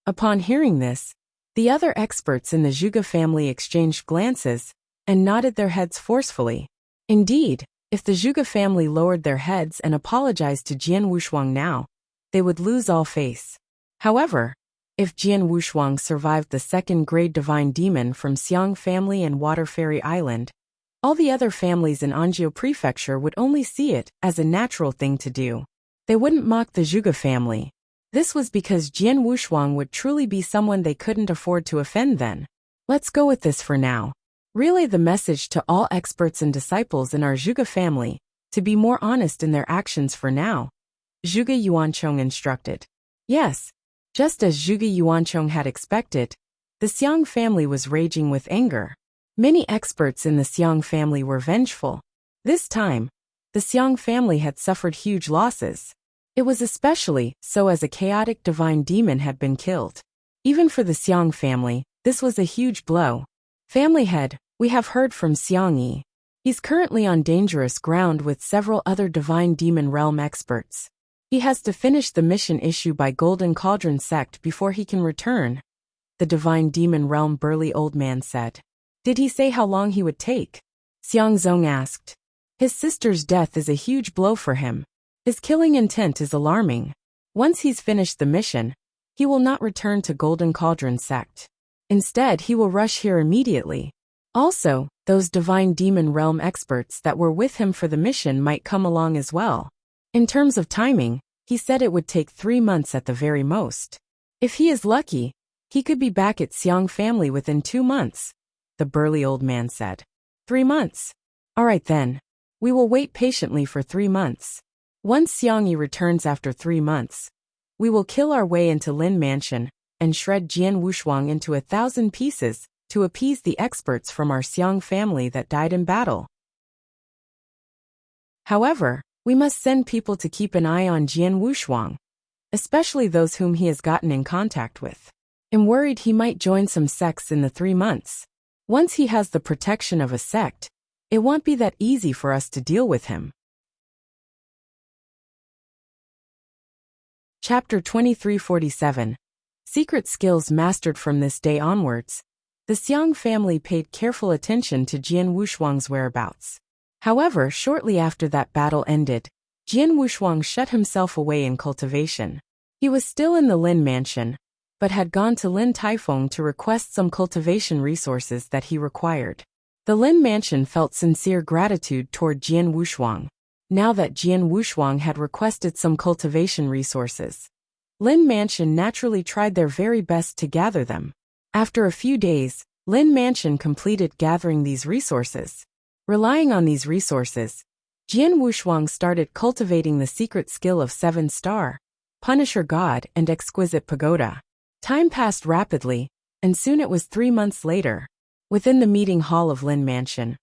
Upon hearing this, the other experts in the Zhuge family exchanged glances and nodded their heads forcefully. Indeed, if the Zhuge family lowered their heads and apologized to Jian Wushuang now, they would lose all face. However, if Jian Wushuang survived the second-grade divine demon from Xiang family and Water Fairy Island, all the other families in Anzhou Prefecture would only see it as a natural thing to do. They wouldn't mock the Zhuge family. This was because Jian Wushuang would truly be someone they couldn't afford to offend then. Let's go with this for now. Relay the message to all experts and disciples in our Zhuge family to be more honest in their actions for now, Zhuge Yuanchong instructed. Yes, just as Zhuge Yuanchong had expected, the Xiang family was raging with anger. Many experts in the Xiang family were vengeful. This time, the Xiang family had suffered huge losses. It was especially so as a chaotic divine demon had been killed. Even for the Xiang family, this was a huge blow. Family head, we have heard from Xiang Yi. He's currently on dangerous ground with several other divine demon realm experts. He has to finish the mission issued by Golden Cauldron sect before he can return, the divine demon realm burly old man said. Did he say how long he would take? Xiang Zong asked. His sister's death is a huge blow for him. His killing intent is alarming. Once he's finished the mission, he will not return to Golden Cauldron sect. Instead, he will rush here immediately. Also, those divine demon realm experts that were with him for the mission might come along as well. In terms of timing, he said it would take 3 months at the very most. If he is lucky, he could be back at Xiang family within 2 months, the burly old man said. 3 months. All right then. We will wait patiently for 3 months. Once Xiang Yi returns after 3 months, we will kill our way into Lin Mansion and shred Jian Wushuang into 1,000 pieces to appease the experts from our Xiang family that died in battle. However, we must send people to keep an eye on Jian Wushuang, especially those whom he has gotten in contact with. I'm worried he might join some sects in the 3 months. Once he has the protection of a sect, It won't be that easy for us to deal with him. Chapter 2347. Secret skills mastered. From this day onwards, the Xiang family paid careful attention to Jian Wushuang's whereabouts. However, shortly after that battle ended, Jian Wushuang shut himself away in cultivation. He was still in the Lin mansion, but had gone to Lin Taifeng to request some cultivation resources that he required. The Lin mansion felt sincere gratitude toward Jian Wushuang. Now that Jian Wushuang had requested some cultivation resources, Lin mansion naturally tried their very best to gather them. After a few days, Lin mansion completed gathering these resources. Relying on these resources, Jian Wushuang started cultivating the secret skill of 7-star, Punisher God, and Exquisite Pagoda. Time passed rapidly, and soon it was 3 months later. Within the meeting hall of Lin mansion.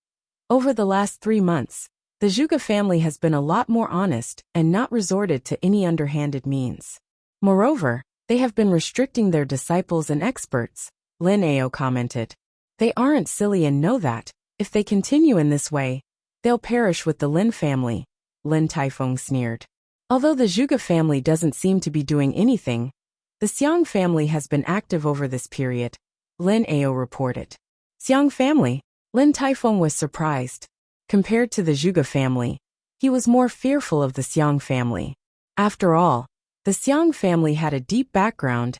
Over the last 3 months, the Zhuge family has been a lot more honest and not resorted to any underhanded means. Moreover, they have been restricting their disciples and experts, Lin Ao commented. They aren't silly and know that, if they continue in this way, they'll perish with the Lin family, Lin Taifeng sneered. Although the Zhuge family doesn't seem to be doing anything, the Xiang family has been active over this period, Lin Ao reported. Xiang family? Lin Taifeng was surprised. Compared to the Zhuge family, he was more fearful of the Xiang family. After all, the Xiang family had a deep background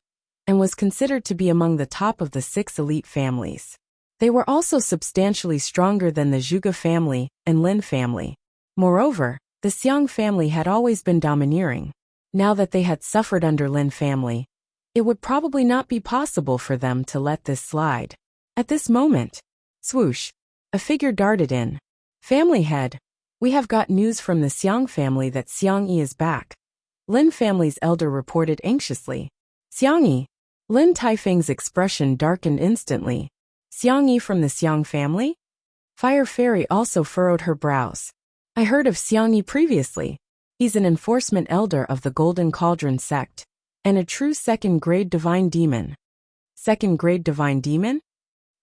and was considered to be among the top of the 6 elite families. They were also substantially stronger than the Zhuge family and Lin family. Moreover, the Xiang family had always been domineering. Now that they had suffered under Lin family, it would probably not be possible for them to let this slide. At this moment, swoosh, a figure darted in. Family head, we have got news from the Xiang family that Xiang Yi is back. Lin family's elder reported anxiously. Xiang Yi? Lin Taifeng's expression darkened instantly. Xiang Yi from the Xiang family? Fire Fairy also furrowed her brows. I heard of Xiang Yi previously. He's an enforcement elder of the Golden Cauldron sect, and a true 2nd-grade divine demon. 2nd-grade divine demon?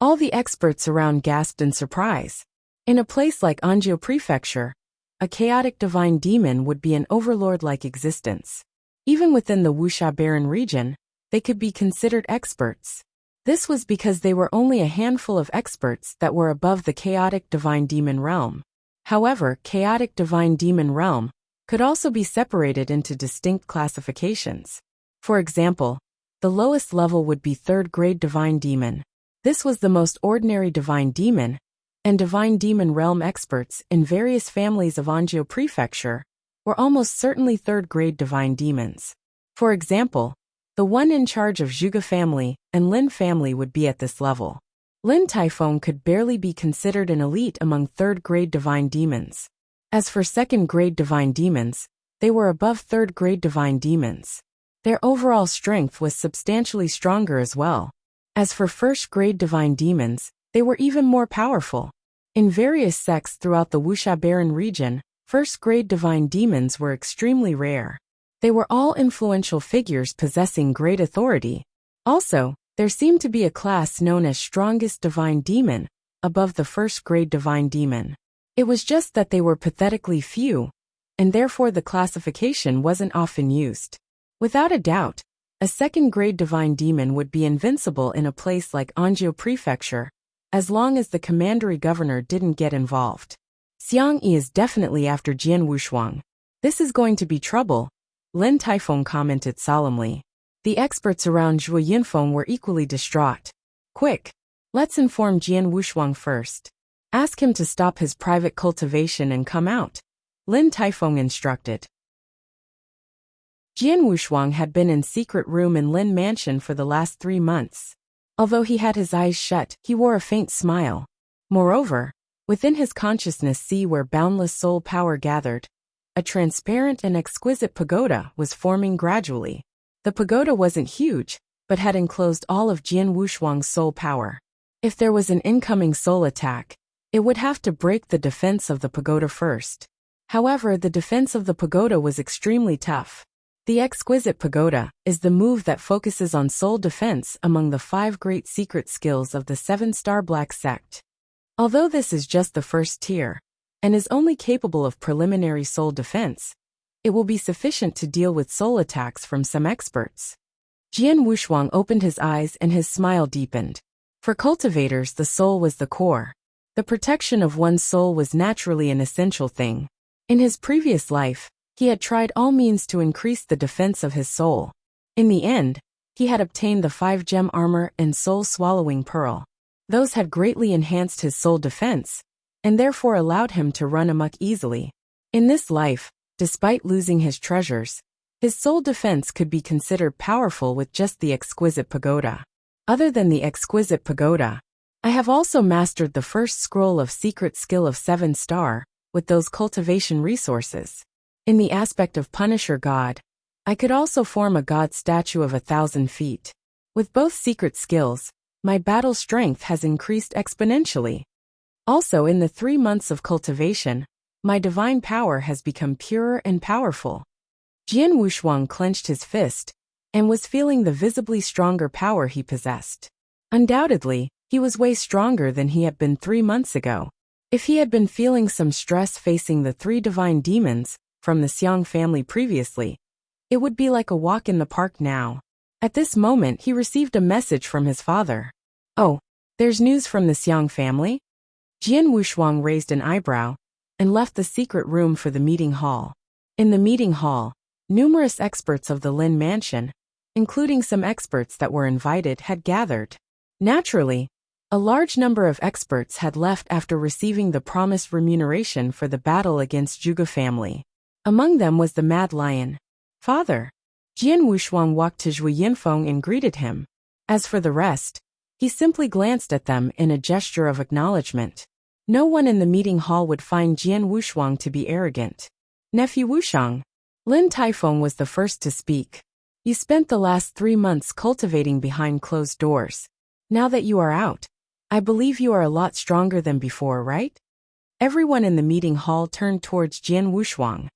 All the experts around gasped in surprise. In a place like Anzhou Prefecture, a chaotic divine demon would be an overlord-like existence. Even within the Wuxia barren region, they could be considered experts. This was because they were only a handful of experts that were above the chaotic divine demon realm. However, chaotic divine demon realm could also be separated into distinct classifications. For example, the lowest level would be 3rd-grade divine demon. This was the most ordinary divine demon, and divine demon realm experts in various families of Anzhou Prefecture were almost certainly 3rd-grade divine demons. For example, the one in charge of Zhuge family and Lin family would be at this level. Lin Taifeng could barely be considered an elite among 3rd-grade divine demons. As for 2nd-grade divine demons, they were above 3rd-grade divine demons. Their overall strength was substantially stronger as well. As for 1st-grade divine demons, they were even more powerful. In various sects throughout the Wuxia barren region, 1st-grade divine demons were extremely rare. They were all influential figures possessing great authority. Also, there seemed to be a class known as strongest divine demon, above the 1st-grade divine demon. It was just that they were pathetically few, and therefore the classification wasn't often used. Without a doubt, a 2nd-grade divine demon would be invincible in a place like Anzhou Prefecture, as long as the commandery governor didn't get involved. Xiang Yi is definitely after Jian Wushuang. This is going to be trouble, Lin Taifeng commented solemnly. The experts around Zhuo Yinfeng were equally distraught. Quick! Let's inform Jian Wushuang first. Ask him to stop his private cultivation and come out, Lin Taifeng instructed. Jian Wushuang had been in secret room in Lin Mansion for the last 3 months. Although he had his eyes shut, he wore a faint smile. Moreover, within his consciousness see where boundless soul power gathered, a transparent and exquisite pagoda was forming gradually. The pagoda wasn't huge, but had enclosed all of Jian Wushuang's soul power. If there was an incoming soul attack, it would have to break the defense of the pagoda first. However, the defense of the pagoda was extremely tough. The exquisite pagoda is the move that focuses on soul defense among the 5 great secret skills of the 7-star black sect. Although this is just the first tier, and is only capable of preliminary soul defense, it will be sufficient to deal with soul attacks from some experts. Jian Wushuang opened his eyes and his smile deepened. For cultivators, the soul was the core. The protection of one's soul was naturally an essential thing. In his previous life, he had tried all means to increase the defense of his soul. In the end, he had obtained the 5-gem armor and soul-swallowing pearl. Those had greatly enhanced his soul defense, and therefore allowed him to run amok easily. In this life, despite losing his treasures, his soul defense could be considered powerful with just the exquisite pagoda. Other than the exquisite pagoda, I have also mastered the first scroll of secret skill of 7-star, with those cultivation resources. In the aspect of Punisher God, I could also form a god statue of 1,000 feet. With both secret skills, my battle strength has increased exponentially. Also in the 3 months of cultivation, my divine power has become purer and powerful. Jian Wushuang clenched his fist, and was feeling the visibly stronger power he possessed. Undoubtedly, he was way stronger than he had been 3 months ago. If he had been feeling some stress facing the 3 divine demons from the Xiang family previously, it would be like a walk in the park now. At this moment he received a message from his father. Oh, there's news from the Xiang family? Jian Wushuang raised an eyebrow, and left the secret room for the meeting hall. In the meeting hall, numerous experts of the Lin Mansion, including some experts that were invited, had gathered. Naturally, a large number of experts had left after receiving the promised remuneration for the battle against Zhuge family. Among them was the Mad Lion. Father. Jian Wushuang walked to Zhui Yinfeng and greeted him. As for the rest, he simply glanced at them in a gesture of acknowledgement. No one in the meeting hall would find Jian Wushuang to be arrogant. Nephew Wushang. Lin Taifeng was the first to speak. You spent the last 3 months cultivating behind closed doors. Now that you are out, I believe you are a lot stronger than before, right? Everyone in the meeting hall turned towards Jian Wushuang.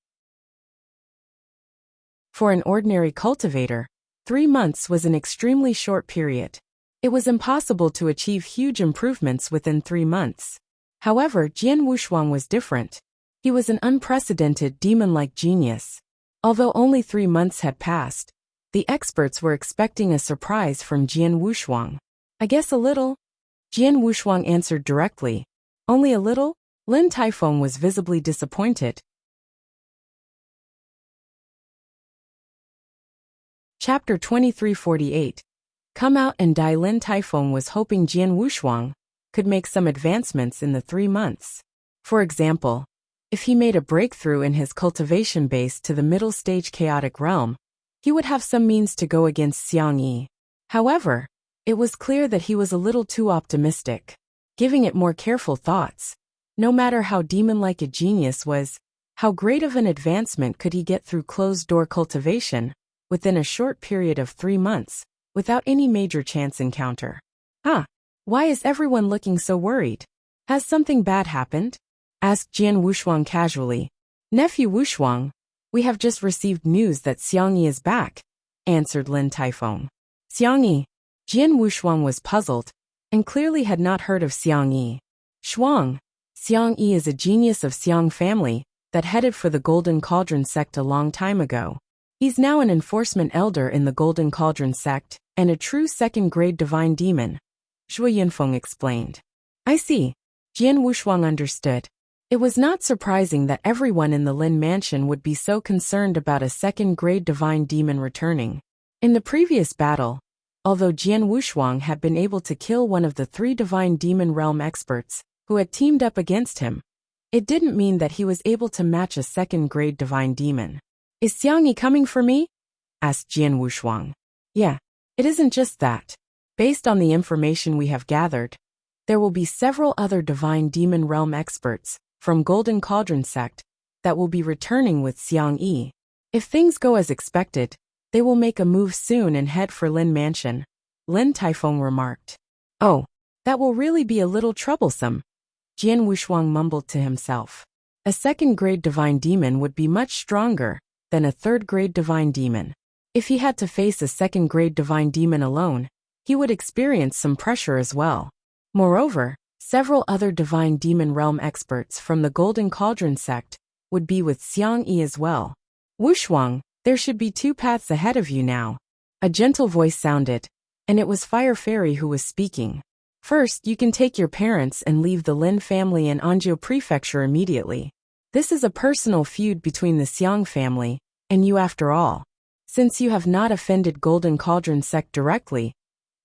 For an ordinary cultivator, 3 months was an extremely short period. It was impossible to achieve huge improvements within 3 months. However, Jian Wushuang was different. He was an unprecedented demon-like genius. Although only 3 months had passed, the experts were expecting a surprise from Jian Wushuang. I guess a little. Jian Wushuang answered directly. Only a little? Lin Taifeng was visibly disappointed. Chapter 2348. Come out and die. Lin Taifeng was hoping Jian Wushuang could make some advancements in the 3 months. For example, if he made a breakthrough in his cultivation base to the middle stage chaotic realm, he would have some means to go against Xiang Yi. However, it was clear that he was a little too optimistic. Giving it more careful thoughts, no matter how demon-like a genius was, how great of an advancement could he get through closed-door cultivation within a short period of 3 months, without any major chance encounter? Why is everyone looking so worried? Has something bad happened? Asked Jian Wushuang casually. Nephew Wushuang, we have just received news that Xiang Yi is back, answered Lin Taifeng. Xiang Yi? Jian Wushuang was puzzled, and clearly had not heard of Xiang Yi. Shuang, Xiang Yi is a genius of Xiang family that headed for the Golden Cauldron sect a long time ago. He's now an enforcement elder in the Golden Cauldron sect, and a true second-grade divine demon, Zhui Yinfeng explained. I see. Jian Wushuang understood. It was not surprising that everyone in the Lin Mansion would be so concerned about a second-grade divine demon returning. In the previous battle, although Jian Wushuang had been able to kill one of the 3 divine demon realm experts who had teamed up against him, it didn't mean that he was able to match a second-grade divine demon. Is Xiang Yi coming for me? Asked Jian Wushuang. Yeah, it isn't just that. Based on the information we have gathered, there will be several other divine demon realm experts from Golden Cauldron sect that will be returning with Xiang Yi. If things go as expected, they will make a move soon and head for Lin Mansion, Lin Taifeng remarked. Oh, that will really be a little troublesome, Jian Wushuang mumbled to himself. A second-grade divine demon would be much stronger than a third-grade divine demon. If he had to face a second-grade divine demon alone, he would experience some pressure as well. Moreover, Several other Divine Demon Realm experts from the Golden Cauldron sect would be with Xiang Yi as well. Wuxia, there should be two paths ahead of you now. A gentle voice sounded, and it was Fire Fairy who was speaking. First, you can take your parents and leave the Lin family in Anzhou Prefecture immediately. This is a personal feud between the Xiang family and you after all. Since you have not offended Golden Cauldron sect directly,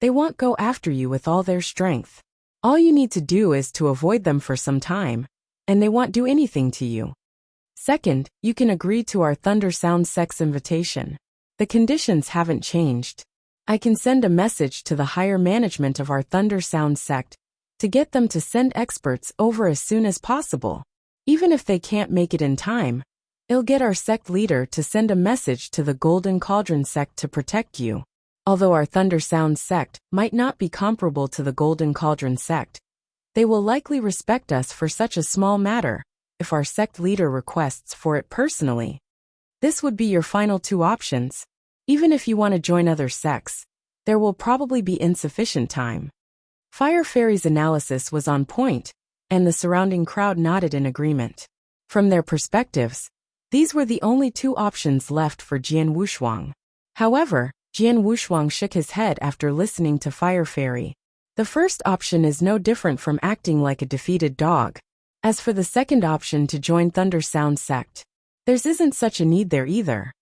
they won't go after you with all their strength. All you need to do is to avoid them for some time, and they won't do anything to you. Second, you can agree to our Thunder Sound sect's invitation. The conditions haven't changed. I can send a message to the higher management of our Thunder Sound sect to get them to send experts over as soon as possible. Even if they can't make it in time, it'll get our sect leader to send a message to the Golden Cauldron sect to protect you. Although our Thunder Sound sect might not be comparable to the Golden Cauldron sect, they will likely respect us for such a small matter if our sect leader requests for it personally. This would be your final two options. Even if you want to join other sects, there will probably be insufficient time. Fire Fairy's analysis was on point, and the surrounding crowd nodded in agreement. From their perspectives, these were the only two options left for Jian Wuxia. However, Jian Wuxia shook his head after listening to Fire Fairy. The first option is no different from acting like a defeated dog. As for the second option to join Thunder Sound sect, there isn't such a need there either.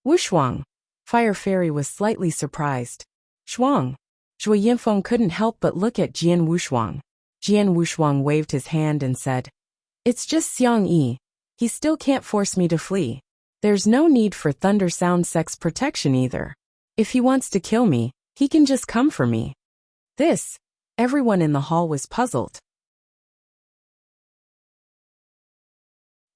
Wuxia. Fire Fairy was slightly surprised. Shuang. Zhui Yinfeng couldn't help but look at Jian Wuxia. Jian Wuxia waved his hand and said, "It's just Xiang Yi. He still can't force me to flee. There's no need for Thunder Sound sect's protection either. If he wants to kill me, he can just come for me." Everyone in the hall was puzzled.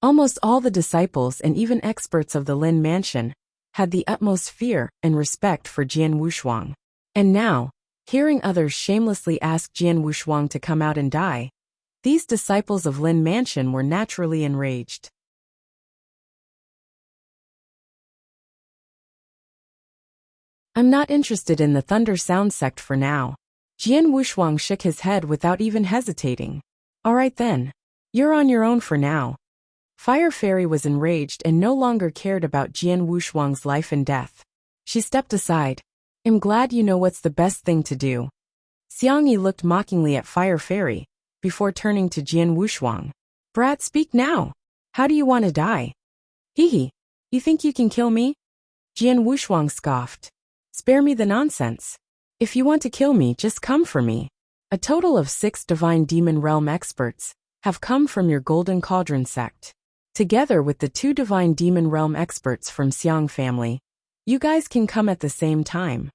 Almost all the disciples and even experts of the Lin Mansion had the utmost fear and respect for Jian Wuxia. And now, hearing others shamelessly ask Jian Wuxia to come out and die, these disciples of Lin Mansion were naturally enraged. I'm not interested in the Thunder Sound sect for now. Jian Wuxia shook his head without even hesitating. Alright then. You're on your own for now. Fire Fairy was enraged and no longer cared about Jian Wuxia's life and death. She stepped aside. I'm glad you know what's the best thing to do. Xiang Yi looked mockingly at Fire Fairy, before turning to Jian Wuxia. Brat, speak now. How do you want to die? Hee. You think you can kill me? Jian Wuxia scoffed. Spare me the nonsense. If you want to kill me, just come for me. A total of 6 Divine Demon Realm experts have come from your Golden Cauldron sect. Together with the 2 Divine Demon Realm experts from Xiang family, you guys can come at the same time.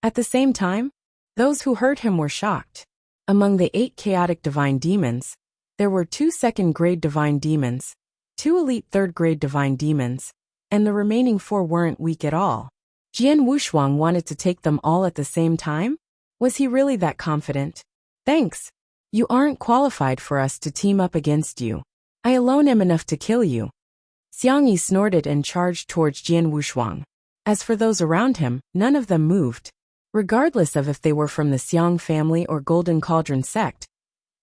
At the same time? Those who heard him were shocked. Among the 8 chaotic divine demons, there were 2 second-grade divine demons, 2 elite third-grade divine demons, and the remaining 4 weren't weak at all. Jian Wuxia wanted to take them all at the same time? Was he really that confident? Thanks. You aren't qualified for us to team up against you. I alone am enough to kill you. Xiang Yi snorted and charged towards Jian Wuxia. As for those around him, none of them moved. Regardless of if they were from the Xiang family or Golden Cauldron sect,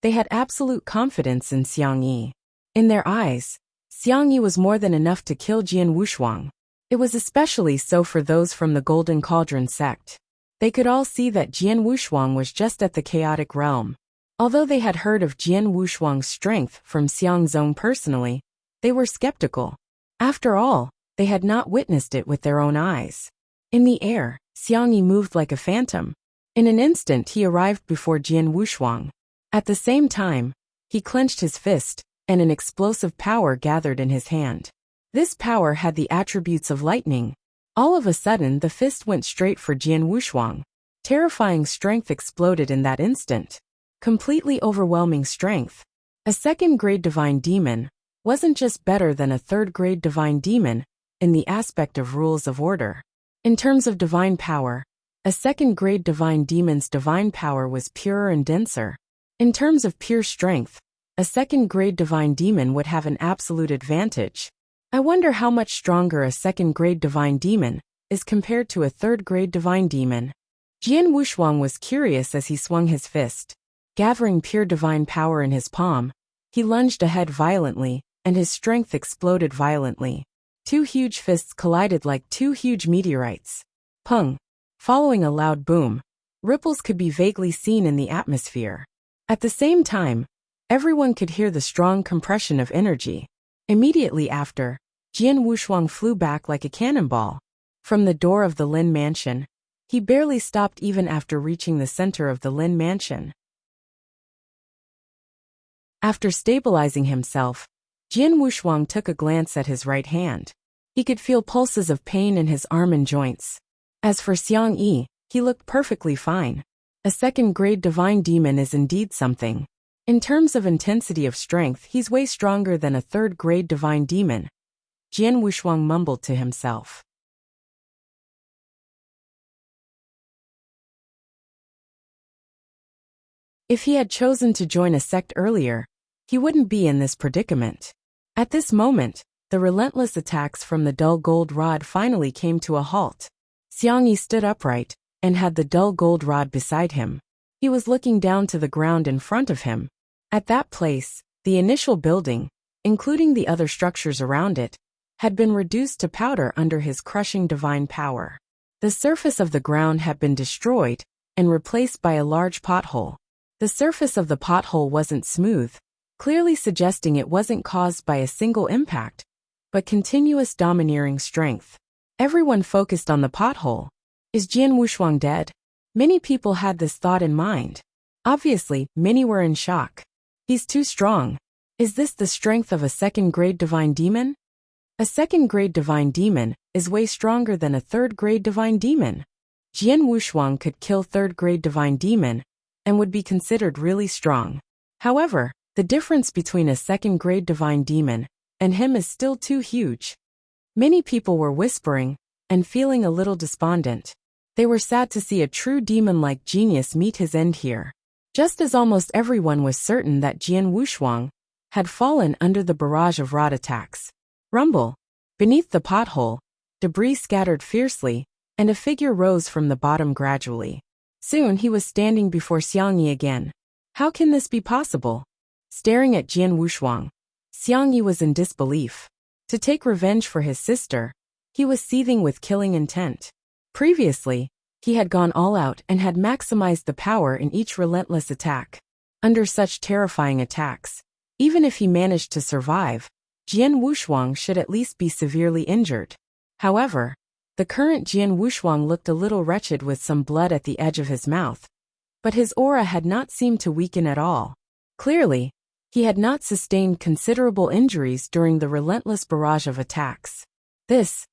they had absolute confidence in Xiang Yi. In their eyes, Xiang Yi was more than enough to kill Jian Wuxia. It was especially so for those from the Golden Cauldron sect. They could all see that Jian Wuxia was just at the chaotic realm. Although they had heard of Jian Wuxia's strength from Xiang Zong personally, they were skeptical. After all, they had not witnessed it with their own eyes. In the air, Xiang Yi moved like a phantom. In an instant he arrived before Jian Wuxia. At the same time, he clenched his fist, and an explosive power gathered in his hand. This power had the attributes of lightning. All of a sudden the fist went straight for Jian Wuxia. Terrifying strength exploded in that instant. Completely overwhelming strength. A second-grade divine demon wasn't just better than a third-grade divine demon in the aspect of rules of order. In terms of divine power, a second-grade divine demon's divine power was purer and denser. In terms of pure strength, a second-grade divine demon would have an absolute advantage. I wonder how much stronger a second-grade divine demon is compared to a third-grade divine demon. Jian Wuxia was curious as he swung his fist. Gathering pure divine power in his palm, he lunged ahead violently, and his strength exploded violently. Two huge fists collided like two huge meteorites. Pung! Following a loud boom, ripples could be vaguely seen in the atmosphere. At the same time, everyone could hear the strong compression of energy. Immediately after, Jian Wushuang flew back like a cannonball. From the door of the Lin mansion, he barely stopped even after reaching the center of the Lin mansion. After stabilizing himself, Jian Wushuang took a glance at his right hand. He could feel pulses of pain in his arm and joints. As for Xiang Yi, he looked perfectly fine. A second-grade divine demon is indeed something. In terms of intensity of strength, he's way stronger than a third-grade divine demon. Jian Wushuang mumbled to himself. If he had chosen to join a sect earlier, he wouldn't be in this predicament. At this moment, the relentless attacks from the dull gold rod finally came to a halt. Xiang Yi stood upright and had the dull gold rod beside him. He was looking down to the ground in front of him. At that place, the initial building, including the other structures around it, had been reduced to powder under his crushing divine power. The surface of the ground had been destroyed and replaced by a large pothole. The surface of the pothole wasn't smooth, clearly suggesting it wasn't caused by a single impact, but continuous domineering strength. Everyone focused on the pothole. Is Jian Wushuang dead? Many people had this thought in mind. Obviously, many were in shock. He's too strong. Is this the strength of a second-grade divine demon? A second-grade divine demon is way stronger than a third-grade divine demon. Jian Wushuang could kill third-grade divine demon and would be considered really strong. However, the difference between a second-grade divine demon and him is still too huge. Many people were whispering and feeling a little despondent. They were sad to see a true demon-like genius meet his end here. Just as almost everyone was certain that Jian Wushuang had fallen under the barrage of rod attacks. Rumble! Beneath the pothole, debris scattered fiercely, and a figure rose from the bottom gradually. Soon he was standing before Xiang Yi again. How can this be possible? Staring at Jian Wushuang, Xiang Yi was in disbelief. To take revenge for his sister, he was seething with killing intent. Previously, he had gone all out and had maximized the power in each relentless attack. Under such terrifying attacks, even if he managed to survive, Jian Wushuang should at least be severely injured. However, the current Jian Wushuang looked a little wretched with some blood at the edge of his mouth, but his aura had not seemed to weaken at all. Clearly, he had not sustained considerable injuries during the relentless barrage of attacks. This,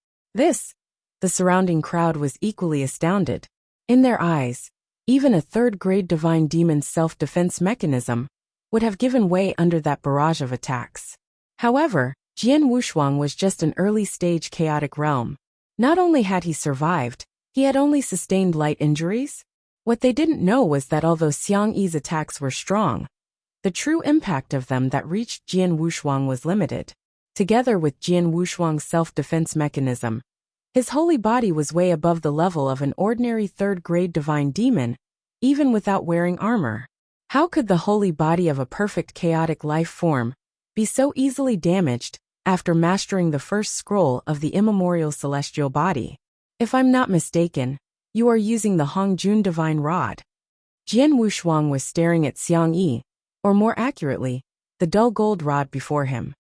the surrounding crowd was equally astounded. In their eyes, even a third-grade divine demon's self-defense mechanism would have given way under that barrage of attacks. However, Jian Wushuang was just an early-stage chaotic realm. Not only had he survived, he had only sustained light injuries. What they didn't know was that although Xiang Yi's attacks were strong, the true impact of them that reached Jian Wushuang was limited. Together with Jian Wushuang's self-defense mechanism, his holy body was way above the level of an ordinary third-grade divine demon, even without wearing armor. How could the holy body of a perfect chaotic life form be so easily damaged after mastering the first scroll of the immemorial celestial body? If I'm not mistaken, you are using the Hongjun divine rod. Jian Wushuang was staring at Xiang Yi, or more accurately, the dull gold rod before him.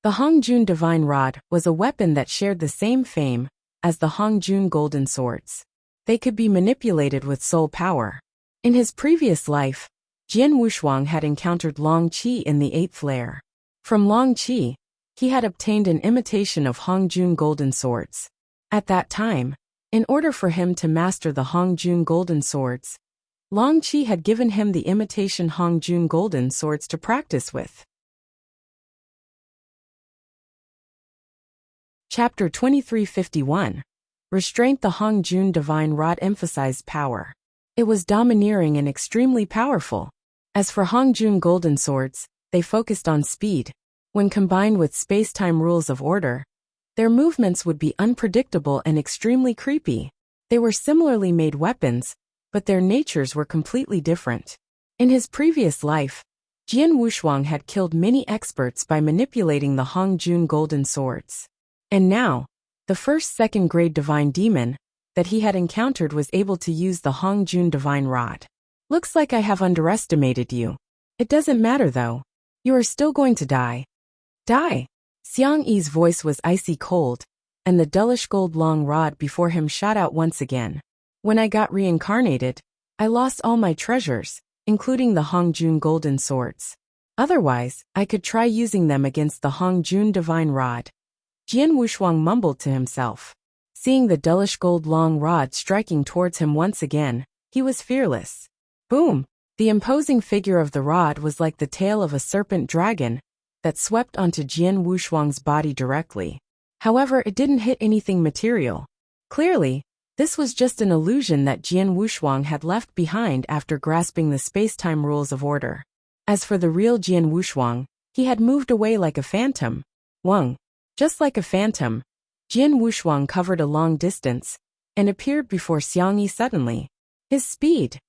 The Hongjun divine rod was a weapon that shared the same fame as the Hongjun golden swords. They could be manipulated with soul power. In his previous life, Jian Wushuang had encountered Long Qi in the 8th layer. From Long Qi, he had obtained an imitation of Hongjun golden swords. At that time, in order for him to master the Hongjun golden swords, Long Qi had given him the imitation Hongjun golden swords to practice with. Chapter 2351. Restraint. The Hongjun divine rod emphasized power. It was domineering and extremely powerful. As for Hongjun golden swords, they focused on speed. When combined with space-time rules of order, their movements would be unpredictable and extremely creepy. They were similarly made weapons, but their natures were completely different. In his previous life, Jian Wushuang had killed many experts by manipulating the Hongjun golden swords. And now, the first second-grade divine demon that he had encountered was able to use the Hongjun divine rod. Looks like I have underestimated you. It doesn't matter though. You are still going to die. Die! Xiang Yi's voice was icy cold, and the dullish gold long rod before him shot out once again. When I got reincarnated, I lost all my treasures, including the Hongjun golden swords. Otherwise, I could try using them against the Hongjun divine rod. Jian Wushuang mumbled to himself. Seeing the dullish gold long rod striking towards him once again, he was fearless. Boom! The imposing figure of the rod was like the tail of a serpent dragon that swept onto Jian Wushuang's body directly. However, it didn't hit anything material. Clearly, this was just an illusion that Jian Wushuang had left behind after grasping the space-time rules of order. As for the real Jian Wushuang, he had moved away like a phantom. Wang. Just like a phantom, Jian Wushuang covered a long distance and appeared before Xiang Yi suddenly. His speed!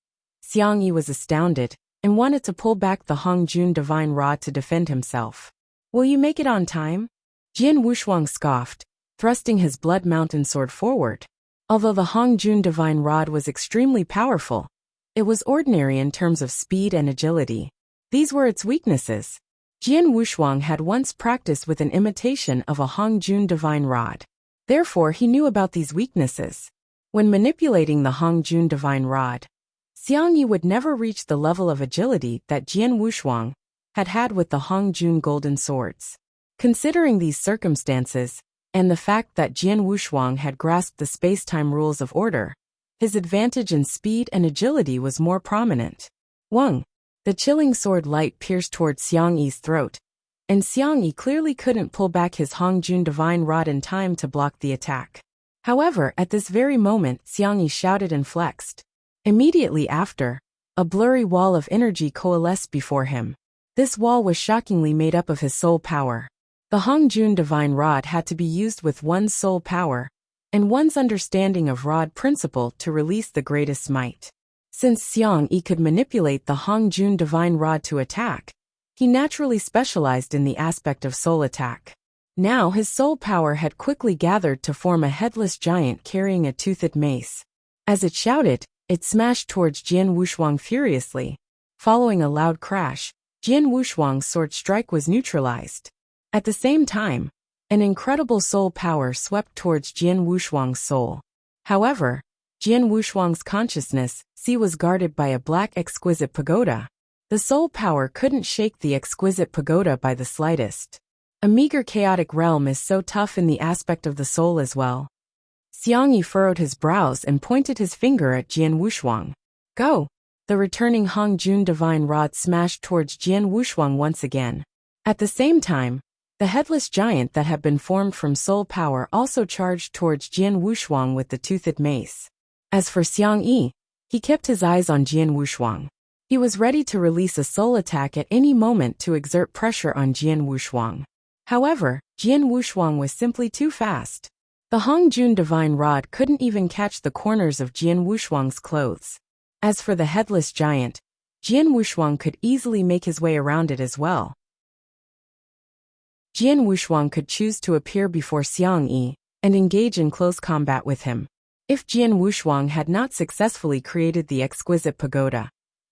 Xiang Yi was astounded and wanted to pull back the Hongjun divine rod to defend himself. Will you make it on time? Jian Wushuang scoffed, thrusting his blood mountain sword forward. Although the Hongjun divine rod was extremely powerful, it was ordinary in terms of speed and agility. These were its weaknesses. Jian Wushuang had once practiced with an imitation of a Hongjun divine rod. Therefore, he knew about these weaknesses. When manipulating the Hongjun divine rod, Xiang Yi would never reach the level of agility that Jian Wushuang had had with the Hongjun golden swords. Considering these circumstances, and the fact that Jian Wushuang had grasped the space-time rules of order, his advantage in speed and agility was more prominent. Wang! The chilling sword light pierced toward Xiang Yi's throat, and Xiang Yi clearly couldn't pull back his Hongjun divine rod in time to block the attack. However, at this very moment, Xiang Yi shouted and flexed. Immediately after, a blurry wall of energy coalesced before him. This wall was shockingly made up of his soul power. The Hongjun divine rod had to be used with one's soul power and one's understanding of rod principle to release the greatest might. Since Xiang Yi could manipulate the Hongjun divine rod to attack, he naturally specialized in the aspect of soul attack. Now his soul power had quickly gathered to form a headless giant carrying a toothed mace. As it shouted, it smashed towards Jian Wushuang furiously. Following a loud crash, Jian Wushuang's sword strike was neutralized. At the same time, an incredible soul power swept towards Jian Wushuang's soul. However, Jian Wushuang's consciousness was guarded by a black exquisite pagoda. The soul power couldn't shake the exquisite pagoda by the slightest. A meager chaotic realm is so tough in the aspect of the soul as well. Xiang Yi furrowed his brows and pointed his finger at Jian Wushuang. Go! The returning Hongjun divine rod smashed towards Jian Wushuang once again. At the same time, the headless giant that had been formed from soul power also charged towards Jian Wushuang with the toothed mace. As for Xiang Yi, he kept his eyes on Jian Wushuang. He was ready to release a soul attack at any moment to exert pressure on Jian Wushuang. However, Jian Wushuang was simply too fast. The Hongjun divine rod couldn't even catch the corners of Jian Wushuang's clothes. As for the headless giant, Jian Wushuang could easily make his way around it as well. Jian Wushuang could choose to appear before Xiang Yi and engage in close combat with him. If Jian Wushuang had not successfully created the exquisite pagoda,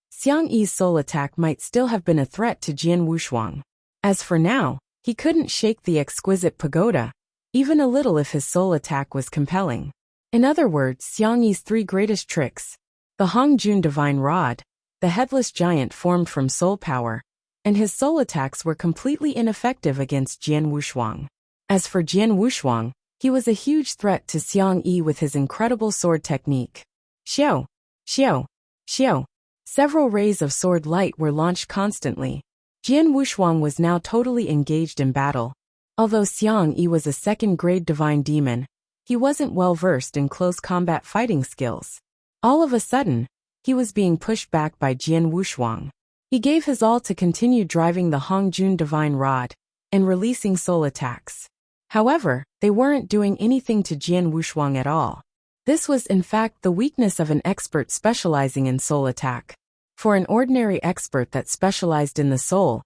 Xiang Yi's soul attack might still have been a threat to Jian Wushuang. As for now, he couldn't shake the exquisite pagoda, even a little if his soul attack was compelling. In other words, Xiang Yi's three greatest tricks, the Hongjun divine rod, the headless giant formed from soul power, and his soul attacks were completely ineffective against Jian Wushuang. As for Jian Wushuang, he was a huge threat to Xiang Yi with his incredible sword technique. Xiao! Xiao! Xiao! Several rays of sword light were launched constantly. Jian Wushuang was now totally engaged in battle. Although Xiang Yi was a second-grade divine demon, he wasn't well versed in close combat fighting skills. All of a sudden, he was being pushed back by Jian Wushuang. He gave his all to continue driving the Hongjun divine rod and releasing soul attacks. However, they weren't doing anything to Jian Wushuang at all. This was in fact the weakness of an expert specializing in soul attack. For an ordinary expert that specialized in the soul,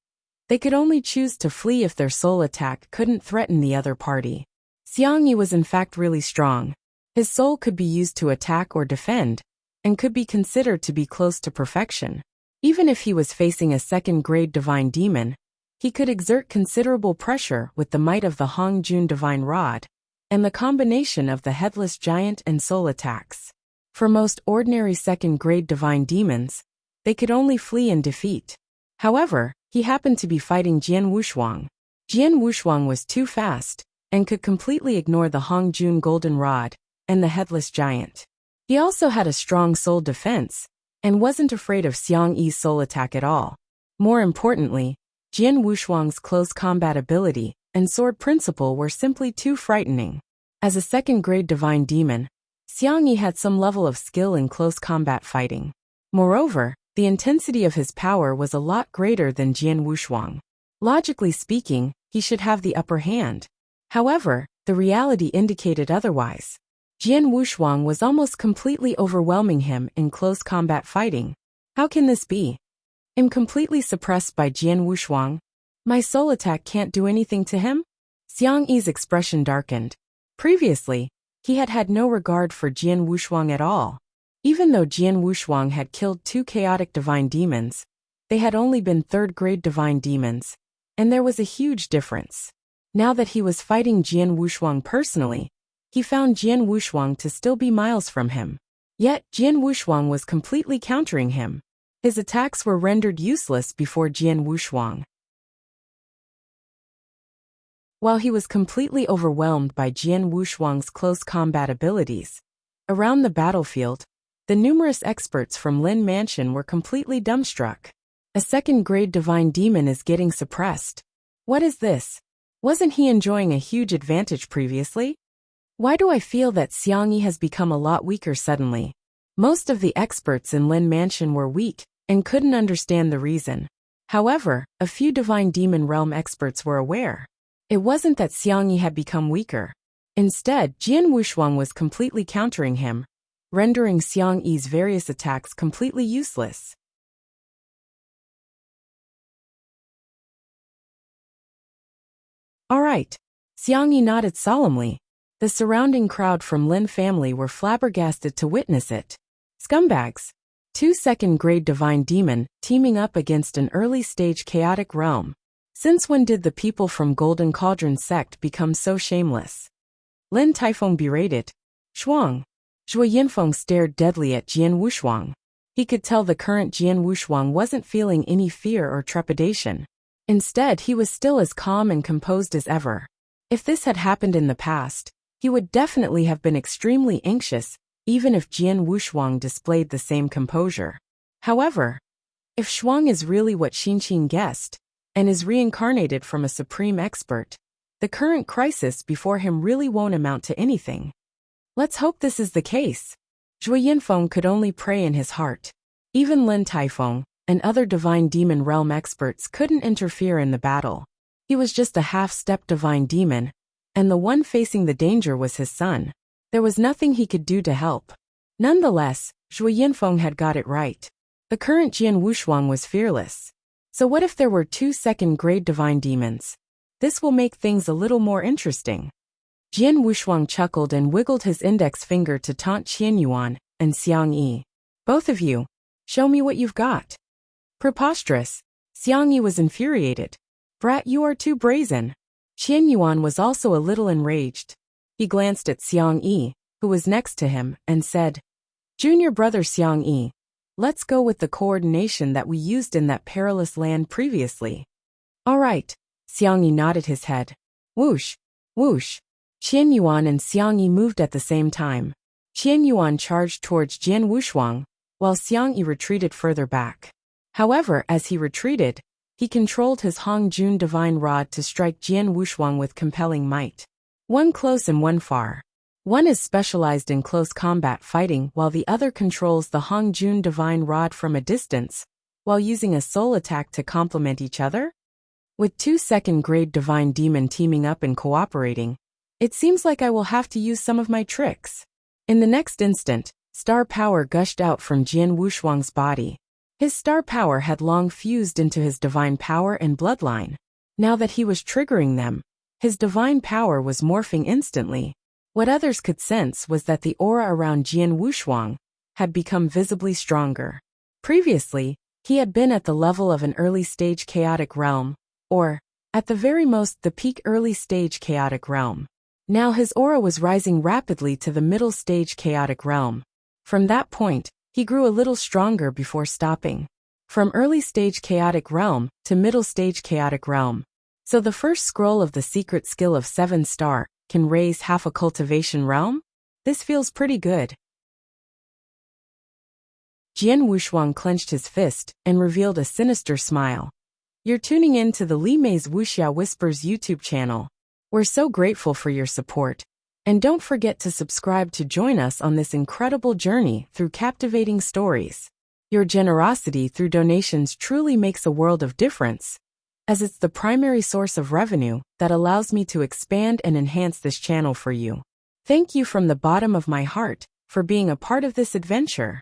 they could only choose to flee if their soul attack couldn't threaten the other party. Xiang Yi was in fact really strong. His soul could be used to attack or defend, and could be considered to be close to perfection. Even if he was facing a second-grade divine demon, he could exert considerable pressure with the might of the Hongjun divine rod, and the combination of the headless giant and soul attacks. For most ordinary second-grade divine demons, they could only flee and defeat. However, he happened to be fighting Jian Wushuang. Jian Wushuang was too fast, and could completely ignore the Hongjun golden rod and the headless giant. He also had a strong soul defense, and wasn't afraid of Xiang Yi's soul attack at all. More importantly, Jian Wushuang's close combat ability and sword principle were simply too frightening. As a second-grade divine demon, Xiang Yi had some level of skill in close combat fighting. Moreover, the intensity of his power was a lot greater than Jian Wushuang. Logically speaking, he should have the upper hand. However, the reality indicated otherwise. Jian Wushuang was almost completely overwhelming him in close combat fighting. How can this be? I'm completely suppressed by Jian Wushuang. My soul attack can't do anything to him? Xiang Yi's expression darkened. Previously, he had had no regard for Jian Wushuang at all. Even though Jian Wushuang had killed 2 chaotic divine demons, they had only been third-grade divine demons, and there was a huge difference. Now that he was fighting Jian Wushuang personally, he found Jian Wushuang to still be miles from him. Yet, Jian Wushuang was completely countering him. His attacks were rendered useless before Jian Wushuang. While he was completely overwhelmed by Jian Wushuang's close combat abilities, around the battlefield, the numerous experts from Lin Mansion were completely dumbstruck. A second-grade divine demon is getting suppressed. What is this? Wasn't he enjoying a huge advantage previously? Why do I feel that Xiang Yi has become a lot weaker suddenly? Most of the experts in Lin Mansion were weak, and couldn't understand the reason. However, a few divine demon realm experts were aware. It wasn't that Xiang Yi had become weaker. Instead, Jian Wushuang was completely countering him, rendering Xiang Yi's various attacks completely useless. Alright. Xiang Yi nodded solemnly. The surrounding crowd from Lin family were flabbergasted to witness it. Scumbags. 2 second-grade divine demon teaming up against an early-stage chaotic realm. Since when did the people from Golden Cauldron sect become so shameless? Lin Taifeng berated. Shuang. Zhuo Yinfeng stared deadly at Jian Wushuang. He could tell the current Jian Wushuang wasn't feeling any fear or trepidation. Instead, he was still as calm and composed as ever. If this had happened in the past, he would definitely have been extremely anxious, even if Jian Wushuang displayed the same composure. However, if Shuang is really what Xinqin guessed, and is reincarnated from a supreme expert, the current crisis before him really won't amount to anything. Let's hope this is the case. Zhuo Yinfeng could only pray in his heart. Even Lin Taifeng and other divine demon realm experts couldn't interfere in the battle. He was just a half-step divine demon, and the one facing the danger was his son. There was nothing he could do to help. Nonetheless, Zhuo Yinfeng had got it right. The current Jian Wushuang was fearless. So what if there were 2 second-grade divine demons? This will make things a little more interesting. Jian Wushuang chuckled and wiggled his index finger to taunt Qianyuan and Xiang Yi. Both of you, show me what you've got. Preposterous. Xiang Yi was infuriated. Brat, you are too brazen. Qianyuan was also a little enraged. He glanced at Xiang Yi, who was next to him, and said, Junior brother Xiang Yi, let's go with the coordination that we used in that perilous land previously. All right. Xiang Yi nodded his head. Whoosh, whoosh. Qianyuan and Xiang Yi moved at the same time. Qianyuan charged towards Jian Wushuang, while Xiang Yi retreated further back. However, as he retreated, he controlled his Hongjun divine rod to strike Jian Wushuang with compelling might. One close and one far. One is specialized in close combat fighting while the other controls the Hongjun divine rod from a distance, while using a soul attack to complement each other? With 2 second-grade divine demon teaming up and cooperating, it seems like I will have to use some of my tricks. In the next instant, star power gushed out from Jian Wushuang's body. His star power had long fused into his divine power and bloodline. Now that he was triggering them, his divine power was morphing instantly. What others could sense was that the aura around Jian Wushuang had become visibly stronger. Previously, he had been at the level of an early-stage chaotic realm, or, at the very most, the peak early-stage chaotic realm. Now his aura was rising rapidly to the middle-stage chaotic realm. From that point, he grew a little stronger before stopping. From early-stage chaotic realm to middle-stage chaotic realm. So the first scroll of the secret skill of 7-star can raise half a cultivation realm? This feels pretty good. Jian Wushuang clenched his fist and revealed a sinister smile. You're tuning in to the Li Mei's Wuxia Whispers YouTube channel. We're so grateful for your support. And don't forget to subscribe to join us on this incredible journey through captivating stories. Your generosity through donations truly makes a world of difference, as it's the primary source of revenue that allows me to expand and enhance this channel for you. Thank you from the bottom of my heart for being a part of this adventure.